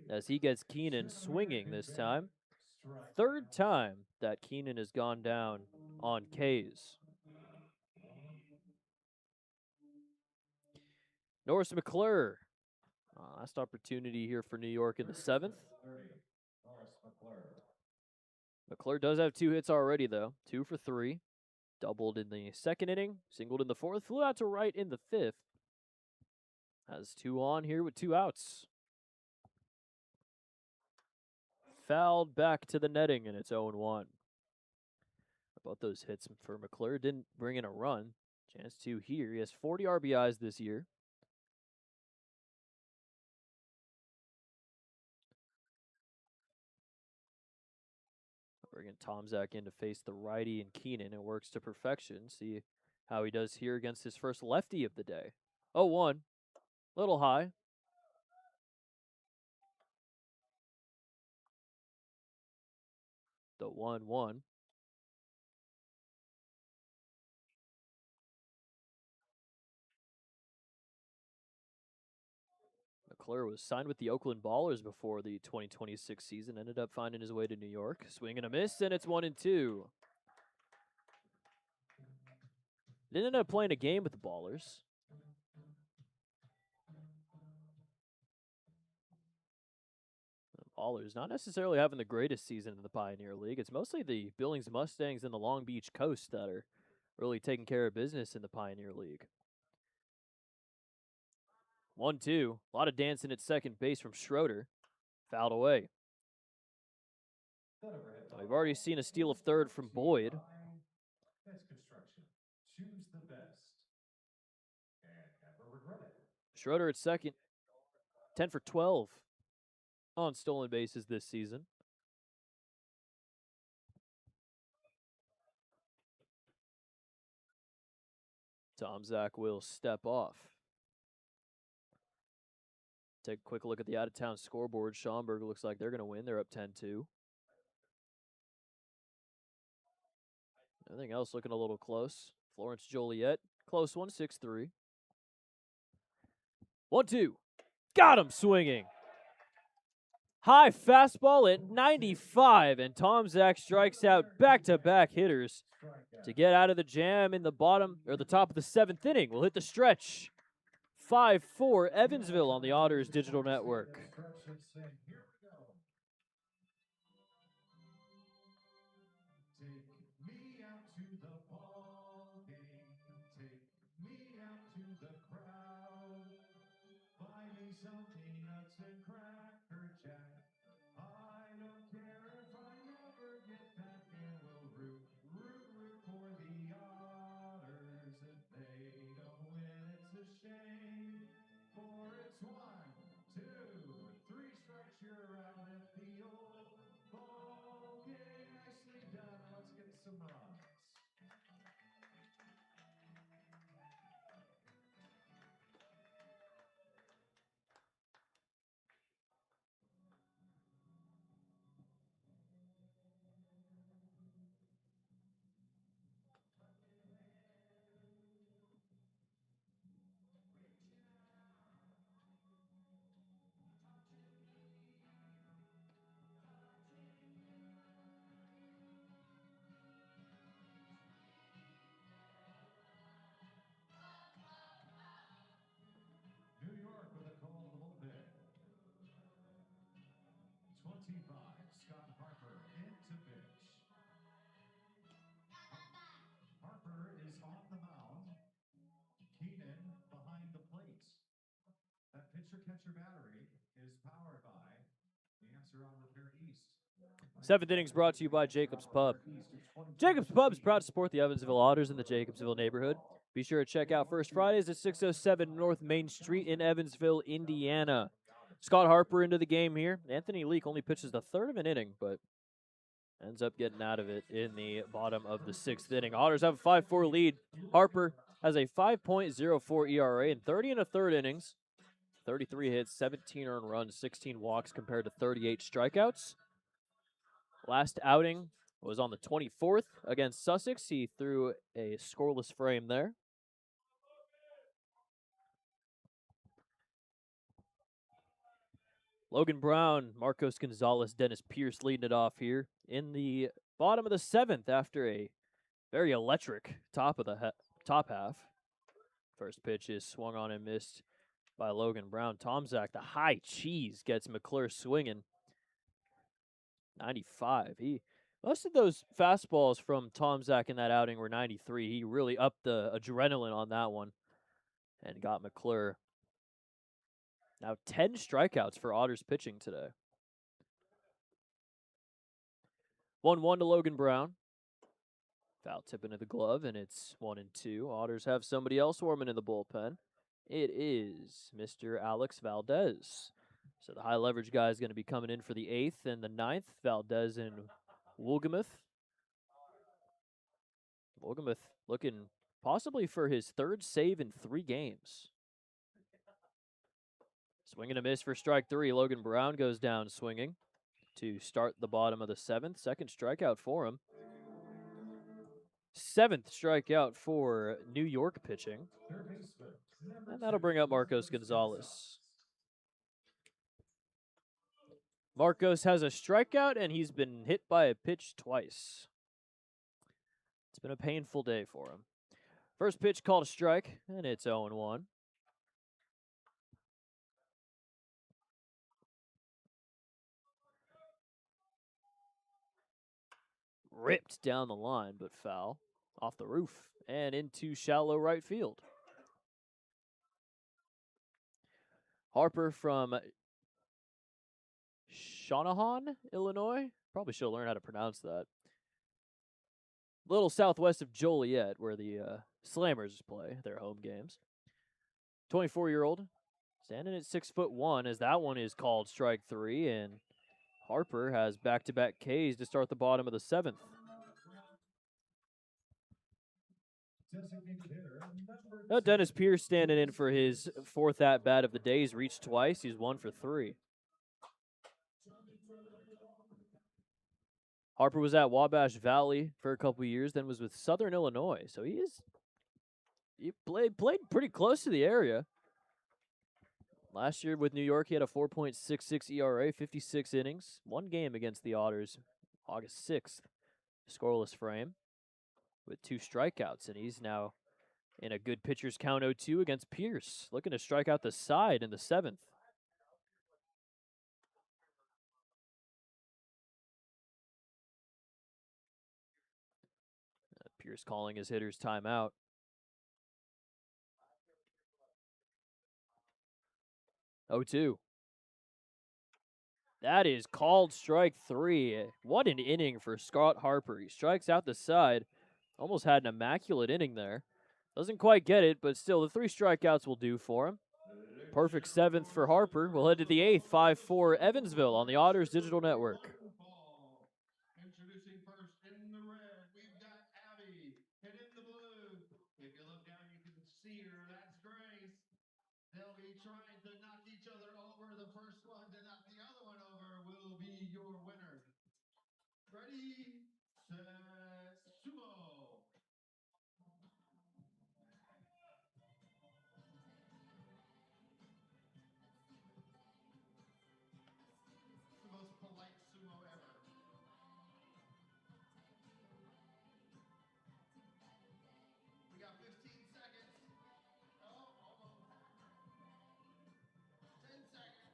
as he gets Keenan swinging this time. 3rd time that Keenan has gone down on Ks. Norris McClure. Last opportunity here for New York in the 7th. McClure does have 2 hits already, though. 2 for 3. Doubled in the 2nd inning, singled in the 4th, flew out to right in the 5th. Has 2 on here with 2 outs. Fouled back to the netting, and it's 0-1. Both those hits for McClure didn't bring in a run. Chance to here. He has 40 RBIs this year. Bringing Tomczak in to face the righty and Keenan. It works to perfection. See how he does here against his first lefty of the day. 0-1. Little high. The 1-1. McClure was signed with the Oakland Ballers before the 2026 season. Ended up finding his way to New York. Swing and a miss, and it's 1-2. Didn't end up playing a game with the Ballers. The Ballers not necessarily having the greatest season in the Pioneer League. It's mostly the Billings Mustangs and the Long Beach Coast that are really taking care of business in the Pioneer League. 1-2. A lot of dancing at second base from Schroeder. Fouled away. We've already seen a steal of 3rd from Boyd. Best construction. Choose the best. And never regret it. Schroeder at second. 10 for 12 on stolen bases this season. Tomczak will step off. Take a quick look at the out-of-town scoreboard. Schaumburg looks like they're going to win. They're up 10-2. Everything else looking a little close. Florence Joliet, close one, 6-3. 1-2. Got him swinging. High fastball at 95, and Tomczak strikes out back-to-back hitters to get out of the jam in the bottom or the top of the 7th inning. We'll hit the stretch. 5-4 Evansville on the Otters Digital Network. Take me out to the ball game. Take me out to the crowd. Buy me some peanuts and Cracker Jack. I don't care if I never get back, and we'll root for the Otters. If they don't win, it's a shame. For it's 1, 2, 3 strikes, you're out at the old ball game. Nicely done. Let's get some runs. Scott Harper into pitch. Harper is on the mound. Keenan behind the plate. That pitcher-catcher battery is powered by the Answer on Repair East. Seventh innings brought to you by Jacob's Pub. Jacob's Pub is proud to support the Evansville Otters in the Jacobsville neighborhood. Be sure to check out First Fridays at 607 North Main Street in Evansville, Indiana. Scott Harper into the game here. Anthony Leak only pitches the third of an inning, but ends up getting out of it in the bottom of the sixth inning. Otters have a 5-4 lead. Harper has a 5.04 ERA in 30 and a third innings. 33 hits, 17 earned runs, 16 walks compared to 38 strikeouts. Last outing was on the 24th against Sussex. He threw a scoreless frame there. Logan Brown, Marcos Gonzalez, Dennis Pierce leading it off here in the bottom of the seventh after a very electric top half. First pitch is swung on and missed by Logan Brown. Tomzak, the high cheese, gets McClure swinging. 95. Most of those fastballs from Tomzak in that outing were 93. He really upped the adrenaline on that one and got McClure. Now 10 strikeouts for Otters pitching today. 1-1 to Logan Brown. Foul tip into the glove, and it's 1-2. Otters have somebody else warming in the bullpen. It is Mr. Alex Valdez. So the high leverage guy is going to be coming in for the 8th and the 9th. Valdez and Woolgamuth. Woolgamuth looking possibly for his third save in 3 games. Swing and a miss for strike 3. Logan Brown goes down swinging to start the bottom of the 7th. Second strikeout for him. 7th strikeout for New York pitching. And that'll bring up Marcos Gonzalez. Marcos has a strikeout, and he's been hit by a pitch twice. It's been a painful day for him. First pitch called a strike, and it's 0-1. Ripped down the line, but foul. Off the roof and into shallow right field. Harper from Shanahan, Illinois. Probably should have learned how to pronounce that. A little southwest of Joliet, where the Slammers play their home games. 24-year-old, standing at 6'1", as that one is called strike 3, and Harper has back-to-back Ks to start the bottom of the 7th. Now Dennis Pierce standing in for his 4th at-bat of the day. He's reached twice. He's 1 for 3. Harper was at Wabash Valley for a couple years, then was with Southern Illinois. So he played pretty close to the area. Last year with New York, he had a 4.66 ERA, 56 innings, 1 game against the Otters, August 6th. Scoreless frame with 2 strikeouts, and he's now in a good pitcher's count 0-2 against Pierce, looking to strike out the side in the 7th. Pierce calling his hitters timeout. 0-2. That is called strike 3. What an inning for Scott Harper. He strikes out the side. Almost had an immaculate inning there. Doesn't quite get it, but still, the 3 strikeouts will do for him. Perfect 7th for Harper. We'll head to the 8th, 5-4 Evansville on the Otters Digital Network. Introducing first in the red, we've got Abby. And in the blue, if you look down, you can see her. That's Grace. They'll be trying to knock each other over. The first one to knock the other one over will be your winner. Ready, set, sumo. The most polite sumo ever. We got 15 seconds. Oh, almost. 10 seconds.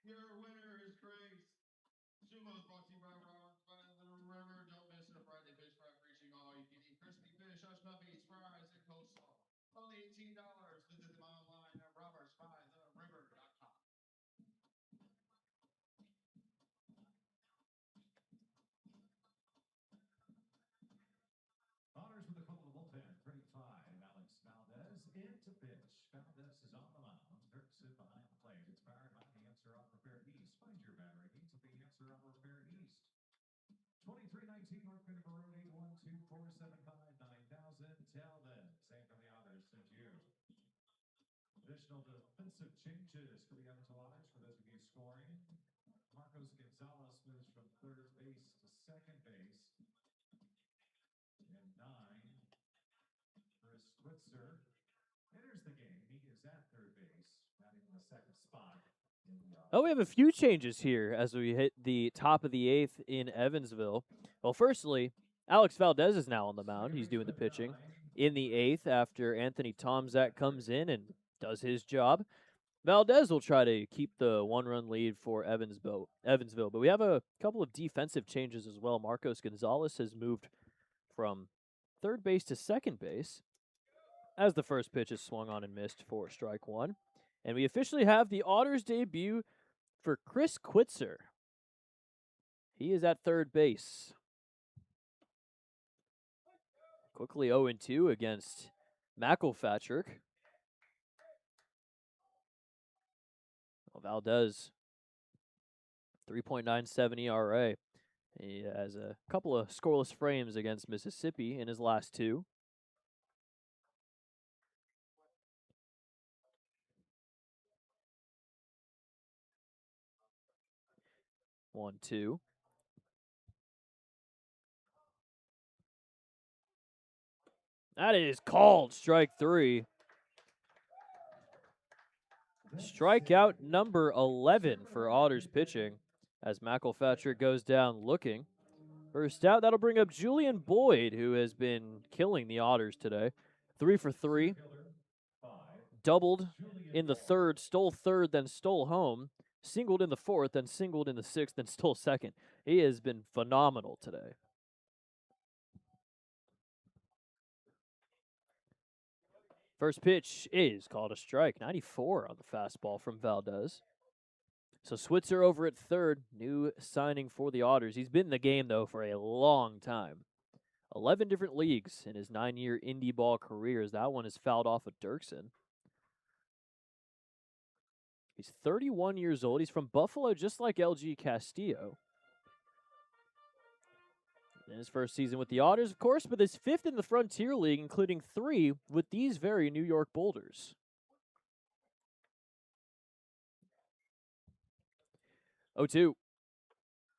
Your winner is Grace. Sumo's brought to you by Rollins by the River. Don't miss a Friday fish fry featuring all you can eat crispy fish, hush puppies, fries, and coleslaw. Only $18. Visit them online at robertsbytheriver.com. Otters with a call to the bullpen. 35, Alex Valdez into pitch. Valdez is on the mound. Turks it behind the plate. It's powered by the Answer Auto Repair East. Find your battery needs at the Answer Auto Repair East. 2319 North Vancouver Road, 812-475-9000. Tell them Anthony Otters sent you. Additional defensive changes for the Evansville Otters for those of you scoring. Marcos Gonzalez moves from third base to second base. And 9, Chris Switzer enters the game. He is at third base, batting in the second spot. Oh, we have a few changes here as we hit the top of the 8th in Evansville. Well, firstly, Alex Valdez is now on the mound. He's doing the pitching in the 8th after Anthony Tomczak comes in and does his job. Valdez will try to keep the one-run lead for Evansville, but we have a couple of defensive changes as well. Marcos Gonzalez has moved from third base to second base as the first pitch is swung on and missed for strike one. And we officially have the Otters debut for Chris Switzer. He is at third base. Quickly 0-2 against McElpatrick. Valdez, 3.97 ERA. He has a couple of scoreless frames against Mississippi in his last two. One, two. That is called strike three. Strikeout number 11 for Otters pitching as McElpatrick goes down looking. First out, that'll bring up Julian Boyd, who has been killing the Otters today. 3 for 3. Doubled in the third, stole third, then stole home. Singled in the fourth, then singled in the sixth, then stole second. He has been phenomenal today. First pitch is called a strike. 94 on the fastball from Valdez. So Switzer over at third, new signing for the Otters. He's been in the game, though, for a long time. 11 different leagues in his 9-year indie ball career, as that one is fouled off of Dirksen. He's 31 years old. He's from Buffalo, just like LG Castillo. In his first season with the Otters, of course, but his 5th in the Frontier League, including 3 with these very New York Boulders. 0-2.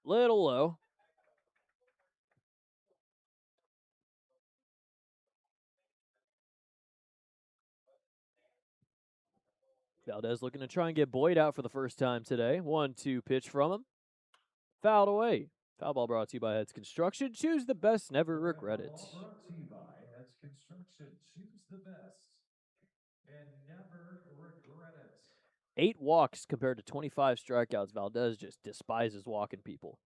Little low. Valdez looking to try and get Boyd out for the first time today. 1-2 pitch from him. Fouled away. Foul ball brought to you by Heads Construction. Choose the best, never regret it. Brought to you by Heads Construction. Choose the best and never regret it. 8 walks compared to 25 strikeouts. Valdez just despises walking people.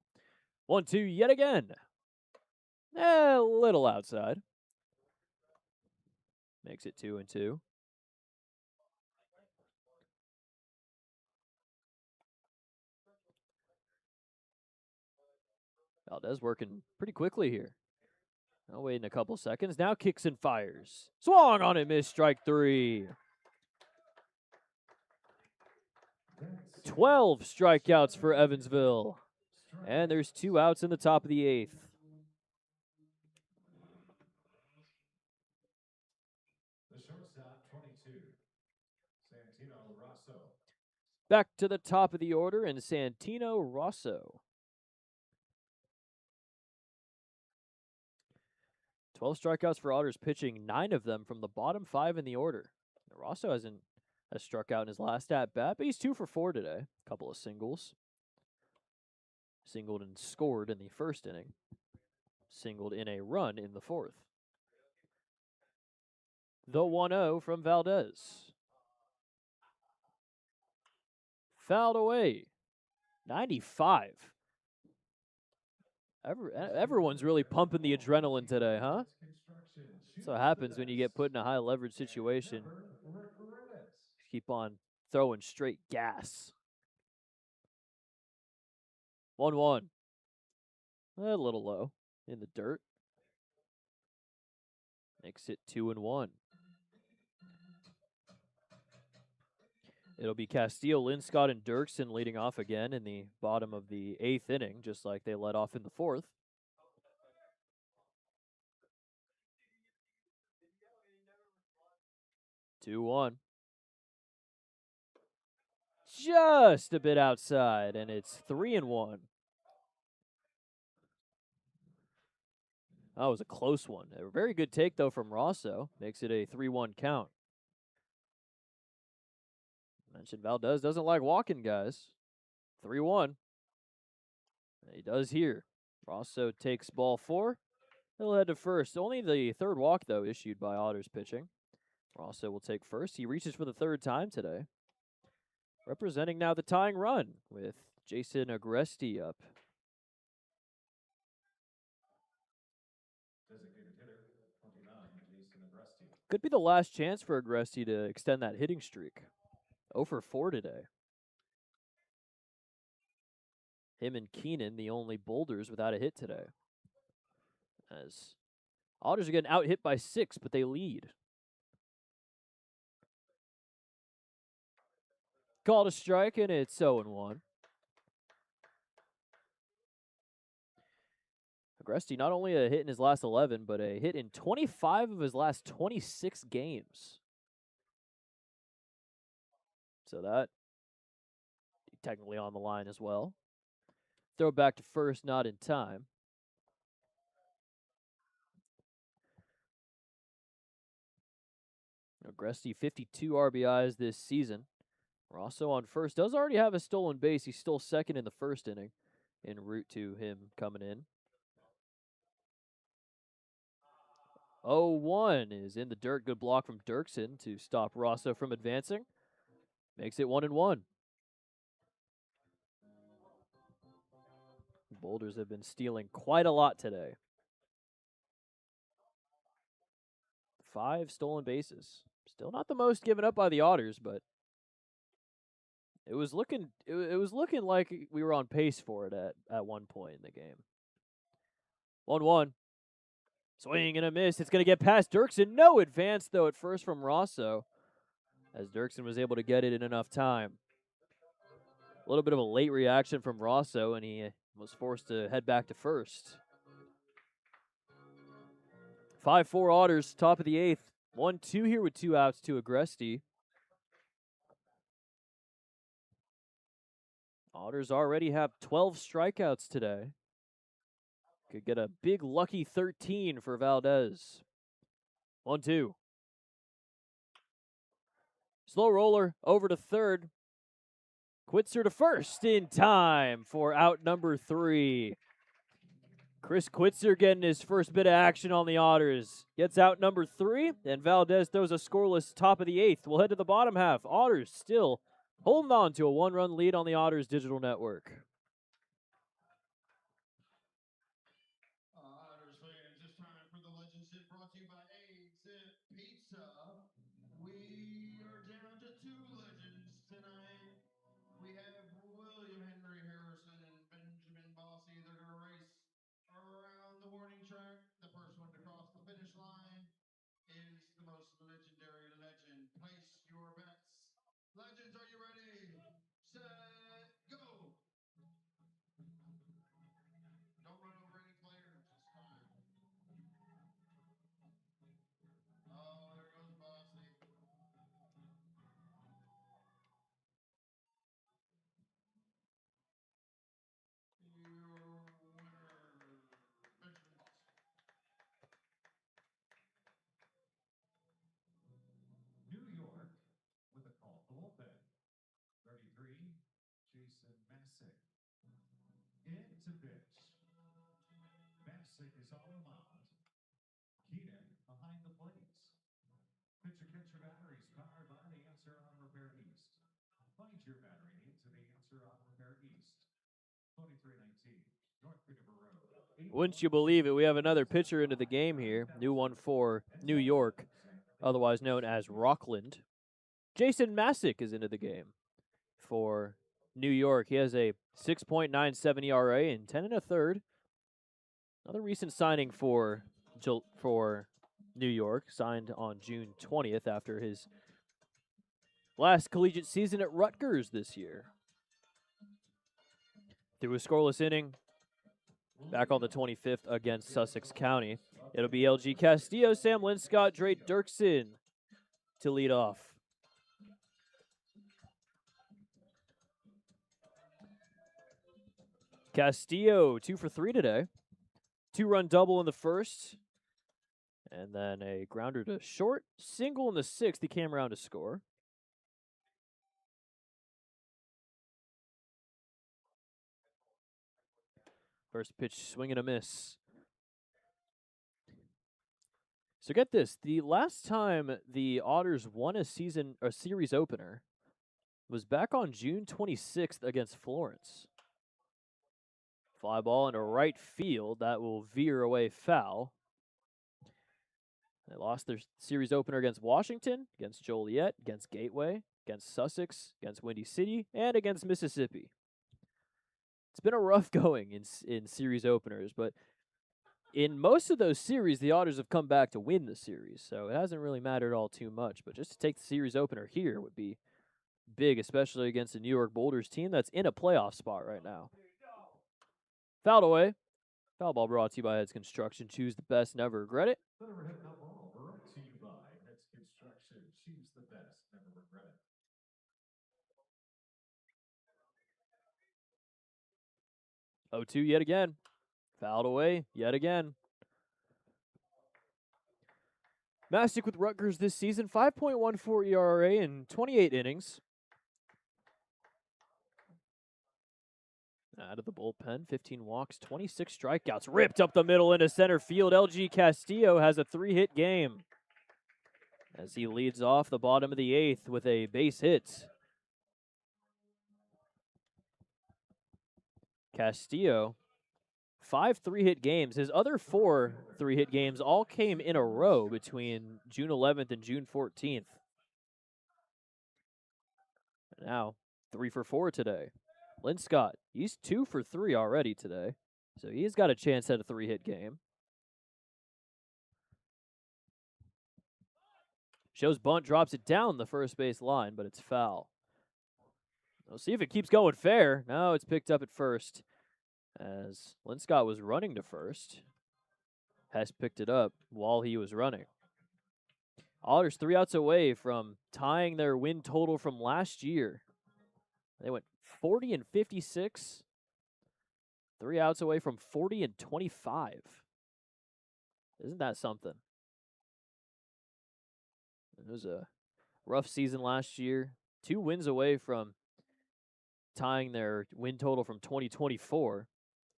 1-2 yet again. A little outside. Makes it 2-2. Valdez working pretty quickly here. Now waiting a couple seconds. Now kicks and fires. Swung on it, missed strike 3. 12 strikeouts for Evansville. And there's 2 outs in the top of the 8th. The shortstop, 22, Santino Rosso. Back to the top of the order in Santino Rosso. 12 strikeouts for Otters pitching, 9 of them from the bottom 5 in the order. Rosso has struck out in his last at-bat, but he's 2 for 4 today. A couple of singles. Singled and scored in the first inning. Singled in a run in the fourth. The 1-0 from Valdez. Fouled away. 95. Everyone's really pumping the adrenaline today, huh? That's what happens when you get put in a high leverage situation. Keep on throwing straight gas. 1-1. A little low in the dirt. Makes it 2-1. It'll be Castillo, Linscott, and Dirksen leading off again in the bottom of the 8th inning, just like they led off in the 4th. 2-1. Just a bit outside, and it's 3-1. That was a close one. A very good take, though, from Rosso. Makes it a 3-1 count. Mentioned Valdez doesn't like walking guys. 3-1. He does here. Rosso takes ball 4. He'll head to first. Only the third walk, though, issued by Otters pitching. Rosso will take first. He reaches for the 3rd time today. Representing now the tying run with Jason Agresti up. Designated hitter, 29, Jason Agresti. Could be the last chance for Agresti to extend that hitting streak. 0 for 4 today. Him and Keenan, the only Boulders without a hit today. As Otters are getting out hit by 6, but they lead. Called a strike, and it's 0-1. Agresti not only a hit in his last 11, but a hit in 25 of his last 26 games. So that technically on the line as well. Throw back to first, not in time. Agresti 52 RBIs this season. Rosso on first does already have a stolen base. He stole second in the 1st inning en route to him coming in. 0-1 is in the dirt. Good block from Dirksen to stop Rosso from advancing. Makes it 1-1. Boulders have been stealing quite a lot today. 5 stolen bases. Still not the most given up by the Otters, but it was looking like we were on pace for it at one point in the game. 1-1. Swing and a miss. It's going to get past Dirksen. No advance, though, at first from Rosso, as Dirksen was able to get it in enough time. A little bit of a late reaction from Rosso, and he was forced to head back to first. 5-4 Otters, top of the 8th. 1-2 here with 2 outs to Agresti. Otters already have 12 strikeouts today. Could get a big lucky 13 for Valdez. 1-2. Slow roller over to third. Quitzer to first in time for out number 3. Chris Quitzer getting his first bit of action on the Otters. Gets out number 3, and Valdez throws a scoreless top of the 8th. We'll head to the bottom half. Otters still holding on to a 1-run lead on the Otters digital network. Otters fans, it's time for the Legends Hit brought to you by Eggs and Pizza. We are down to 2 legends tonight. We have William Henry Harrison and Benjamin Bossy. They're going to race around the warning track. The first one to cross the finish line is the most legendary legend. Place your bets. Legends, are you ready? Set, go! Don't run over any players this time. Oh, there goes Bossy. Your winner, Benjamin Bossy. New York with a call for bullpen. 33, Jason Masick. Into pitch. Masick is on the mound. Keenan behind the plates. Pitcher catcher batteries powered by the Answer Auto Repair East. Find your battery needs at the Answer Auto Repair East. 23-19, North Peterborough Road. Wouldn't you believe it? We have another pitcher into the game here. New one for New York, otherwise known as Rockland. Jason Masick is into the game for New York. He has a 6.97 ERA and 10 1/3. Another recent signing for New York, signed on June 20th after his last collegiate season at Rutgers this year. Through a scoreless inning, back on the 25th against Sussex County. It'll be LG Castillo, Sam Linscott, Dre Dirksen to lead off. Castillo, 2 for 3 today. 2-run double in the first. And then a grounder to short. Single in the 6th. He came around to score. First pitch, swing and a miss. So get this. The last time the Otters won a series opener was back on June 26th against Florence. Fly ball into right field. That will veer away foul. They lost their series opener against Washington, against Joliet, against Gateway, against Sussex, against Windy City, and against Mississippi. It's been a rough going in series openers, but in most of those series, the Otters have come back to win the series, so it hasn't really mattered all too much. But just to take the series opener here would be big, especially against the New York Boulders team that's in a playoff spot right now. Fouled away. Foul ball brought to you by Heads Construction. Choose the best, never regret it. The overhead foul ball brought to you by Heads Construction. Choose the best, never regret it. 0-2 yet again. Fouled away yet again. Masick with Rutgers this season, 5.14 ERA in 28 innings. Out of the bullpen, 15 walks, 26 strikeouts. Ripped up the middle into center field. LG Castillo has a 3-hit game as he leads off the bottom of the 8th with a base hit. Castillo, 5 3-hit games. His other 4 3-hit games all came in a row between June 11th and June 14th. Now, 3 for 4 today. Linscott, he's 2 for 3 already today, so he's got a chance at a 3-hit game. Shows bunt, drops it down the first base line, but it's foul. We'll see if it keeps going fair. No, it's picked up at first as Linscott was running to first. Hess picked it up while he was running. Otters 3 outs away from tying their win total from last year. They went 40 and 56. 3 outs away from 40 and 25. Isn't that something? It was a rough season last year. 2 wins away from tying their win total from 2024.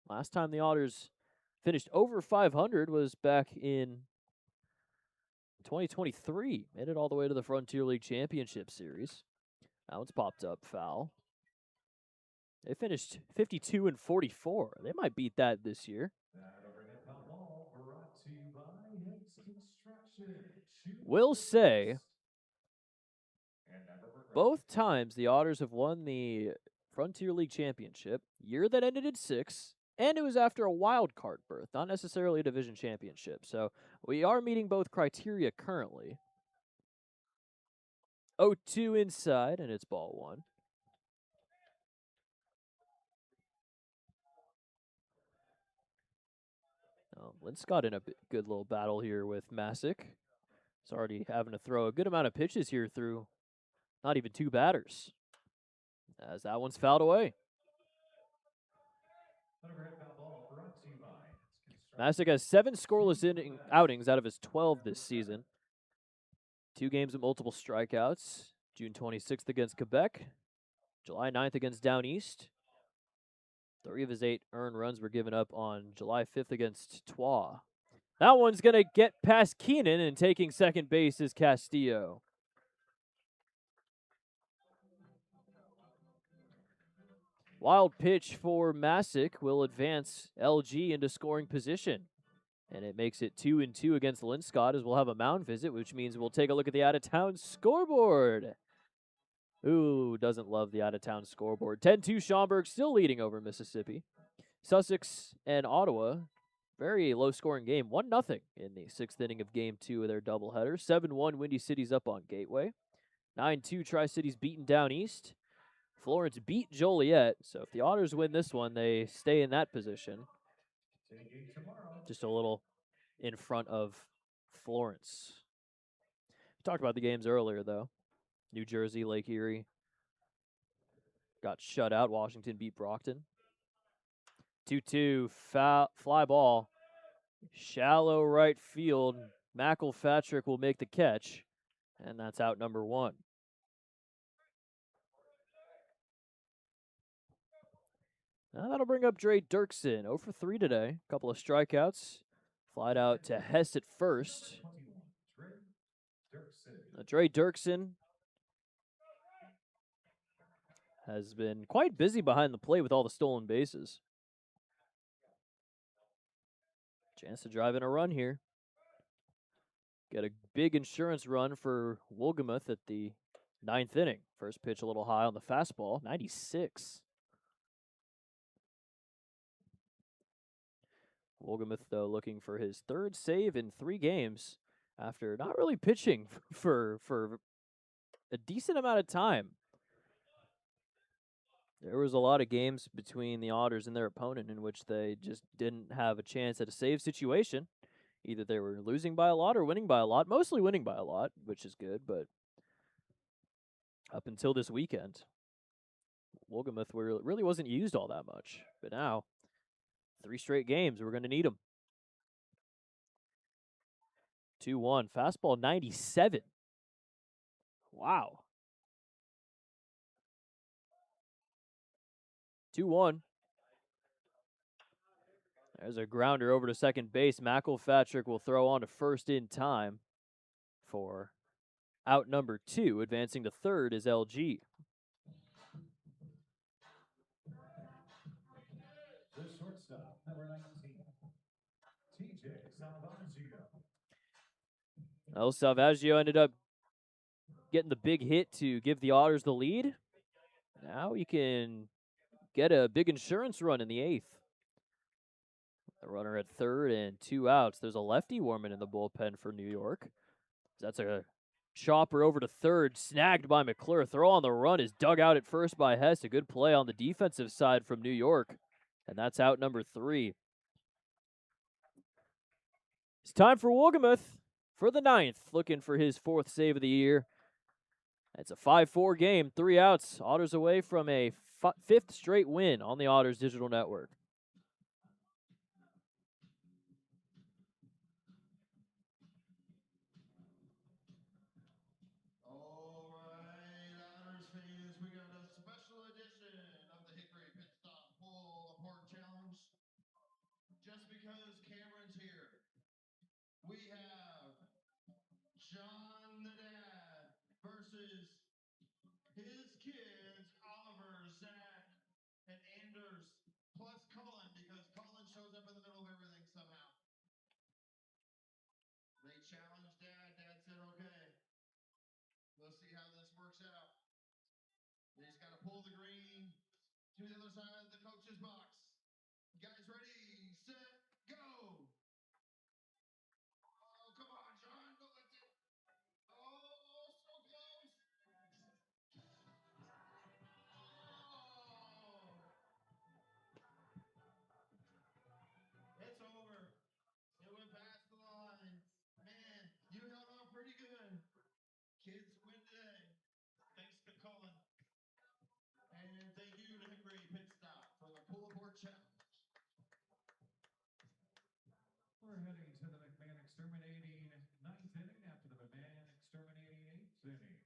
Last time the Otters finished over 500 was back in 2023. Made it all the way to the Frontier League Championship Series. That one's popped up foul. They finished 52 and 44. They might beat that this year. Will say, both times the Otters have won the Frontier League Championship, year that ended in 6, and it was after a wild card berth, not necessarily a division championship. So we are meeting both criteria currently. 0-2 inside, and it's ball 1. Linscott in a good little battle here with Masick. He's already having to throw a good amount of pitches here through not even 2 batters, as that one's fouled away. Masick has 7 scoreless outings out of his 12 this season. 2 games with multiple strikeouts. June 26th against Quebec. July 9th against Down East. 3 of his 8 earned runs were given up on July 5th against Troyes. That one's going to get past Keenan, and taking second base is Castillo. Wild pitch for Masick will advance LG into scoring position. And it makes it 2-2 against Linscott as we'll have a mound visit, which means we'll take a look at the out-of-town scoreboard. Who doesn't love the out-of-town scoreboard? 10-2 Schaumburg still leading over Mississippi. Sussex and Ottawa, very low-scoring game. 1-0 in the 6th inning of Game 2 of their doubleheader. 7-1 Windy City's up on Gateway. 9-2 Tri-City's beaten down east. Florence beat Joliet, so if the Otters win this one, they stay in that position. Just a little in front of Florence. We talked about the games earlier, though. New Jersey, Lake Erie got shut out. Washington beat Brockton. 2-2, fly ball. Shallow right field. McElpatrick will make the catch, and that's out number 1. Now that'll bring up Dre Dirksen. 0 for 3 today. A couple of strikeouts. Flied out to Hess at first. Dre Dirksen has been quite busy behind the plate with all the stolen bases. Chance to drive in a run here. Get a big insurance run for Wolgemuth at the 9th inning. First pitch a little high on the fastball, 96. Wolgemuth, though, looking for his 3rd save in 3 games after not really pitching for a decent amount of time. There was a lot of games between the Otters and their opponent in which they just didn't have a chance at a save situation. Either they were losing by a lot or winning by a lot. Mostly winning by a lot, which is good, but up until this weekend, Wolgemuth really wasn't used all that much. But now, 3 straight games, we're going to need him. 2-1, fastball 97. Wow. 2-1. There's a grounder over to second base. McElpatrick will throw on to first in time for out number 2. Advancing to third is LG. The shortstop, number 19, TJ Salvaggio. El Salvaggio ended up getting the big hit to give the Otters the lead. Now he can get a big insurance run in the 8th. The runner at third and 2 outs. There's a lefty warming in the bullpen for New York. That's a chopper over to third, snagged by McClure. Throw on the run is dug out at first by Hess. A good play on the defensive side from New York. And that's out number 3. It's time for Wolgemuth for the 9th, looking for his 4th save of the year. It's a 5-4 game, 3 outs. Otters away from a 5th straight win on the Otters Digital Network. All right, Otters fans, we got a special edition of the Hickory Pit Stop Pull Apart Challenge. Just because Cameron's here, we have John the Dad versus his kids, Oliver, Zach, and Anders, plus Cullen, because Cullen shows up in the middle of everything somehow. They challenged Dad. Dad said, okay. We'll see how this works out. He's got to pull the green to the other side of the coach's box. You guys ready, set, go. Oh, come on, John. Don't let it. Oh, so close. Oh. It's over. It went past the line. Man, you held on pretty good. Kids win today. Thanks to Cullen. And thank you to Hickory Pit Stop for the Pull Apart Challenge. We're heading to the McMahon exterminating 9th inning after the McMahon exterminating 8th inning.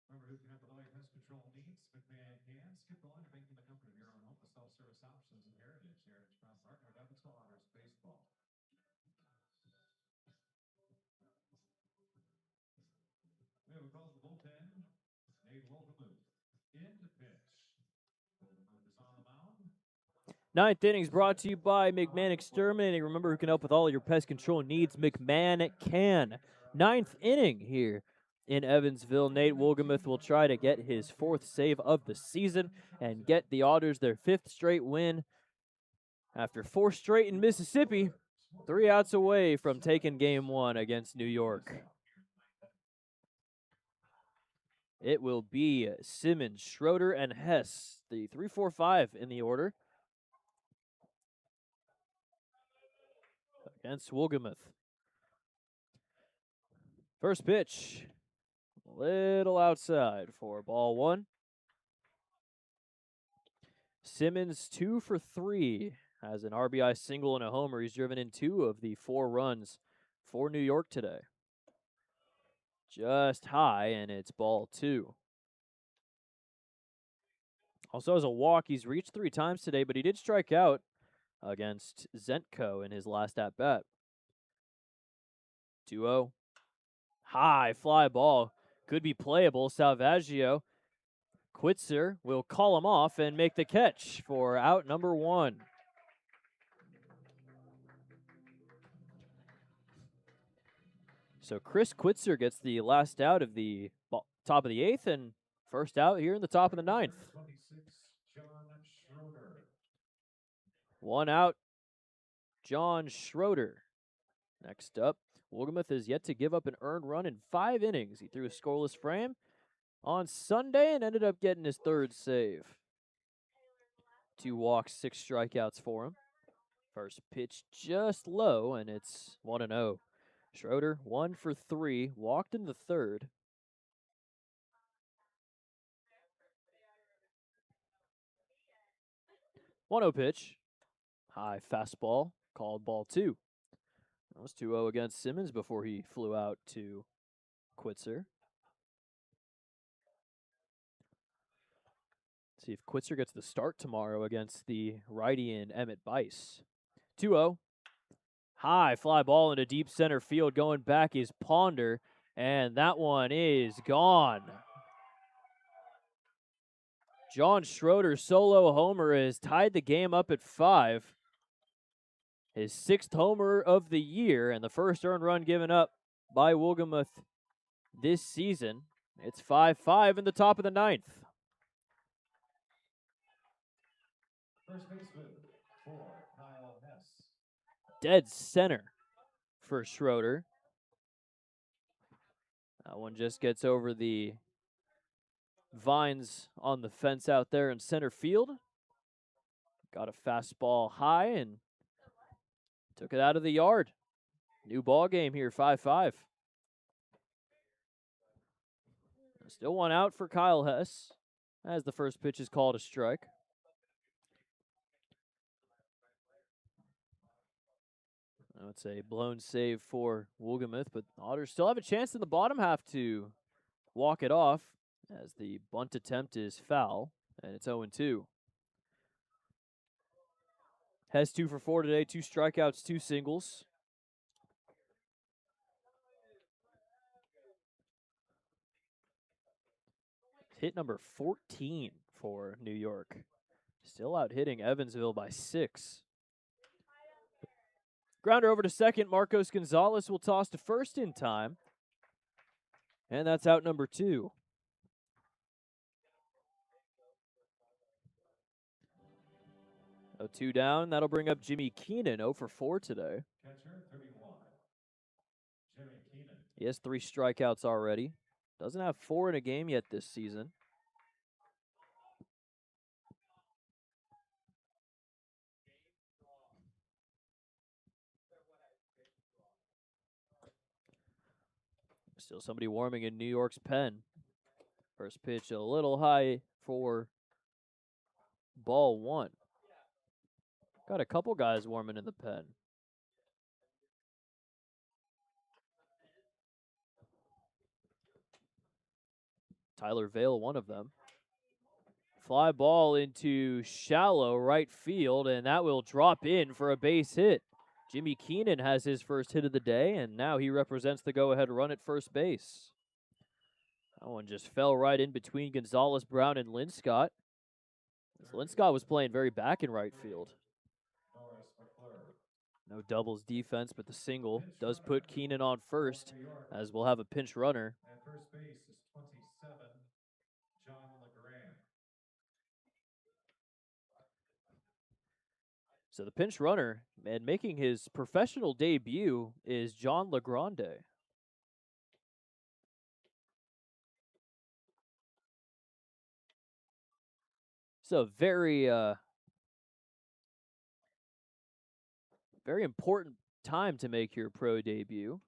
Remember, who can have all your pest control needs? McMahon can. Skip the line and make them the comfort of your own home with self-service options and Heritage. Heritage proud partner of Evansville Otters baseball. We have a call to the bullpen. Nate Wolgemuth in to pitch. Ninth innings brought to you by McMahon Exterminating. Remember, who can help with all your pest control needs? McMahon can. Ninth inning here in Evansville. Nate Wolgamuth will try to get his 4th save of the season and get the Otters their 5th straight win. After 4 straight in Mississippi, 3 outs away from taking game 1 against New York. It will be Simmons, Schroeder, and Hess, the 3-4-5 in the order against Wolgamuth. First pitch, a little outside for ball 1. Simmons 2 for 3, has an RBI single and a homer. He's driven in 2 of the 4 runs for New York today. Just high, and it's ball 2. Also has a walk. He's reached 3 times today, but he did strike out against Zentko in his last at-bat. 2-0. High fly ball. Could be playable. Salvaggio. Quitzer will call him off and make the catch for out number 1. So Chris Quitzer gets the last out of the top of the 8th and first out here in the top of the 9th. 1 out, John Schroeder. Next up, Wolgamuth is yet to give up an earned run in 5 innings. He threw a scoreless frame on Sunday and ended up getting his 3rd save. 2 walks, 6 strikeouts for him. First pitch just low, and it's 1-0. Schroeder 1 for 3, walked in the 3rd. 1-0 pitch. High fastball, called ball 2. That was 2-0 against Simmons before he flew out to Quitzer. See if Quitzer gets the start tomorrow against the righty in Emmett Bice. 2-0. High fly ball into deep center field. Going back is Ponder, and that one is gone. John Schroeder's solo homer has tied the game up at 5. His 6th homer of the year and the first earned run given up by Wolgamuth this season. It's 5-5 in the top of the 9th. First baseman for Kyle Hess. Dead center for Schroeder. That one just gets over the vines on the fence out there in center field. Got a fastball high and took it out of the yard. New ball game here, 5-5. Still 1 out for Kyle Hess as the first pitch is called a strike. It's a blown save for Wolgamuth, but Otters still have a chance in the bottom half to walk it off as the bunt attempt is foul, and it's 0-2. Hess 2 for 4 today, 2 strikeouts, 2 singles. Hit number 14 for New York. Still out hitting Evansville by 6. Grounder over to second. Marcos Gonzalez will toss to first in time. And that's out number 2. Oh, 2 down. That'll bring up Jimmy Keenan, 0 for 4 today. Catcher 31. Jimmy Keenan. He has 3 strikeouts already. Doesn't have 4 in a game yet this season. Still somebody warming in New York's pen. First pitch a little high for ball 1. Got a couple guys warming in the pen. Tyler Vale, one of them. Fly ball into shallow right field, and that will drop in for a base hit. Jimmy Keenan has his first hit of the day, and now he represents the go-ahead run at first base. That one just fell right in between Gonzalez, Brown, and Linscott. Linscott was playing very back in right field. Norris McClure. No doubles defense, but the single does put Keenan on first, as we'll have a pinch runner. At first base is 27, John LeGrand. So the pinch runner, and making his professional debut, is John LeGrande. So very, very important time to make your pro debut.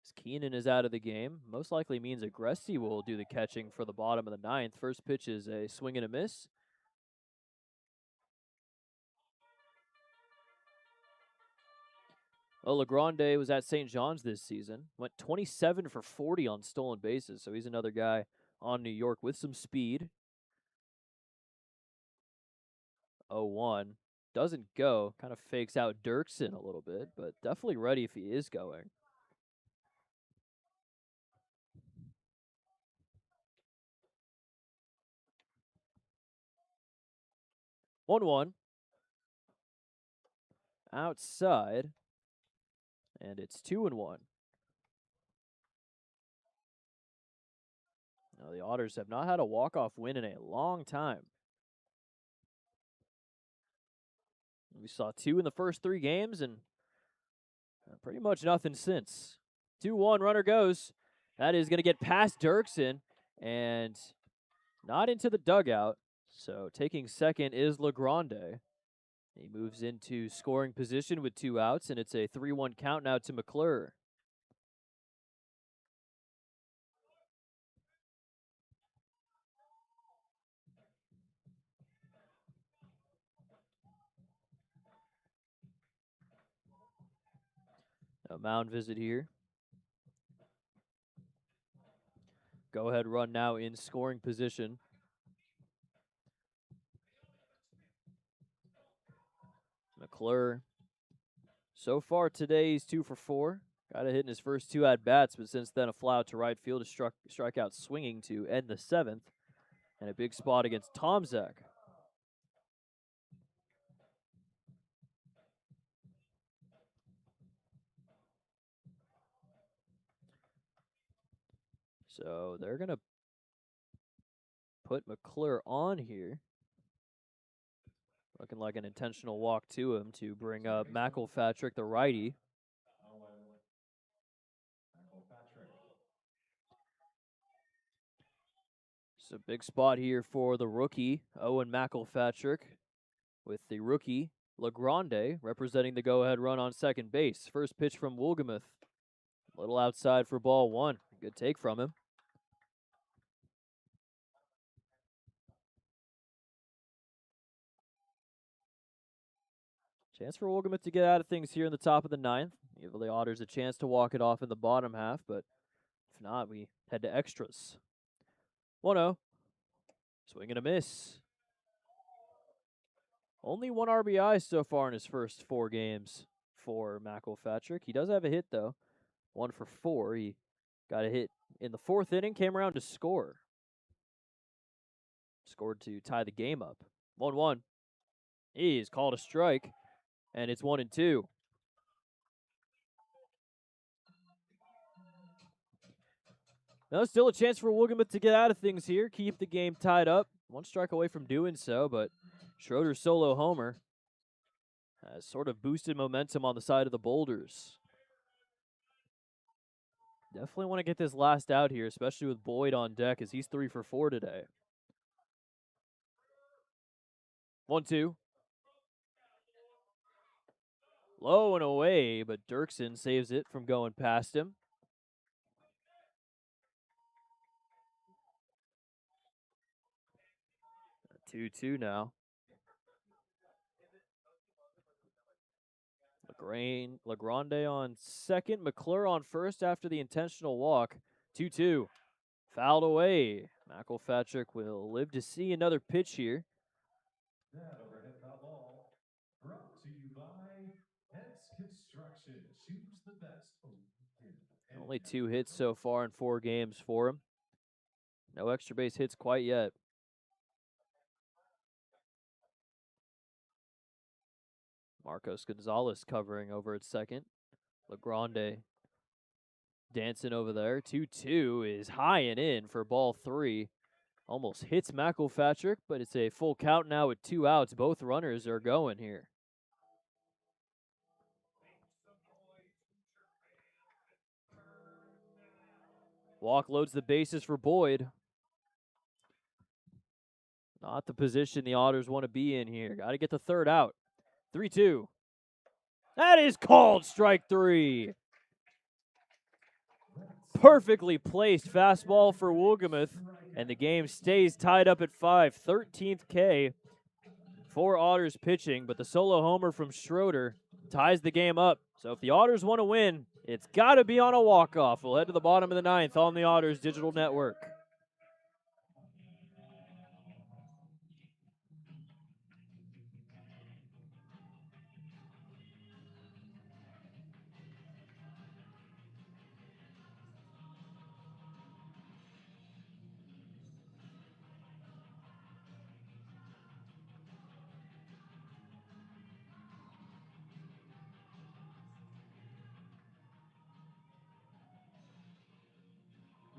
As Keenan is out of the game, most likely means Agressi will do the catching for the bottom of the ninth. First pitch is a swing and a miss. Well, LeGrande was at St. John's this season. Went 27 for 40 on stolen bases, so he's another guy on New York with some speed. 0-1. Doesn't go. Kind of fakes out Dirksen a little bit, but definitely ready if he is going. One outside, and it's 2-1. Now the Otters have not had a walk-off win in a long time. We saw 2 in the first 3 games, and pretty much nothing since. 2-1, runner goes. That is going to get past Dirksen and not into the dugout. So taking second is LeGrande. He moves into scoring position with 2 outs, and it's a 3-1 count now to McClure. A mound visit here. Go ahead run now in scoring position. McClure. So far today, he's 2 for 4. Got a hit in his first 2 at-bats, but since then a fly out to right field, a strikeout swinging to end the 7th. And a big spot against Tomczak. So they're going to put McClure on here. Looking like an intentional walk to him to bring up McElpatrick, the righty. So big spot here for the rookie, Owen McElpatrick, with the rookie, LeGrande, representing the go-ahead run on second base. First pitch from Wolgemuth. A little outside for ball 1. Good take from him. Chance for Wolgemuth to get out of things here in the top of the 9th. Give the Otters a chance to walk it off in the bottom half, but if not, we head to extras. 1-0. Swing and a miss. Only 1 RBI so far in his first 4 games for McElpatrick. He does have a hit, though. 1 for 4. He got a hit in the 4th inning, came around to score. Scored to tie the game up. 1-1. He is called a strike, and it's 1-2. Now, still a chance for Wolgemuth to get out of things here, keep the game tied up. 1 strike away from doing so, but Schroeder's solo homer has sort of boosted momentum on the side of the Boulders. Definitely want to get this last out here, especially with Boyd on deck, as he's 3 for 4 today. 1-2. Low and away, but Dirksen saves it from going past him. 2-2 now. LeGrande on second. McClure on first after the intentional walk. 2-2. Fouled away. McElpatrick will live to see another pitch here. That overhead foul ball brought to you by Heads Construction. Choose the best. Only 2 hits so far in 4 games for him. No extra base hits quite yet. Marcos Gonzalez covering over at second. LeGrande dancing over there. 2-2 is high and in for ball 3. Almost hits McElpatrick, but it's a full count now with 2 outs. Both runners are going here. Walk loads the bases for Boyd. Not the position the Otters want to be in here. Got to get the third out. 3-2. That is called strike 3. Perfectly placed fastball for Wolgemuth, and the game stays tied up at 5. 13th K for Otters pitching, but the solo homer from Schroeder ties the game up. So if the Otters want to win, it's got to be on a walk-off. We'll head to the bottom of the 9th on the Otters Digital Network.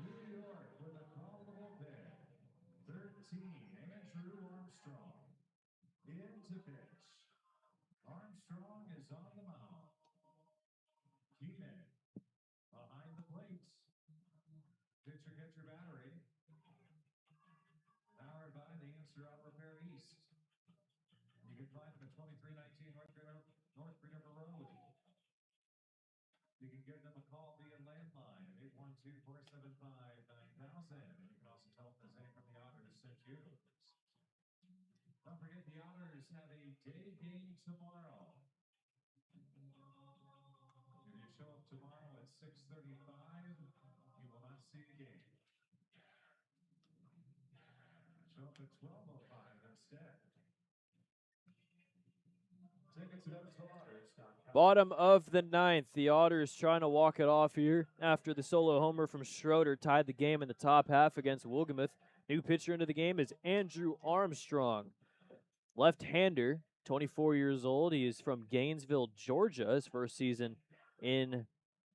New York with a call to the bullpen. 13, Andrew Armstrong. In to pitch. Armstrong is on the mound. Keenan behind the plate. Pitcher catcher battery. Powered by the Answer Auto Repair East. You can find them at 2319 North Green River Road. You can give them a call via landline at 812-475-9000. And you can also tell them the Zane from the Otters sent you. Don't forget the Otters have a day game tomorrow. If you show up tomorrow at 6:35, you will not see the game. Show up at 12:05 instead. Tickets at EvansvilleOtters.com. Bottom of the 9th, the Otters trying to walk it off here after the solo homer from Schroeder tied the game in the top half against Wolgemuth. New pitcher into the game is Andrew Armstrong. Left-hander, 24 years old. He is from Gainesville, Georgia, his first season in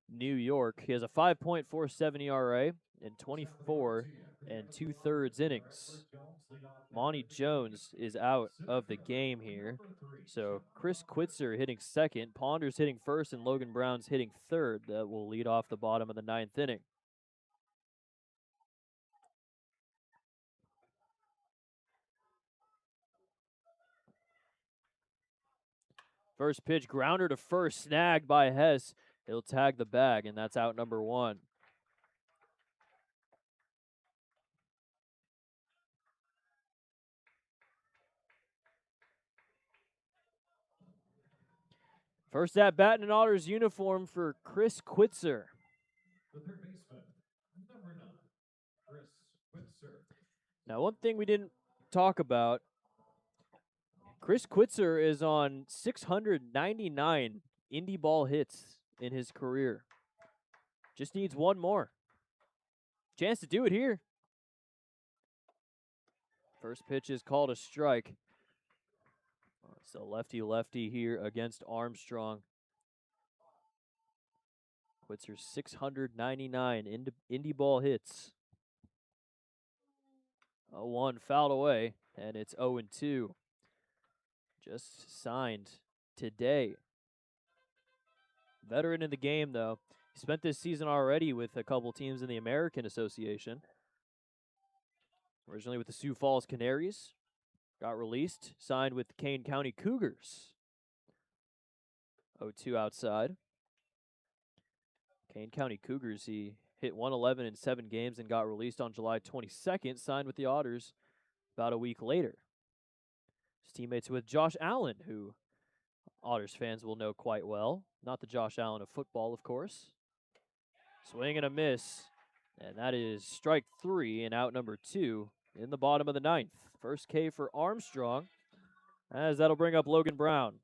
New York. He has a 5.47 ERA in 24 2/3 innings. Monty Jones is out of the game here. So Chris Quitzer hitting second, Ponders hitting first, and Logan Brown's hitting third. That will lead off the bottom of the 9th inning. First pitch, grounder to first, snagged by Hess. He'll tag the bag, and that's out number 1. First at bat in an Otters uniform for Chris Quitzer. The third baseman, number 9, Chris Quitzer. Now, one thing we didn't talk about, Chris Quitzer is on 699 indie ball hits in his career. Just needs one more. Chance to do it here. First pitch is called a strike. So lefty-lefty here against Armstrong. Quitzer's 699 indie ball hits. 0-1 fouled away, and it's 0-2. Just signed today. Veteran in the game, though. He spent this season already with a couple teams in the American Association. Originally with the Sioux Falls Canaries. Got released, signed with the Kane County Cougars. 0-2 outside. Kane County Cougars, he hit 111 in 7 games and got released on July 22nd, signed with the Otters about a week later. His teammates with Josh Allen, who Otters fans will know quite well. Not the Josh Allen of football, of course. Swing and a miss, and that is strike 3 and out number 2 in the bottom of the 9th. First K for Armstrong, as that'll bring up Logan Brown.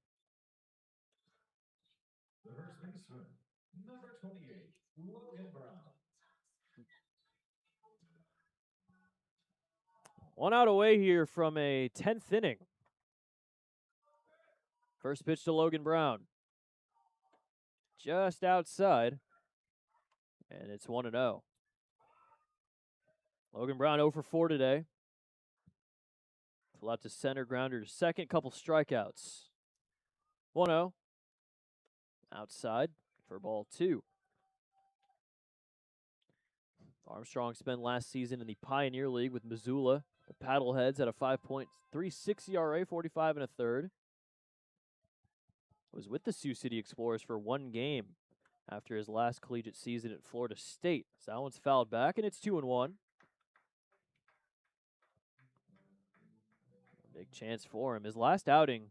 The first baseman, number 28, Logan Brown. 1 out away here from a 10th inning First pitch to Logan Brown. Just outside. And it's 1-0. Logan Brown 0 for 4 today. Left to center grounder to second. Couple strikeouts. 1-0. Outside for ball 2. Armstrong spent last season in the Pioneer League with Missoula. The Paddleheads at a 5.36 ERA, 45 and a third. Was with the Sioux City Explorers for 1 game after his last collegiate season at Florida State. So that one's fouled back, and it's 2-1. Big chance for him. His last outing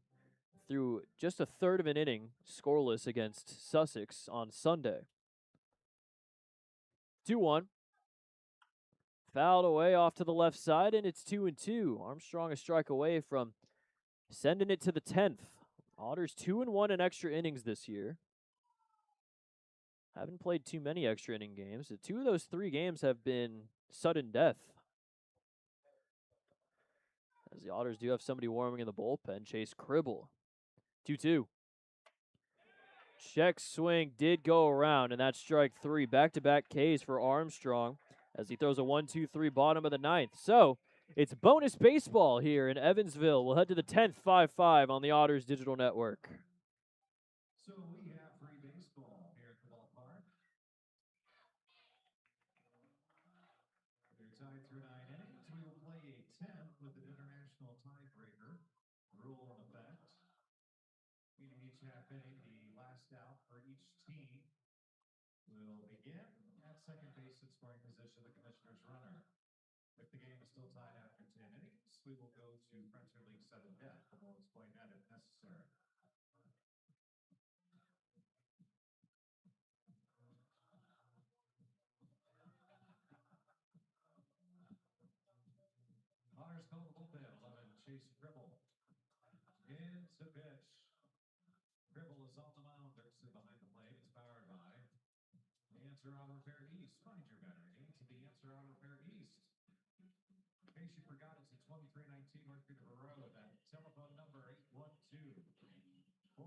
through just a third of an inning, scoreless against Sussex on Sunday. 2-1. Fouled away off to the left side, and it's 2-2. Armstrong a strike away from sending it to the 10th. Otters 2-1 in extra innings this year. Haven't played too many extra inning games. 2 of those 3 games have been sudden death. As the Otters do have somebody warming in the bullpen, Chase Cribble. 2-2. Check swing did go around, and that's strike 3. Back-to-back Ks for Armstrong as he throws a 1-2-3 bottom of the 9th. So it's bonus baseball here in Evansville. We'll head to the 10th 5-5 on the Otters Digital Network. So we have free baseball here at the ballpark. They're tied through 9 innings. We will play a 10th with an international tiebreaker rule in effect. Meaning each half inning, the last out for each team will begin at second base in scoring position, the commissioner's runner. If the game is still tied after 10 innings, we will go to Frontier League sudden death, the lowest point net if necessary. Otters call the bullpen, 11, Chase Cribble. Into pitch. Cribble is on the mound, Dirksen behind the plate. It's powered by the Answer Auto Repair East. Find your better needs at the Answer Auto Repair East. In case you forgot, it's at 2319 North Peterborough Road. That telephone number 812-475-9000.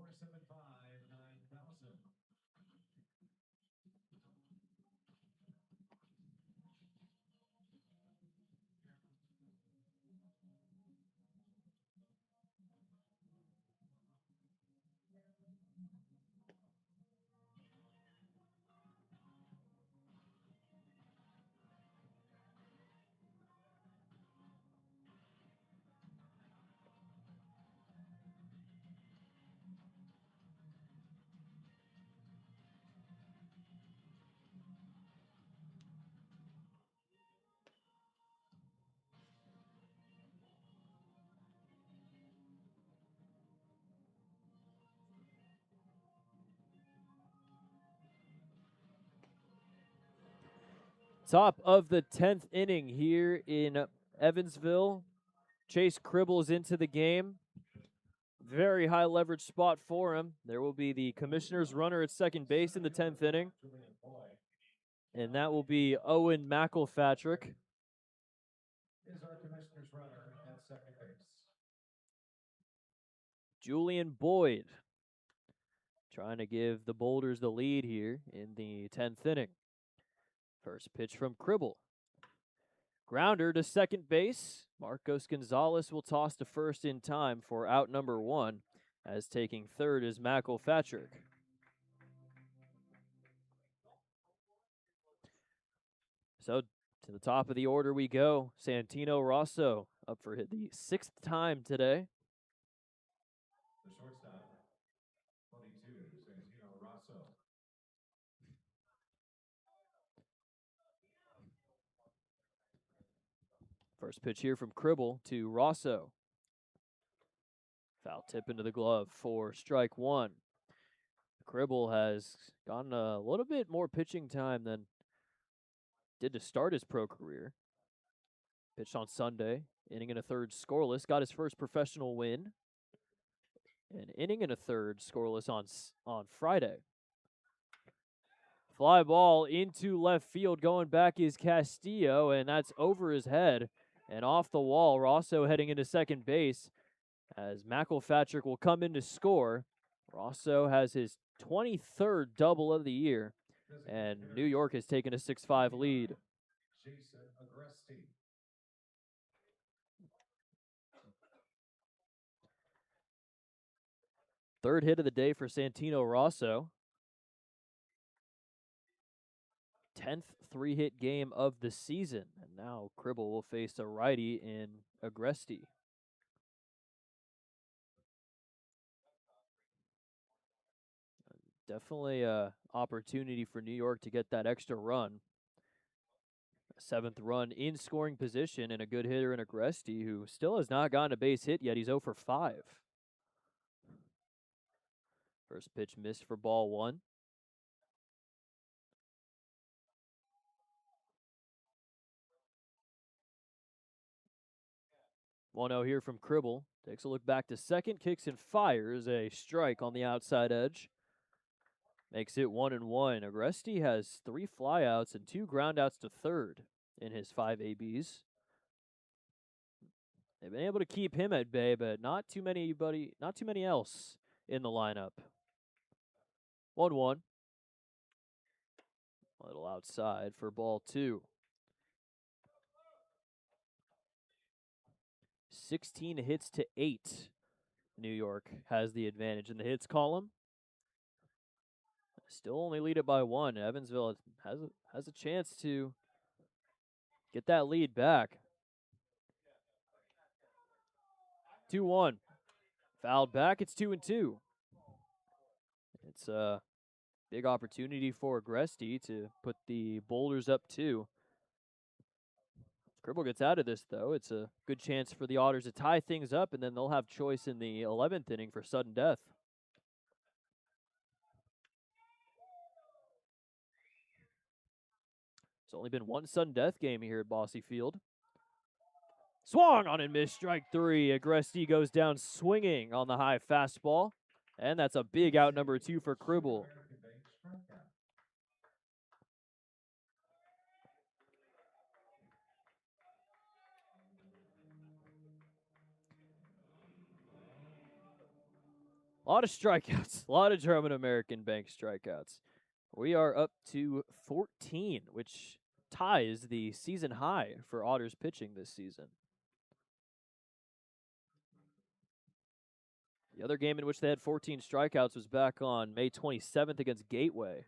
Top of the 10th inning here in Evansville. Chase Cribble is into the game. Very high leverage spot for him. There will be the commissioner's runner at second base in the 10th inning. And that will be Owen McElfatrick. Is our commissioner's runner at second base. Julian Boyd trying to give the Boulders the lead here in the 10th inning. First pitch from Cribble. Grounder to second base. Marcos Gonzalez will toss to first in time for out number 1, as taking third is McElfatrick. So to the top of the order we go. Santino Rosso up for the 6th time today. The shortstop, 22, Santino Rosso. First pitch here from Cribble to Rosso. Foul tip into the glove for strike 1. Cribble has gotten a little bit more pitching time than did to start his pro career. Pitched on Sunday, inning and a third scoreless. Got his first professional win. An inning and a third scoreless on Friday. Fly ball into left field. Going back is Castillo, and that's over his head and off the wall. Rosso heading into second base. as McElpatrick will come in to score. Rosso has his 23rd double of the year, and New York has taken a 6-5 lead. Jason Agresti. Third hit of the day for Santino Rosso. 10th three-hit game of the season. And now Cribble will face a righty in Agresti. Definitely a opportunity for New York to get that extra run. A 7th run in scoring position and a good hitter in Agresti, who still has not gotten a base hit yet. He's 0 for 5. First pitch missed for ball 1. 1-0 here from Cribble. Takes a look back to second, kicks and fires a strike on the outside edge. Makes it 1-1. Agresti has 3 flyouts and 2 groundouts to third in his 5 ABs. They've been able to keep him at bay, but not too many else in the lineup. 1-1. A little outside for ball 2. 16 hits to 8. New York has the advantage in the hits column. Still only lead it by 1. Evansville has a chance to get that lead back. 2-1. Fouled back. It's 2-2. It's a big opportunity for Agresti to put the Boulders up 2. Cribble gets out of this, though. It's a good chance for the Otters to tie things up, and then they'll have choice in the 11th inning for sudden death. It's only been one sudden death game here at Bosse Field. Swung on and missed, strike 3. Agresti goes down swinging on the high fastball, and that's a big out number 2 for Cribble. A lot of strikeouts, a lot of German American Bank strikeouts. We are up to 14, which ties the season high for Otters pitching this season. The other game in which they had 14 strikeouts was back on May 27th against Gateway.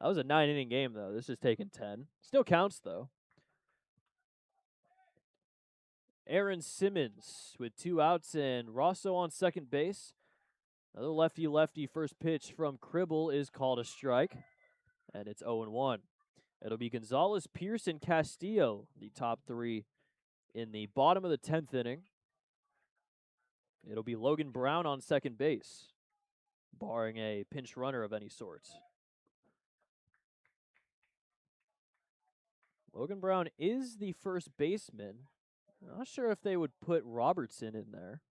That was a 9-inning game, though. This is taking 10. Still counts, though. Aaron Simmons with 2 outs and Rosso on second base. Another lefty-lefty first pitch from Cribble is called a strike, and it's 0-1. It'll be Gonzalez, Pierce, and Castillo, the top 3 in the bottom of the 10th inning. It'll be Logan Brown on second base, barring a pinch runner of any sort. Logan Brown is the first baseman. Not sure if they would put Robertson in there.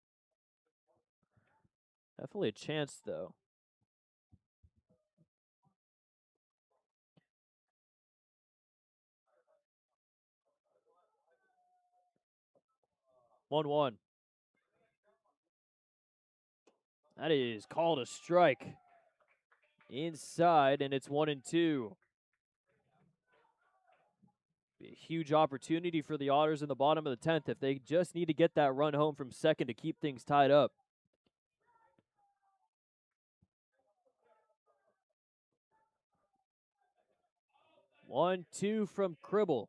Definitely a chance, though. One. That is called a strike. Inside, and it's 1-2. Be a huge opportunity for the Otters in the bottom of the 10th if they just need to get that run home from second to keep things tied up. One, 2 from Cribble.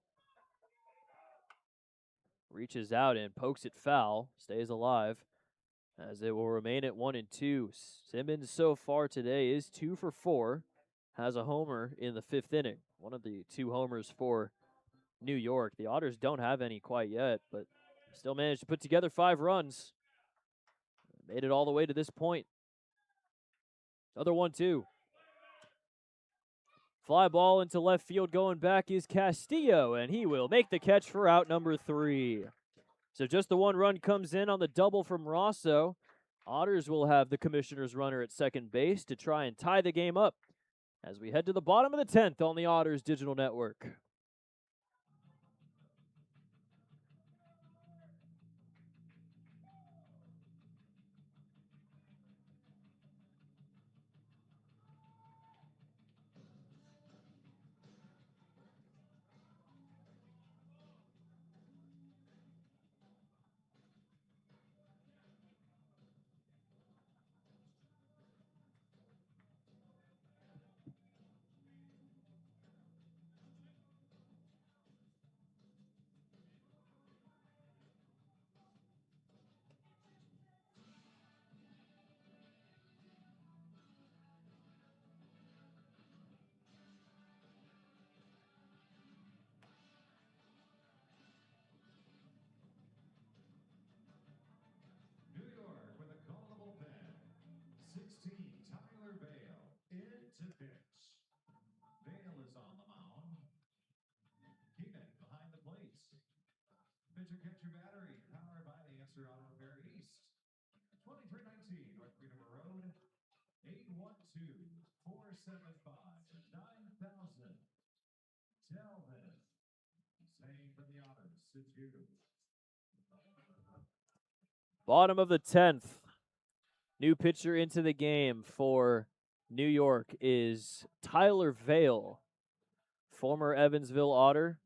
Reaches out and pokes it foul. Stays alive as it will remain at 1-2. Simmons so far today is 2 for 4. Has a homer in the 5th inning. One of the 2 homers for New York. The Otters don't have any quite yet, but still managed to put together 5 runs. Made it all the way to this point. Another 1-2. Fly ball into left field going back is Castillo, and he will make the catch for out number 3. So just the 1 run comes in on the double from Rosso. Otters will have the commissioner's runner at second base to try and tie the game up as we head to the bottom of the 10th on the Otters Digital Network. pitcher catcher battery, powered by the Answer Auto Repair East. 2319 North Freedom Road, 812-475-9000. Tell them. Same for the Otters, it's you. Bottom of the 10th. New pitcher into the game for New York is Tyler Vale, former Evansville Otter.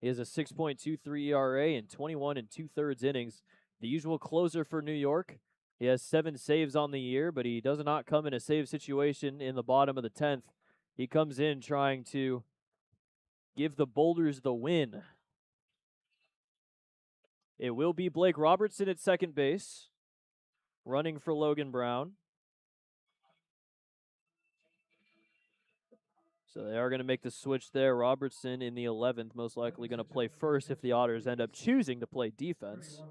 He has a 6.23 ERA in 21 2/3 innings. The usual closer for New York. He has 7 saves on the year, but he does not come in a save situation in the bottom of the 10th. He comes in trying to give the Boulders the win. It will be Blake Robertson at second base, running for Logan Brown. So they are going to make the switch there. Robertson in the 11th, most likely going to play first if the Otters end up choosing to play defense.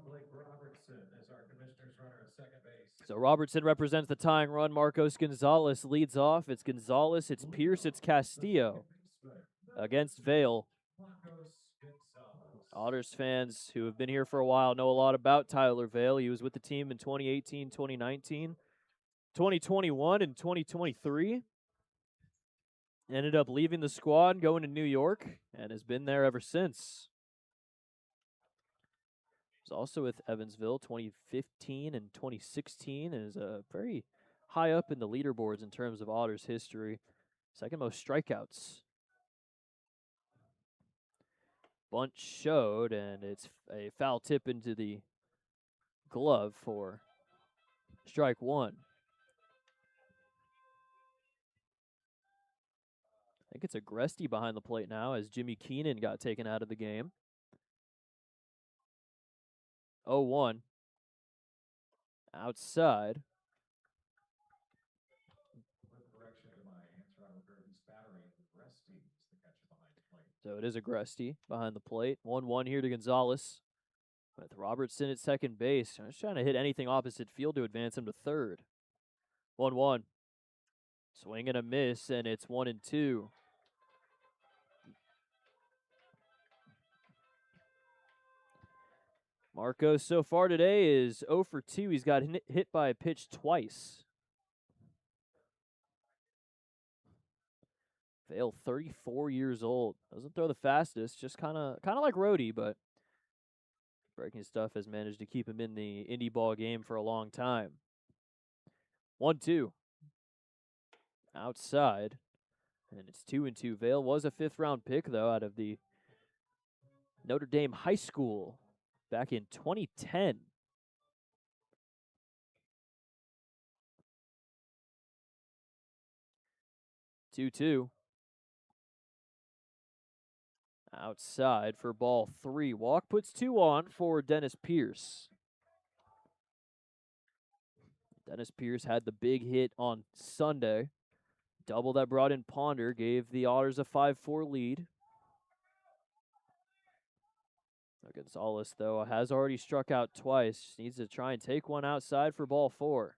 So Robertson represents the tying run. Marcos Gonzalez leads off. It's Gonzalez, it's Pierce, it's Castillo against Vale. Otters fans who have been here for a while know a lot about Tyler Vale. He was with the team in 2018, 2019, 2021, and 2023. Ended up leaving the squad, going to New York, and has been there ever since. Was also with Evansville 2015 and 2016, and is very high up in the leaderboards in terms of Otters history. Second most strikeouts. Bunt showed, and it's a foul tip into the glove for strike one. I think it's Agresti behind the plate now as Jimmy Keenan got taken out of the game. 0-1. Outside. So it is Agresti behind the plate. 1-1 here to Gonzalez. With Robertson at second base. I'm just trying to hit anything opposite field to advance him to third. 1-1. Swing and a miss, and it's 1-2. Marcos so far today is 0 for 2. He's got hit by a pitch twice. Vale, 34 years old. Doesn't throw the fastest, just kind of like Rhodey, but breaking stuff has managed to keep him in the indie ball game for a long time. 1-2. Outside. And it's 2-2. Vale was a 5th round pick, though, out of the Notre Dame High School back in 2010. Two. Outside for ball 3. Walk puts 2 on for Dennis Pierce. Dennis Pierce had the big hit on Sunday. Double that brought in Ponder gave the Otters a 5-4 lead. Gonzalez, though, has already struck out twice. Just needs to try and take one outside for ball 4.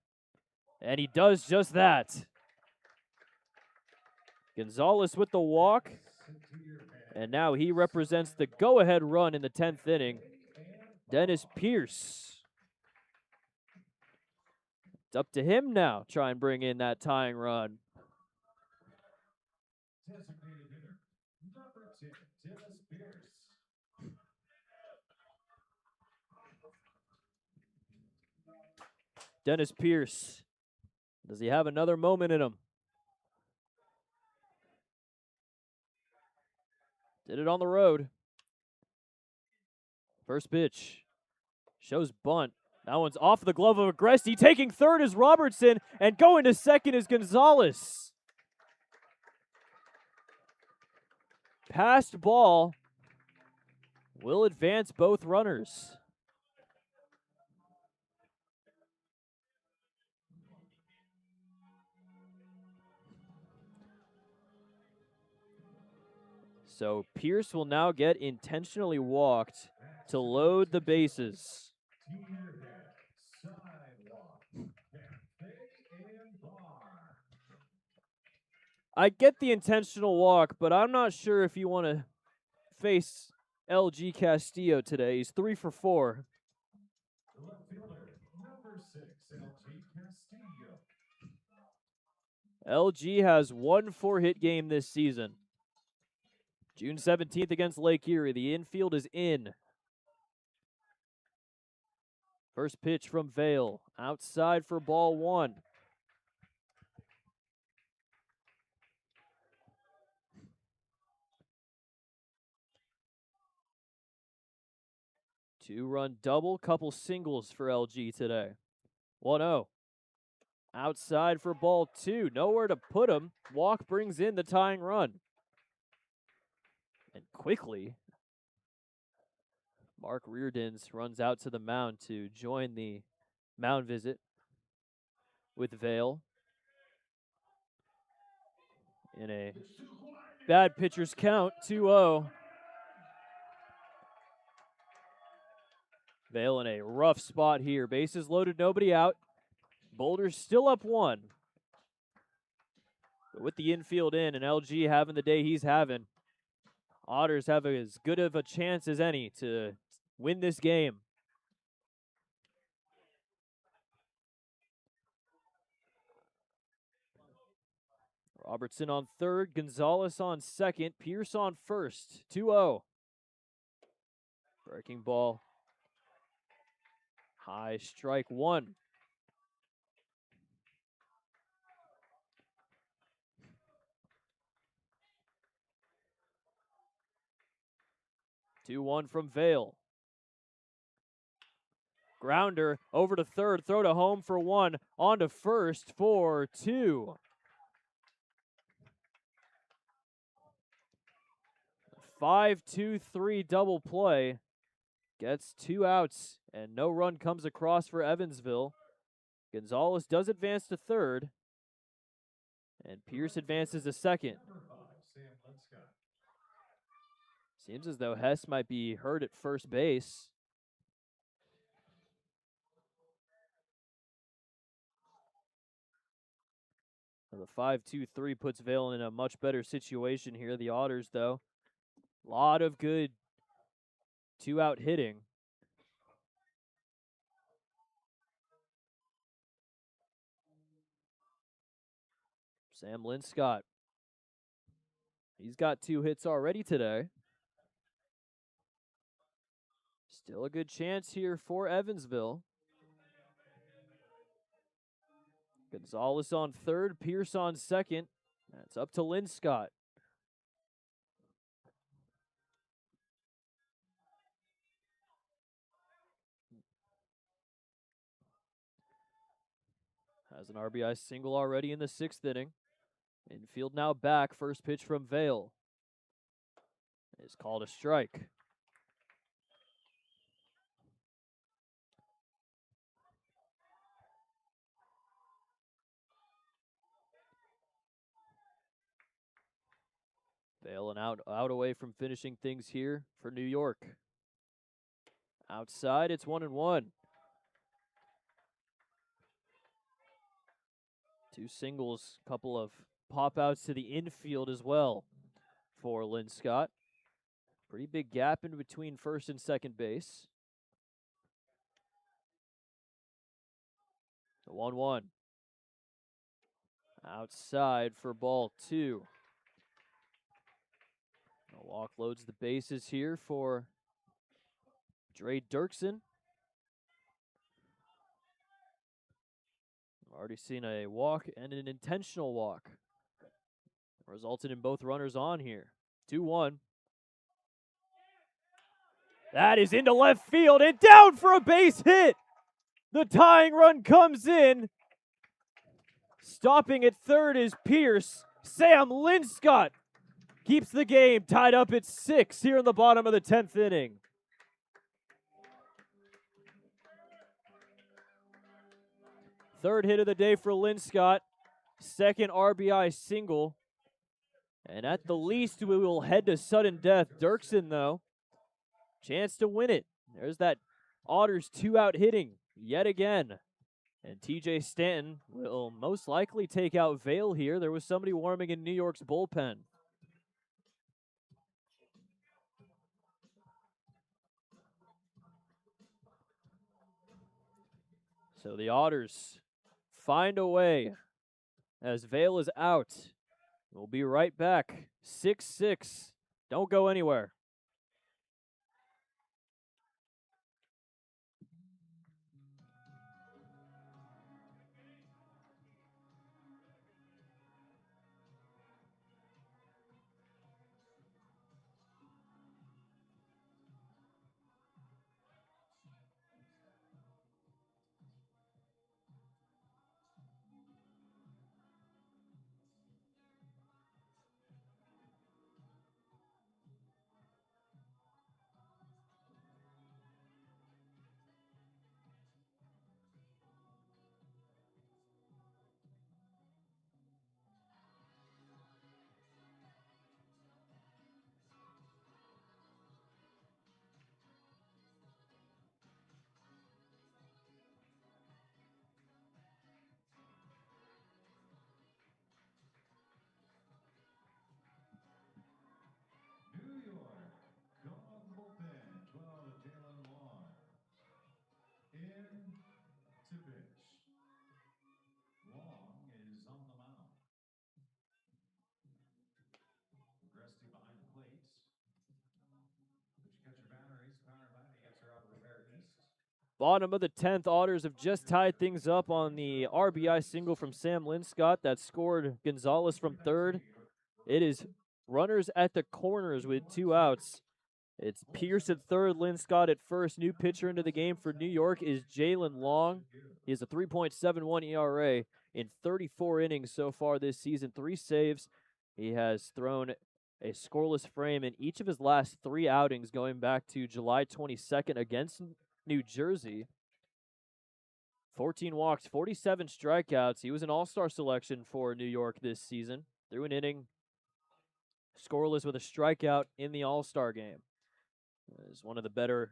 And he does just that. Gonzalez with the walk. And now he represents the go-ahead run in the 10th inning. Dennis Pierce. It's up to him now. Try and bring in that tying run. Designated hitter, number 10, Dennis Pierce. Dennis Pierce. Does he have another moment in him? Did it on the road. First pitch. Shows bunt. That one's off the glove of Agresti. Taking third is Robertson, and going to second is Gonzalez. Passed ball will advance both runners. So Pierce will now get intentionally walked to load the bases. I get the intentional walk, but I'm not sure if you want to face LG Castillo today. He's 3 for 4. The left fielder, number 6, LG Castillo. LG has 1 4-hit game this season. June 17th against Lake Erie. The infield is in. First pitch from Vale. Outside for ball 1. Two-run double, couple singles for LG today. 1-0. Outside for ball 2. Nowhere to put him. Walk brings in the tying run. And quickly, Mark Reardons runs out to the mound to join the mound visit with Vale. In a bad pitcher's count, 2-0. Vale in a rough spot here. Bases loaded, nobody out. Boulders still up 1. But with the infield in and LG having the day he's having, Otters have as good of a chance as any to win this game. Robertson on third, Gonzalez on second, Pierce on first. 2-0. Breaking ball. High, strike 1. Two one from Vale. Grounder over to third, throw to home for 1, on to first for 2. 5-2-3 double play. Gets 2 outs, and no run comes across for Evansville. Gonzalez does advance to third, and Pierce advances to second. Seems as though Hess might be hurt at first base. The 5-2-3 puts Vale in a much better situation here. The Otters, though, a lot of good 2-out hitting. Sam Linscott. He's got 2 hits already today. Still a good chance here for Evansville. Gonzalez on third, Pierce on second. That's up to Linscott. Has an RBI single already in the 6th inning. Infield now back. First pitch from Vale is called a strike. Vale and out away from finishing things here for New York. Outside, it's 1-1. 2 singles, couple of pop outs to the infield as well for Linscott. Pretty big gap in between first and second base. 1-1. Outside for ball 2. A walk loads the bases here for Dre Dirksen. Already seen a walk and an intentional walk. Resulted in both runners on here. 2-1. That is into left field and down for a base hit. The tying run comes in. Stopping at third is Pierce. Sam Linscott keeps the game tied up at 6 here in the bottom of the 10th inning. Third hit of the day for Linscott. Second RBI single. And at the least, we will head to sudden death. Dirksen, though, chance to win it. There's that Otters 2-out hitting yet again. And TJ Stanton will most likely take out Vale here. There was somebody warming in New York's bullpen. So the Otters find a way as Vale is out. We'll be right back. 6-6. Don't go anywhere. New York, going on the bullpen, 12 to Jalen Long. In to pitch. Long is on the mound. Gresty behind the plate. Did you catch your batteries? Powered by the Answer Auto Repair East. Bottom of the 10th, Otters have just tied things up on the RBI single from Sam Linscott that scored Gonzalez from third. It is runners at the corners with 2 outs. It's Pierce at third, Linscott at first. New pitcher into the game for New York is Jalen Long. He has a 3.71 ERA in 34 innings so far this season, 3 saves. He has thrown a scoreless frame in each of his last 3 outings going back to July 22nd against New Jersey. 14 walks, 47 strikeouts. He was an all-star selection for New York this season. Threw an inning, scoreless with a strikeout in the all-star game. Is one of the better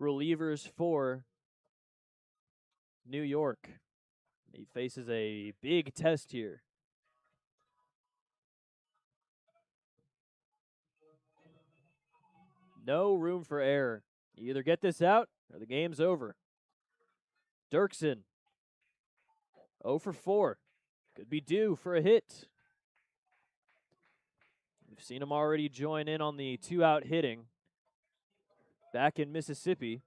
relievers for New York. He faces a big test here. No room for error. You either get this out or the game's over. Dirksen, 0 for 4. Could be due for a hit. We've seen him already join in on the 2-out hitting back in Mississippi.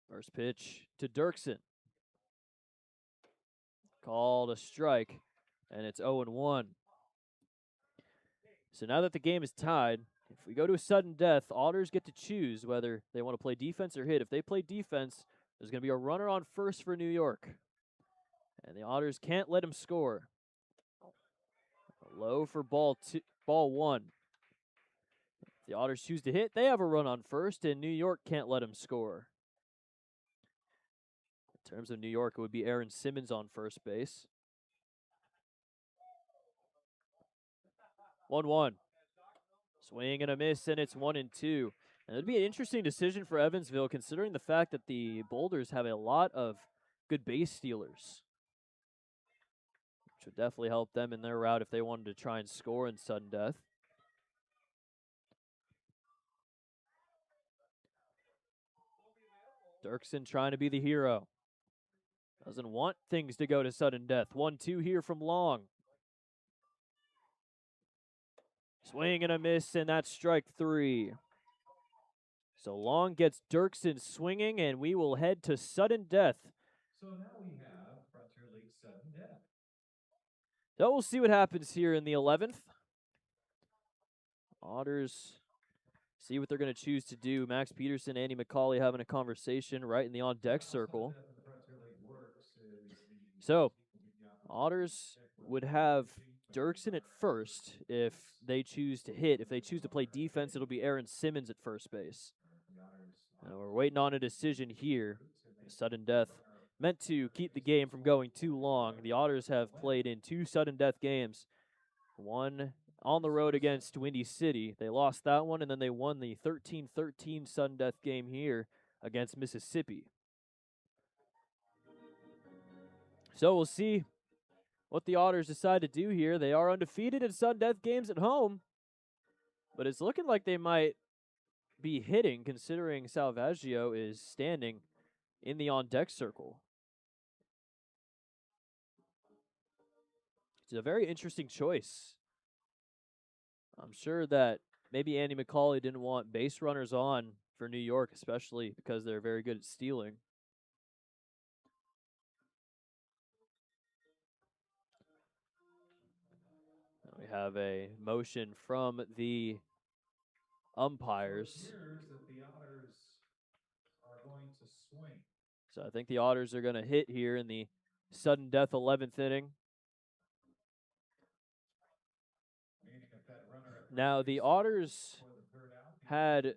First pitch to Dirksen. Called a strike, and it's 0-1. So now that the game is tied, if we go to a sudden death, Otters get to choose whether they want to play defense or hit. If they play defense, there's going to be a runner on first for New York. And the Otters can't let him score. Low for ball 1. If the Otters choose to hit, they have a run on first, and New York can't let him score. In terms of New York, it would be Aaron Simmons on first base. 1-1. Swing and a miss, and it's 1-2. And it'd be an interesting decision for Evansville, considering the fact that the Boulders have a lot of good base stealers, which would definitely help them in their route if they wanted to try and score in sudden death. Dirksen trying to be the hero. Doesn't want things to go to sudden death. 1-2 here from Long. Swing and a miss, and that's strike 3. So Long gets Dirksen swinging, and we will head to sudden death. So now we have Frontier League sudden death. So we'll see what happens here in the 11th. Otters see what they're going to choose to do. Max Peterson, Andy McCauley having a conversation right in the on-deck circle. So Otters would have Dirksen at first if they choose to hit. If they choose to play defense, it'll be Aaron Simmons at first base. We're waiting on a decision here. Sudden death meant to keep the game from going too long. The Otters have played in 2 sudden death games. One on the road against Windy City. They lost that one, and then they won the 13-13 sudden death game here against Mississippi. So we'll see what the Otters decide to do here. They are undefeated in sudden death games at home. But it's looking like they might be hitting, considering Salvaggio is standing in the on-deck circle. It's a very interesting choice. I'm sure that maybe Andy McCauley didn't want base runners on for New York, especially because they're very good at stealing. We have a motion from the umpires. That the Otters are going to swing. So I think the Otters are going to hit here in the sudden death 11th inning. Now, the Otters had,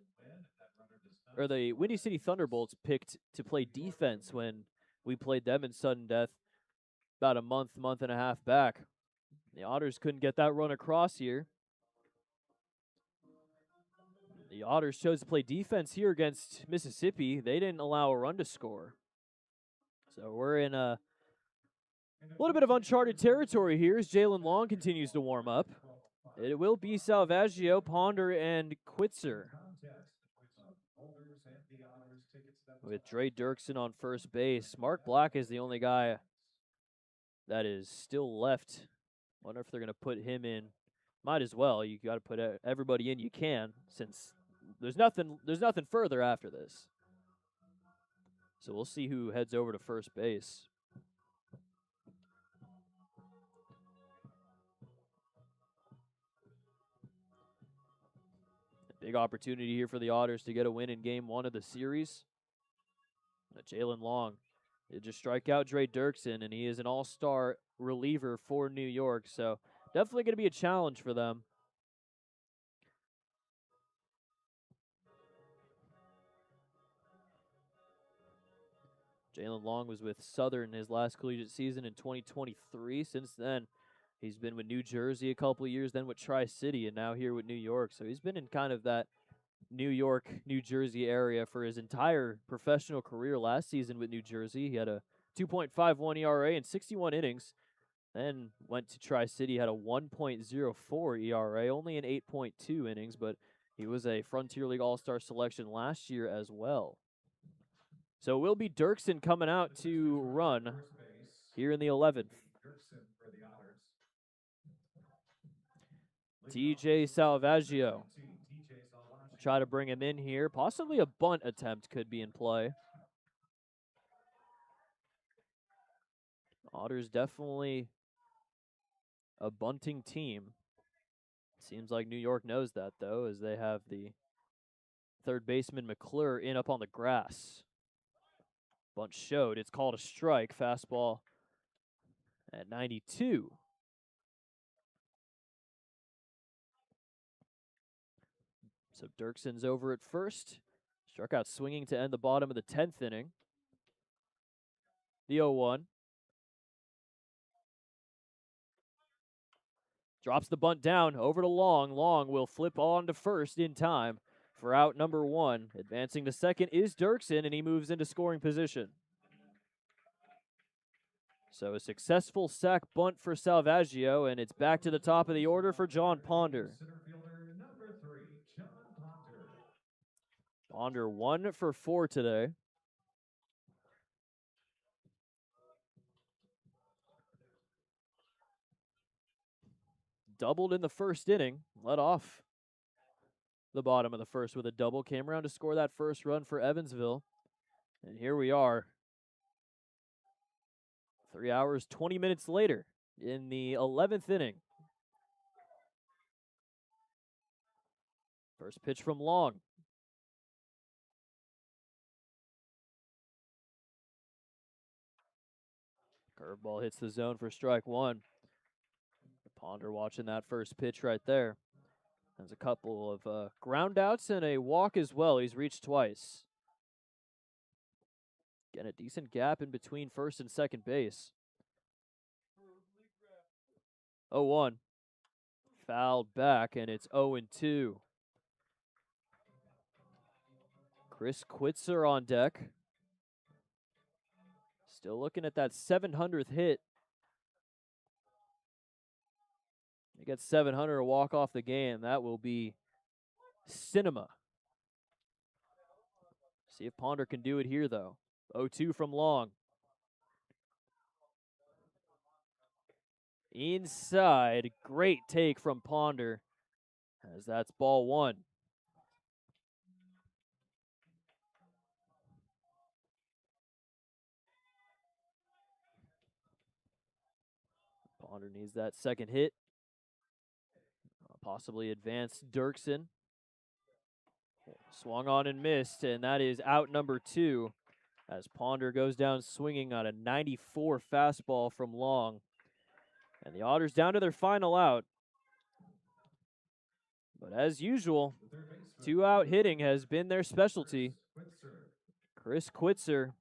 or the Windy City Thunderbolts picked to play defense when we played them in sudden death about a month and a half back. The Otters couldn't get that run across here. The Otters chose to play defense here against Mississippi. They didn't allow a run to score. So we're in a little bit of uncharted territory here as Jalen Long continues to warm up. It will be Salvaggio, Ponder, and Quitzer, with Dre Dirksen on first base. Mark Black is the only guy that is still left. Wonder if they're going to put him in. Might as well. You got to put everybody in you can, since there's nothing further after this. So we'll see who heads over to first base. A big opportunity here for the Otters to get a win in game 1 of the series. Jalen Long did just strike out Dre Dirksen, and he is an all-star reliever for New York, so definitely going to be a challenge for them. Jalen Long was with Southern his last collegiate season in 2023. Since then, he's been with New Jersey a couple of years, then with Tri-City, and now here with New York. So he's been in kind of that New York, New Jersey area for his entire professional career. Last season with New Jersey, he had a 2.51 ERA in 61 innings. Then went to Tri-City, had a 1.04 ERA, only in 8.2 innings, but he was a Frontier League All-Star selection last year as well. So it will be Dirksen coming out to run here in the 11th. TJ Salvaggio. Try to bring him in here. Possibly a bunt attempt could be in play. Otters definitely a bunting team. Seems like New York knows that, though, as they have the third baseman McClure in up on the grass. Bunt showed. It's called a strike. Fastball at 92. So Dirksen's over at first. Struck out swinging to end the bottom of the 10th inning. The 0-1. Drops the bunt down over to Long. Long will flip on to first in time for out number 1. Advancing to second is Dirksen, and he moves into scoring position. So a successful sac bunt for Salvaggio, and it's back to the top of the order for John Ponder. Ponder 1 for 4 today. Doubled in the first inning, led off the bottom of the first with a double, came around to score that first run for Evansville. And here we are, 3 hours, 20 minutes later in the 11th inning. First pitch from Long. Curveball hits the zone for strike 1. Ponder watching that first pitch right there. There's a couple of ground outs and a walk as well. He's reached twice. Getting a decent gap in between first and second base. 0-1. Fouled back, and it's 0-2. Chris Quitzer on deck. Still looking at that 700th hit. He gets 700 to walk off the game. That will be Cinema. See if Ponder can do it here, though. 0-2 from Long. Inside. Great take from Ponder, as that's ball one. Ponder needs that second hit. Possibly advance Dirksen. Swung on and missed, and that is out number 2 as Ponder goes down swinging on a 94 fastball from Long. And the Otters down to their final out. But as usual, 2-out hitting has been their specialty. Chris Quitzer.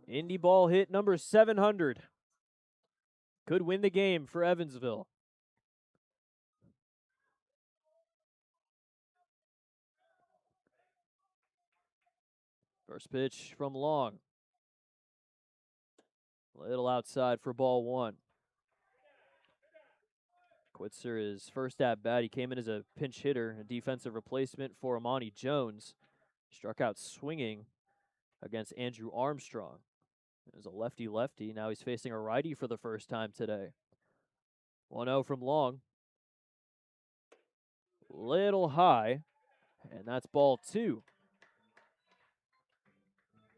Indie ball hit number 700. Could win the game for Evansville. First pitch from Long. Little outside for ball one. Quitzer is first at bat. He came in as a pinch hitter, a defensive replacement for Amani Jones. Struck out swinging against Andrew Armstrong. It was a lefty-lefty. Now he's facing a righty for the first time today. 1-0 from Long. Little high, and that's ball 2.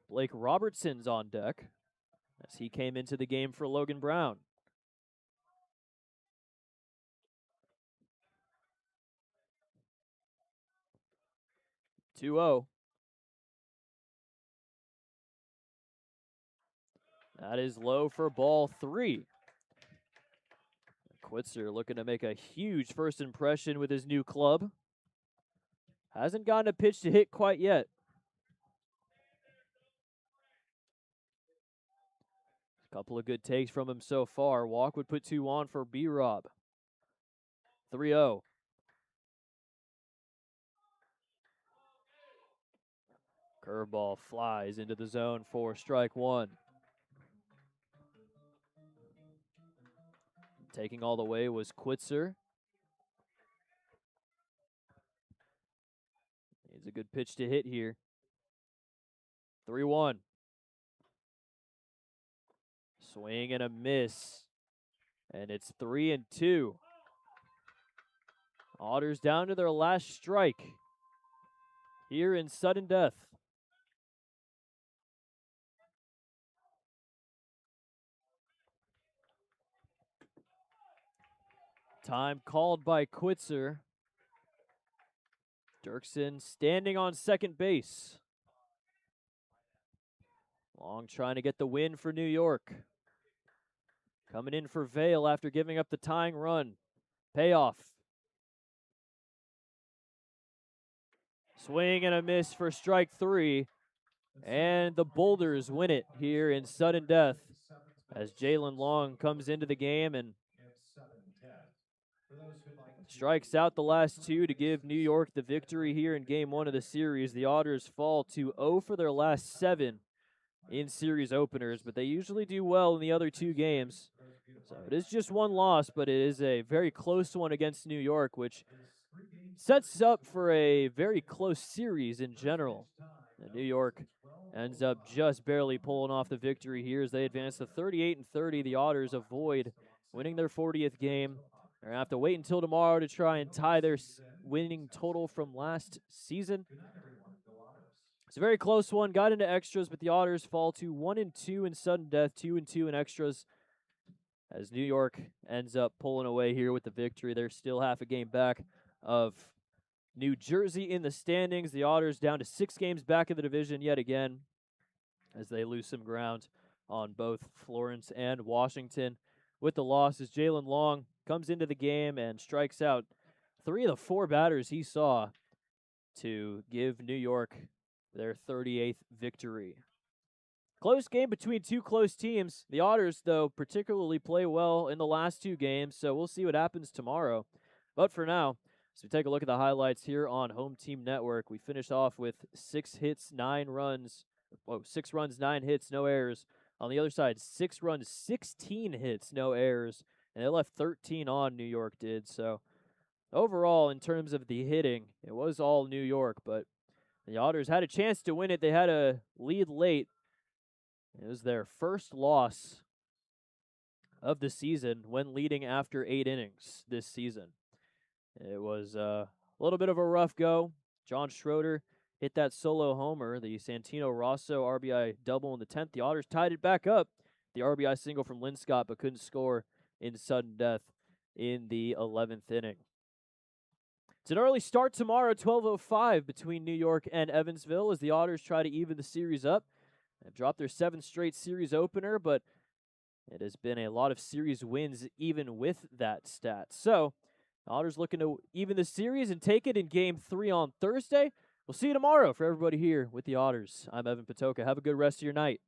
Blake Robertson's on deck as he came into the game for Logan Brown. Two-0. That is low for ball 3. Quitzer looking to make a huge first impression with his new club. Hasn't gotten a pitch to hit quite yet. A couple of good takes from him so far. Walk would put 2 on for B-Rob. 3-0. Curveball flies into the zone for strike 1. Taking all the way was Quitzer. Needs a good pitch to hit here. 3-1. Swing and a miss. And it's 3-2. Otters down to their last strike here in sudden death. Time called by Quitzer. Dirksen standing on second base. Long trying to get the win for New York. Coming in for Vail after giving up the tying run. Payoff. Swing and a miss for strike 3. And the Boulders win it here in sudden death as Jalen Long comes into the game and strikes out the last 2 to give New York the victory here in game 1 of the series. The Otters fall to 0 for their last 7 in series openers, but they usually do well in the other 2 games. So it is just 1 loss, but it is a very close one against New York, which sets up for a very close series in general. And New York ends up just barely pulling off the victory here as they advance to 38-30. The Otters avoid winning their 40th game. They're going to have to wait until tomorrow to try and tie their winning total from last season. It's a very close one. Got into extras, but the Otters fall to 1-2 in sudden death, 2-2 in extras. As New York ends up pulling away here with the victory. They're still half a game back of New Jersey in the standings. The Otters down to 6 games back in the division yet again as they lose some ground on both Florence and Washington. With the losses, Jalen Long comes into the game and strikes out 3 of the 4 batters he saw to give New York their 38th victory. Close game between 2 close teams. The Otters, though, particularly play well in the last 2 games, so we'll see what happens tomorrow. But for now, as we take a look at the highlights here on Home Team Network, we finished off with 6 hits, 9 runs. 6 runs, 9 hits, no errors. On the other side, 6 runs, 16 hits, no errors. And they left 13 on, New York did. So overall, in terms of the hitting, it was all New York, but the Otters had a chance to win it. They had a lead late. It was their first loss of the season when leading after 8 innings this season. It was a little bit of a rough go. John Schroeder hit that solo homer, the Santino Rosso RBI double in the 10th. The Otters tied it back up. The RBI single from Lynn Scott, but couldn't score in sudden death in the 11th inning. It's an early start tomorrow, 12:05 between New York and Evansville as the Otters try to even the series up. They've dropped their 7th straight series opener, but it has been a lot of series wins even with that stat. So, Otters looking to even the series and take it in Game 3 on Thursday. We'll see you tomorrow for everybody here with the Otters. I'm Evan Patoka. Have a good rest of your night.